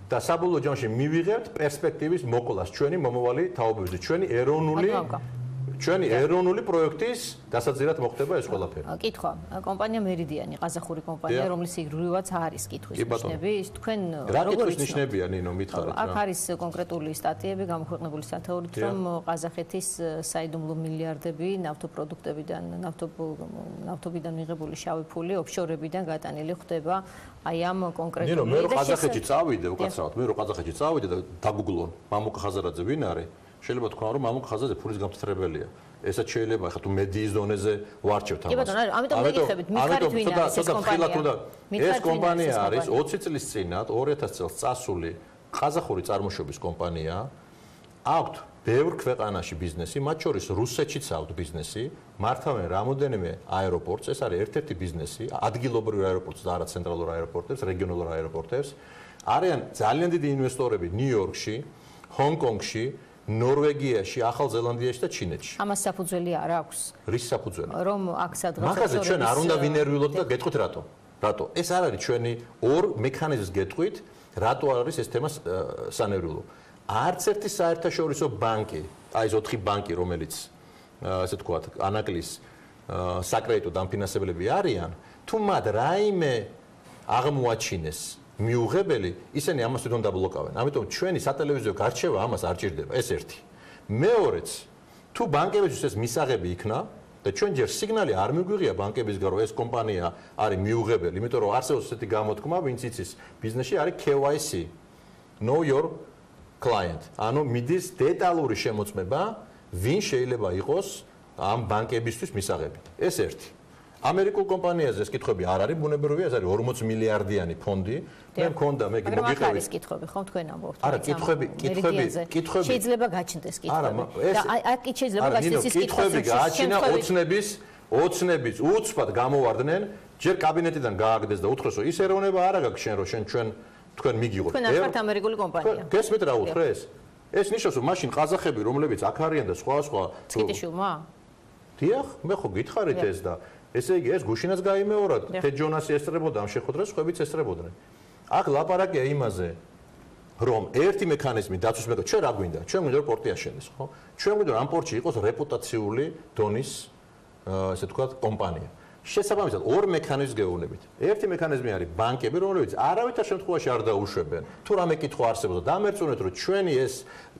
და საბოლოო ჯამში მივიღებთ პერსპექტივის მოკვლას ჩვენი მომავალი თაობებზე, ჩვენი ეროვნული პროექტის დასაძირად მოხდება ეს ყველაფერი. კითხვა, კომპანია მერიდიანი, ყაზახური კომპანია, რომლის იგრუვაც არის კითხვის ნიშნები, თქვენ როგორ ნიშნებია ნინო მითხარით რა. აქ არის კონკრეტული სტატიები გამოქვეყნებული სათაურით, რომ ყაზახეთის საიდუმლო მილიარდები ნავთობიდან მიღებული შავი ფული ოფშორებიდან გატანილი ხდება აი ამ კონკრეტული ნინო მე რო ყაზახეთში წავიდე, უკაცრავად, მე რო ყაზახეთში წავიდე და დაგუგლონ მამუკა ხაზარაძე ვინ არის? შეიძლება თქვა რომ მამუკა ხაზარაძე ფულის გამწრებელია. ესაც შეიძლება ხა თუ მედიის დონეზე ვარჩევთ ამას. კი ბატონო, ამიტომ მიგიხებით, მიხარით ვინ არის ეს კომპანია? ეს კომპანია არის 20 წლის წინათ 2000 წელს წასული ყაზახური წარმოშობის კომპანია. აქვთ ბევრ ქვეყანაში ბიზნესი, მათ შორის რუსეთშიც აქვთ ბიზნესი, მართავენ რამოდენიმე აეროპორტს, ეს არის ერთ-ერთი ბიზნესი, ადგილობრივ აეროპორტს და არა ცენტრალურ აეროპორტებს, რეგიონალურ აეროპორტებს. არიან ძალიან დიდი ინვესტორები ნიუ-იორკში, ჰონგ-კონგში, ნორვეგიაში, ახალ ზელანდიაში და ჩინეთში. ამას საფუძველი არ აქვს. რის საფუძველი? რომ აქ სადღაც მაგაზე ჩვენ არ უნდა ვინერვიულოთ და გეტყვით რატო? რატო? ეს არ არის ჩვენი ორ მექანიზმს გეტყვით, რატო არის ეს თემა სანერვიულო. არც ერთი საერთაშორისო ბანკი, აი ეს 4 ბანკი, რომელიც ასე ვთქვათ, ანაკლის საკრედიტო დამფინანსებლები არიან, თუ მათ რაიმე აღმოაჩინეს მიუღებელი, ისინი ამას თვითონ დაბლოკავენ. ამიტომ ჩვენი სატელევიზიო გარჩევა ამას არ ჭირდება, ეს ერთი. მეორეც, თუ ბანკებისთვის ეს მისაღები იქნა და ჩვენ ჯერ სიგნალი არ მიგვიღია ბანკებისგან, რომ ეს კომპანია არის მიუღებელი, იმიტომ რომ არსებობს ესეთი გამოთქმა, ვინც იცის ბიზნესში არის KYC, know your client. ანუ მიდის დეტალური შემოწმება, ვინ შეიძლება იყოს ამ ბანკებისთვის მისაღები. ეს ერთი. ამერიკულ კომპანიაზე ეს კითხვები არ არის ბუნებრივია, ეს არის 40 მილიარდიანი ფონდი. მე მქონდა მე მაგრამ აქ არის კითხვები, ხო თქვენ ამბობთ? არა, კითხვები შეიძლება გაჩნდეს კითხვები. და აქ შეიძლება გაჩნდეს ის კითხვები გააჩინა ოცნების უცბად გამოვარდნენ, ჯერ კაბინეტიდან გააგდეს და უთხრეს, ის ეროვნება არ აქვს შენ რომ თქვენ მიგიღოთ. თქვენ არ ხართ ამერიკული კომპანია. გესმით რა უთხრეს? ეს ნიშნავს რომ მაშინ ყაზახები რომლებიც აქ არიან და სხვა კიტიშულმა? დიახ, მე ხო გითხარით ეს და ესე იგი ეს გუშინაც გაიმეორა, თეჯონასი ესწრებოდა ამ შეხვედრას, ხვებიც ესწრებოდნენ. აქ ლაპარაკია იმაზე, რომ ერთი მექანიზმი დაცვის მექანიზმი, ჩვენ რა გვინდა? ჩვენ გვინდა რომ პორტი აშენდეს, ხო? ჩვენ გვინდა რომ ამ პორტში იყოს რეპუტაციული დონის ესე თქვა კომპანია. შესაბამისად ორ მექანიზმს გეუბნებით. ერთი მექანიზმი არის ბანკები, რომლებიც არავითარ შემთხვევაში არ დაუშვებენ. თუ რამე კითხვა არსებობს, დამერწმუნეთ, რომ ჩვენი ეს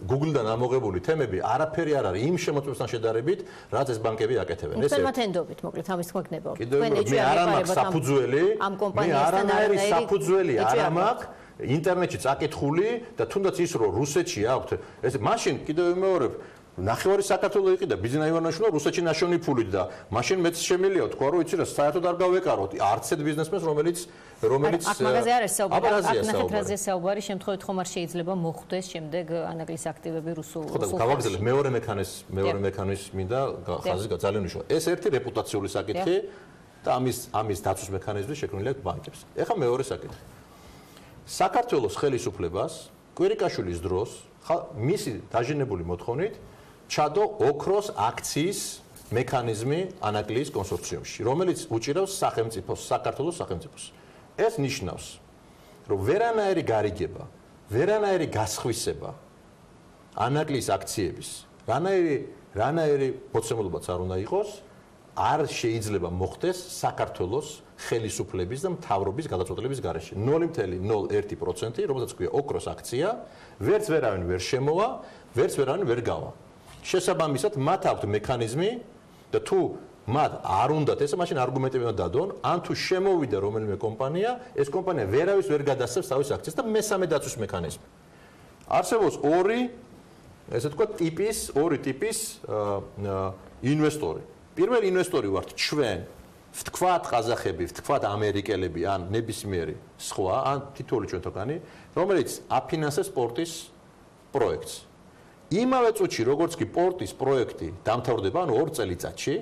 Google-დან ამოღებული თემები არაფერი არ არის იმ შემოწმებასთან შედარებით, რაც ეს ბანკები აკეთებენ. ეს თემათენდობით, მოკლედ ამის თქმა გნებავ. მე არ მაქვს საფუძველი, მე არანაირი საფუძველი არ მაქვს ინტერნეტში წაკითხული და თუნდაც ის რომ რუსეთში აქვთ, ეს მაშინ კიდევ ვიმეორებ ნახევარი საქართველოს იყიდა ბიზნა ივანიშვილმა რუსეთში ნაშოვნი ფულით და მაშინ მეც შემიძლია თქვა რომ იცი რა საერთოდ არ გავეკაროთ არც ერთ ბიზნესმენს რომელიც აქ მაგაზე არის საუბარი საუბარი შემთხვევით ხომ არ შეიძლება მოხვდეს შემდეგ ანაკლის აქტივები რუსულ გავაგზავნე მეორე მექანიზმი და ხაზი ძალიან მნიშვნელოვანი ეს ერთი რეპუტაციული საკითხი და ამის დაცვის მექანიზმი შექმნილია ბანკებს ეხლა მეორე საკითხი საქართველოს ხელისუფლებას კვირიკაშვილის დროს მისი დაჟინებული მოთხოვნით ჩადო ოქროს აქციის მექანიზმი ანაკლის კონსორციუმში, რომელიც უჭირავს სახელმწიფოს, საქართველოს სახელმწიფოს. ეს ნიშნავს, რომ ვერანაირი გარიგება, ვერანაირი გასხვისება ანაკლის აქციების, რანაირი მოცემულობაც არ უნდა იყოს, არ შეიძლება მოხდეს საქართველოს ხელისუფლების და მთავრობის გადაწყვეტილების გარეშე. 0.01%, რომელსაც ქვია ოქროს აქცია, ვერც ვერავინ ვერ შემოვა, ვერც ვერავინ ვერ გავა. შესაბამისად, მათ აქვთ მექანიზმი და თუ მათ არ უნდათ ესე, მაშინ არგუმენტები უნდა დადონ, ან თუ შემოვიდა რომელიმე კომპანია, ეს კომპანია ვერავის ვერ გადასცემს თავის აქციას და მესამე დაცვის მექანიზმი. არსებობს ორი ტიპის ინვესტორი. პირველი ინვესტორი ვართ ჩვენ, ვთქვათ ყაზახები, ვთქვათ ამერიკელები, ან ნებისმიერი სხვა, ან თითოეული ჩვენთაგანი, რომელიც აფინანსებს სპორტის პროექტს. იმავე წუთში, როგორც კი პორტის პროექტი დამთავრდება, ანუ 2 წელიწადში,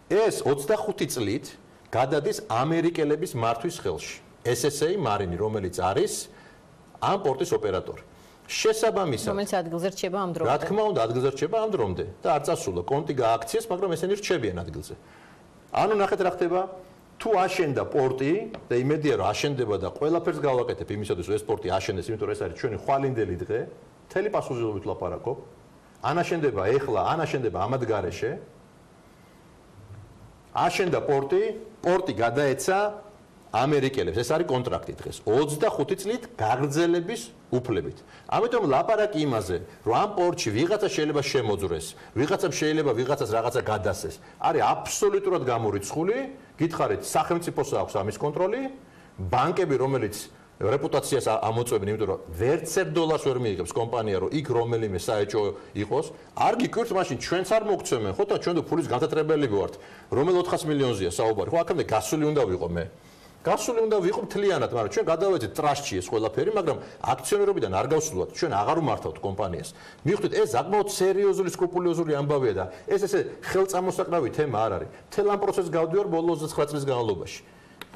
ეს 25 წლით გადადის ამერიკელების მართვის ხელში. SSA მარინი, რომელიც არის ამ პორტის ოპერატორი. შესაბამისად, რომელიც ადგილზე რჩება ამ დრომდე. რა თქმა უნდა, ადგილზე რჩება ამ დრომდე და არ წასულა, კონტი გააქციეს, მაგრამ ესენი რჩებიან ადგილზე. ანუ ნახეთ რა ხდება, თუ აშენდა პორტი და იმედია რომ აშენდება და ყველაფერს გავაკეთებ იმისათვის რომ ეს პორტი აშენდეს, იმიტომ რომ ეს არის ჩვენი ხვალინდელი დღე, მთელი პასუხისმგებლობით ლაპარაკობ. ან აშენდება ეხლა, ან აშენდება ამად გარეშე. აშენდა პორტი გადაეცა ამერიკელებს. ეს არის კონტრაქტი დღეს. 25 წლით გაგრძელების უფლებით. ამიტომ ლაპარაკი იმაზე, რომ ამ პორტში ვიღაცა შეიძლება შემოძრეს, ვიღაცამ შეიძლება ვიღაცას რაღაცა გადასცეს, არის აბსოლუტურად გამორიცხული. გითხარით, სახელმწიფოს აქვს ამის კონტროლი, ბანკები, რომელიც რეპუტაციას ამოწმებენ, იმიტომ რომ ვერც ერთ დოლარს ვერ მიიღებს კომპანია, რომ იქ რომელიმე საეჭვო იყოს. არ გიკვირთ მაშინ ჩვენც არ მოგცემენ, ხო და ჩვენ ფულის განსაკუთრებელი ვართ, რომელ 400 მილიონზეა საუბარი. ხო, აქამდე გასული უნდა ვიყო მე. გასული უნდა ვიყო მთლიანად, მაგრამ ჩვენ გადავეცეთ ტრასტში ეს ყველაფერი, მაგრამ აქციონერობიდან არ გავსულვათ, ჩვენ აღარ უმართავთ კომპანიას. მიხვდით, ეს საკმაოდ სერიოზული, სკრუპულოზური ამბავია და ეს ესე ხელწამოსაკრავი თემა არ არის. მთელ ამ პროცესს გავდივარ ბოლო 29 წლის განმავლობაში.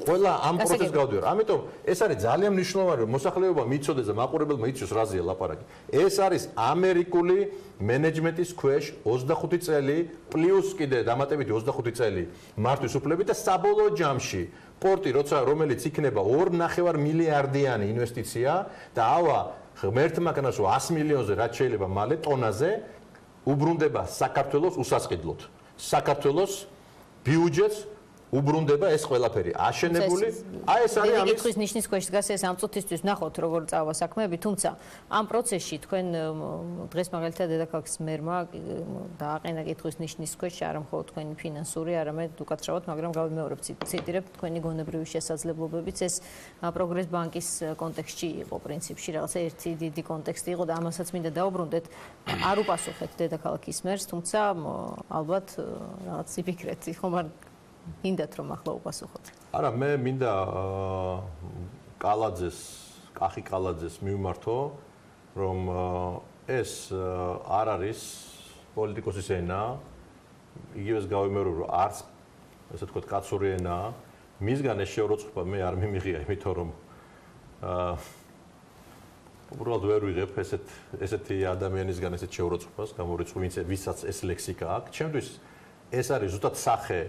ყველა ამ პროცესს გავდივარ. ამიტომ ეს არის ძალიან მნიშვნელოვანი, რომ მოსახლეობა მიცოდეს და მაყურებელმა იცის რაზეა ლაპარაკი. ეს არის ამერიკული მენეჯმენტის ქვეშ 25 წელი პლუს კიდე დამატებითი 25 წელი მართვის უფლებით და საბოლოო ჯამში პორტი, რომელიც იქნება 2.5 მილიარდიანი ინვესტიცია და ავა ღმერთმა კანას 100 მილიონზე რაც შეიძლება მალე ტონაზე უბრუნდება საქართველოს უსასყიდლოდ. საქართველოს ბიუჯეტს უბრუნდება ეს ყველაფერი აშენებული. აი ეს არის ამის კითხვის ნიშნის ქვეშ დგას ეს ამ წუთისთვის ნახოთ როგორ წავა საქმეები, თუმცა ამ პროცესში თქვენ დღეს მაგალითად დედაქალაქის მერმა დააყენა კითხვის ნიშნის ქვეშ არა მხოლოდ თქვენი ფინანსური, არამედ უკაცრავად, მაგრამ გავიმეორებ ციტირებ თქვენი გონებრივი შესაძლებლობებიც ეს პროგრეს ბანკის კონტექსტში იყო პრინციპში რაღაცა ერთი დიდი კონტექსტი იყო და ამასაც მინდა დაუბრუნდეთ. არ უპასუხეთ დედაქალაქის მერს, თუმცა ალბათ რაღაც იფიქრეთ, ხომ არ გინდათ რომ ახლა უპასუხოთ. არა, მე მინდა კახი კალაძეს მივმართო, რომ ეს არ არის პოლიტიკოსის ენა, იგივეს გავიმეორო, რომ არც ესე თქვა კაცური ენაა, მისგან ეს შეურაცხყოფა მე არ მიმიღია, იმიტომ რომ უბრალოდ ვერ ვიღებ ესეთი ადამიანისგან ესეთ შეურაცხყოფას, გამორიცხვის ვისაც ეს ლექსიკა აქვს. ჩემთვის ეს არის ზუსტად სახე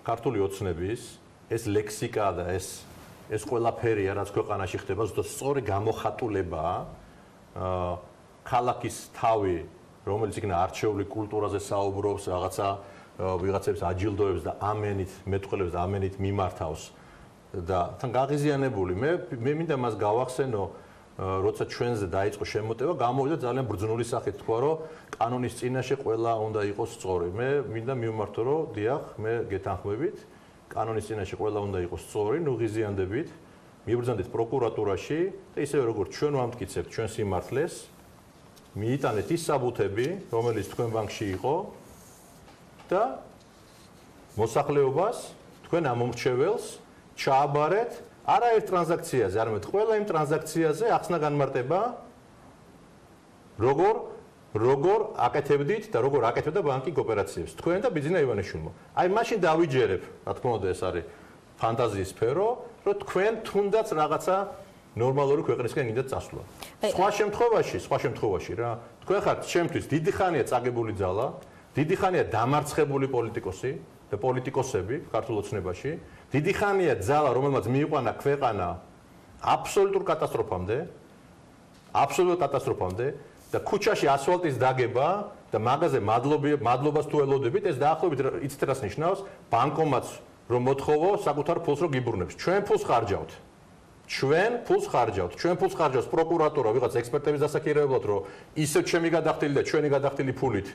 ქართული ოცნების, ეს ლექსიკა და ეს ყველაფერია, რაც ქვეყანაში ხდება, ზუსტად სწორი გამოხატულებაა ქალაქის თავი, რომელიც იქნა არჩეული კულტურაზე საუბრობს, ვიღაცებს აჯილდოებს და ამენით მეტყველებს და ამენით მიმართავს და თან გაღიზიანებული მე მინდა მას გავახსენო, როცა ჩვენზე დაიწყო შემოტევა, გამოვიდა ძალიან ბრძნული სახით თქვა, რომ კანონის წინაშე ყველა უნდა იყოს სწორი. მე მინდა მივმართო, რომ დიახ, მე გეთანხმებით, კანონის წინაშე ყველა უნდა იყოს სწორი, ნუ ღიზიანდებით, მიბრძანდეთ პროკურატურაში და ისევე როგორც ჩვენ ვამტკიცებთ ჩვენ სიმართლეს, მიიტანეთ ის საბუთები, რომელიც თქვენ ბანკში იყო და მოსახლეობას, თქვენ ამომრჩეველს ჩააბარეთ არა ერთ ტრანზაქციაზე, არამედ ყველა იმ ტრანზაქციაზე ახსნა განმარტება, როგორ აკეთებდით და როგორ აკეთებდა ბანკი ოპერაციებს. თქვენ და ბიძინა ივანიშვილმა. აი მაშინ დავიჯერებ, რა თქმა უნდა, ეს არის ფანტაზიის სფერო, რომ თქვენ თუნდაც რაღაცა ნორმალური ქვეყნისკენ გინდათ წასვლა. სხვა შემთხვევაში რა, თქვენ ხართ ჩემთვის დიდი ხანია წაგებული ძალა, დიდი ხანია დამარცხებული პოლიტიკოსი და პოლიტიკოსები ქართულ ოცნებაში, დიდი ხანია ძალა, რომელმაც მიიყვანა ქვეყანა აბსოლუტურ კატასტროფამდე და ქუჩაში ასფალტის დაგება და მაღაზე მადლობას თუ ელოდებით, ეს დაახლოებით იცით რას ნიშნავს, ბანკომატს რომ მოთხოვო საკუთარ ფულს რომ გიბრუნებს. ჩვენ ფულს ხარჯავთ. ჩვენ ფულს ხარჯავს პროკურატურა ვიღაც ექსპერტების დასაქირავებლად, რომ ისევ ჩემი გადახდილი და ჩვენი გადახდილი ფულით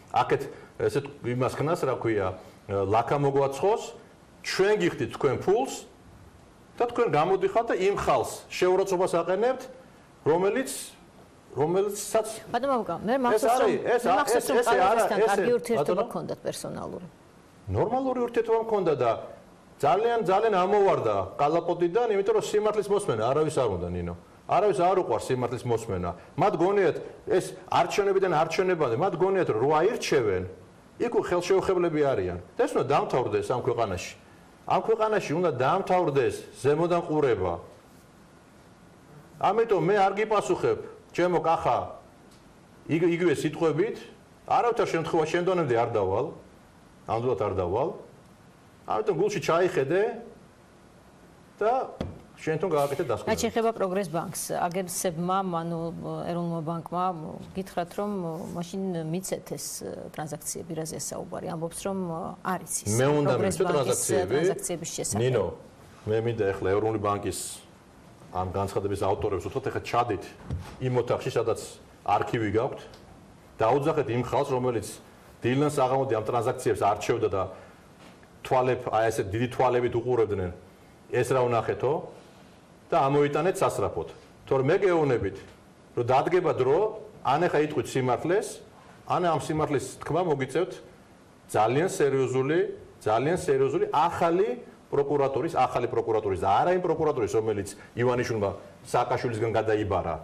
აქეთ ესეთ იმას ხნას, რა ქვია, ლაკა მოგვაცხოს, ჩვენ გიხდით თქვენ ფულს და თქვენ გამოდიხართ და იმ ხალხს შეურაცხყოფას აყენებთ, რომელიცაც ბატონო მამუკა, მე მახსოვს რომ კალაძესთან კარგი ურთიერთობა გქონდათ პერსონალური. ნორმალური ურთიერთობა მქონდა და ძალიან ამოვარდა კალაპოტიდან, იმიტომ რომ სიმართლის მოსმენა არავის არ უნდა, ნინო. არავის არ უყვარს სიმართლის მოსმენა. მათ გონიათ ეს არჩევნებიდან არჩევნებამდე, მათ გონიათ რომ რო აირჩევენ, იქ ხელშეუხებლები არიან. და ეს უნდა დამთავრდეს ამ ქვეყანაში. ამ ქვეყანაში უნდა დამთავრდეს ზემოდან ყურება. ამიტომ მე არ გიპასუხებ ჩემო კახა იგივე სიტყვებით, არავითარ შემთხვევაში შენ დონემდე არ დავალ. ამდენად არ დავალ. ამიტომ გულში ჩაიხედე და შენ თვითონ გააკეთე დასკვნა. რაც შეეხება პროგრეს ბანკს, აგენტებმა, ანუ ეროვნულმა ბანკმა გითხრათ, რომ მაშინ მიცეთ ეს ტრანზაქციები, რაზეა საუბარი, ამბობს, რომ არის ის. მე უნდა მიცეთ ტრანზაქციების შესახებ. ნინო, მე მინდა ახლა ეროვნული ბანკის ამ განცხადების ავტორებს ვთქვათ, ახლა ჩადით იმ ოთახში, სადაც არქივი გაქვთ, დაუძახეთ იმ ხალხს, რომელიც დილნას აღამოდი ამ ტრანზაქციებს არჩევდა და აი ესე დიდი თვალებით უყურებდნენ, ეს რა ვნახეთო და ამოიტანეთ სასწრაფოდ. თორე მე გეუბნებით, რომ დადგება დრო, ან ახლა იტყვით სიმართლეს, ან ამ სიმართლის თქმა მოგიწევთ ძალიან სერიოზული ახალი პროკურატურის და არა იმ პროკურატურის, რომელიც ივანიშვილმა სააკაშვილისგან გადაიბარა,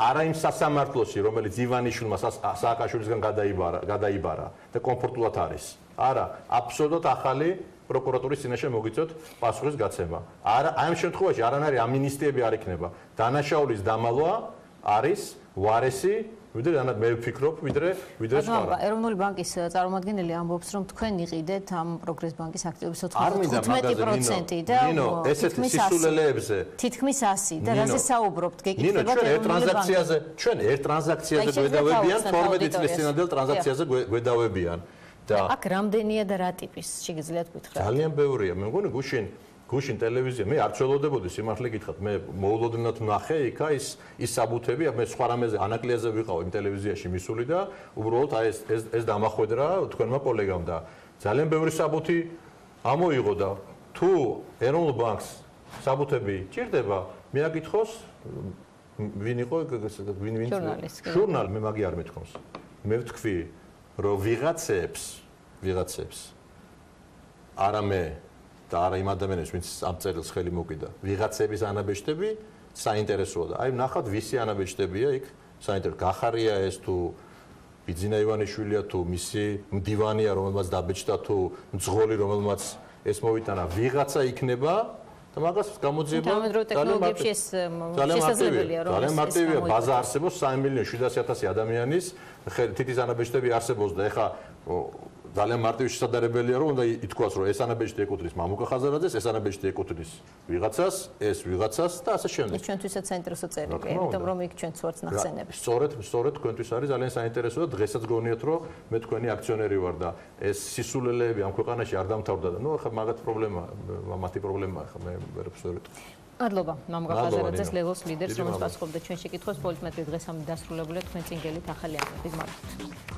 არა იმ სასამართლოში, რომელიც ივანიშვილმა სააკაშვილისგან გადაიბარა და კომფორტულად არის. არა, აბსოლუტურად ახალი პროკურატურის წინაშე მოგიწევთ პასუხის გაცემა. არა, აი ამ შემთხვევაში არანაირი ამინისტიები არ იქნება. დანაშაულის დამალვა არის ვარესი, ვიდრე მე ვფიქრობ, ვიდრე სხვა. ეროვნული ბანკის წარმომადგენელი ამბობს, რომ თქვენ იყიდეთ ამ პროგრეს ბანკის აქტივების 95% და ესეთი სისულელეებზე თითქმის 100 და რაზე საუბრობთ? გეკითხებათ ჩვენ ერთ ტრანზაქციაზე გვედავებიან, 12 წლის წინანდელ ტრანზაქციაზე გვედავებიან. აქ რამდენია და რა ტიპის შეგიძლიათ გითხრათ? ძალიან ბევრია. მე მგონი გუშინ ტელევიზია, მე არ ცელოდებოდი სიმართლე გითხრათ, მე მოულოდნელად ვნახე იქა ის საბუთები, მე სხვა რამეზე ანაკლიაზე ვიყავ იმ ტელევიზიაში მისული და უბრალოდ აი ეს დამახვედრა თქვენმა კოლეგამ და ძალიან ბევრი საბუთი ამოიღო და თუ ეროვნულ ბანკს საბუთები ჭირდება, მე აკითხოს ვინ იყო ჟურნალი, მე მაგი არ მეთქვამს. მე ვთქვი რომ ვიღაცებს არამე და არა იმ ადამიანებს, ვინც ამ წერილს ხელი მოკიდა. ვიღაცების ანაბეჭდები საინტერესოა და აი ნახავთ ვისი ანაბეჭდებია იქ საინტერესო. გახარია ეს თუ ბიძინა ივანიშვილია თუ მისი მდივანია, რომელმაც დაბეჭდა თუ მძღოლი, რომელმაც ეს მოვიტანა, ვიღაცა იქნება და მაგას გამოძიება ძალიან მარტივია, ძალიან მარტივია, ბაზა არსებობს 3.700.000 ადამიანის თითის ანაბეჭდები არსებობს და ეხა ძალიან მარტივი შესაძლებელია რომ უნდა ითქვას რომ ეს ანაბეჭდი ეკუთვნის მამუკა ხაზარაძეს, ეს ანაბეჭდი ეკუთვნის ვიღაცას, ეს ვიღაცას და ასე შემდეგ. ეს ჩვენთვისაც საინტერესო წერილია, იმიტომ რომ იქ ჩვენც ვართ ნახსენები. სწორედ თქვენთვის არის ძალიან საინტერესო და დღესაც გონიათ რომ მე თქვენი აქციონერი ვარ და ეს სისულელეები ამ ქვეყანაში არ დამთავრდა და ნუ ახლა მაგათ პრობლემა, მათი პრობლემაა ახლა მე ვერაფერს ვერ ვიტყვი. მადლობა მამუკა ხაზარაძეს ლევოს ლიდერს, რომელიც პასუხობდა ჩვენ შეკითხვებს. პოლიტმეტრი დღეს ამ დასრულებულია, თქვენ წინ გელით ახალი ამბებით.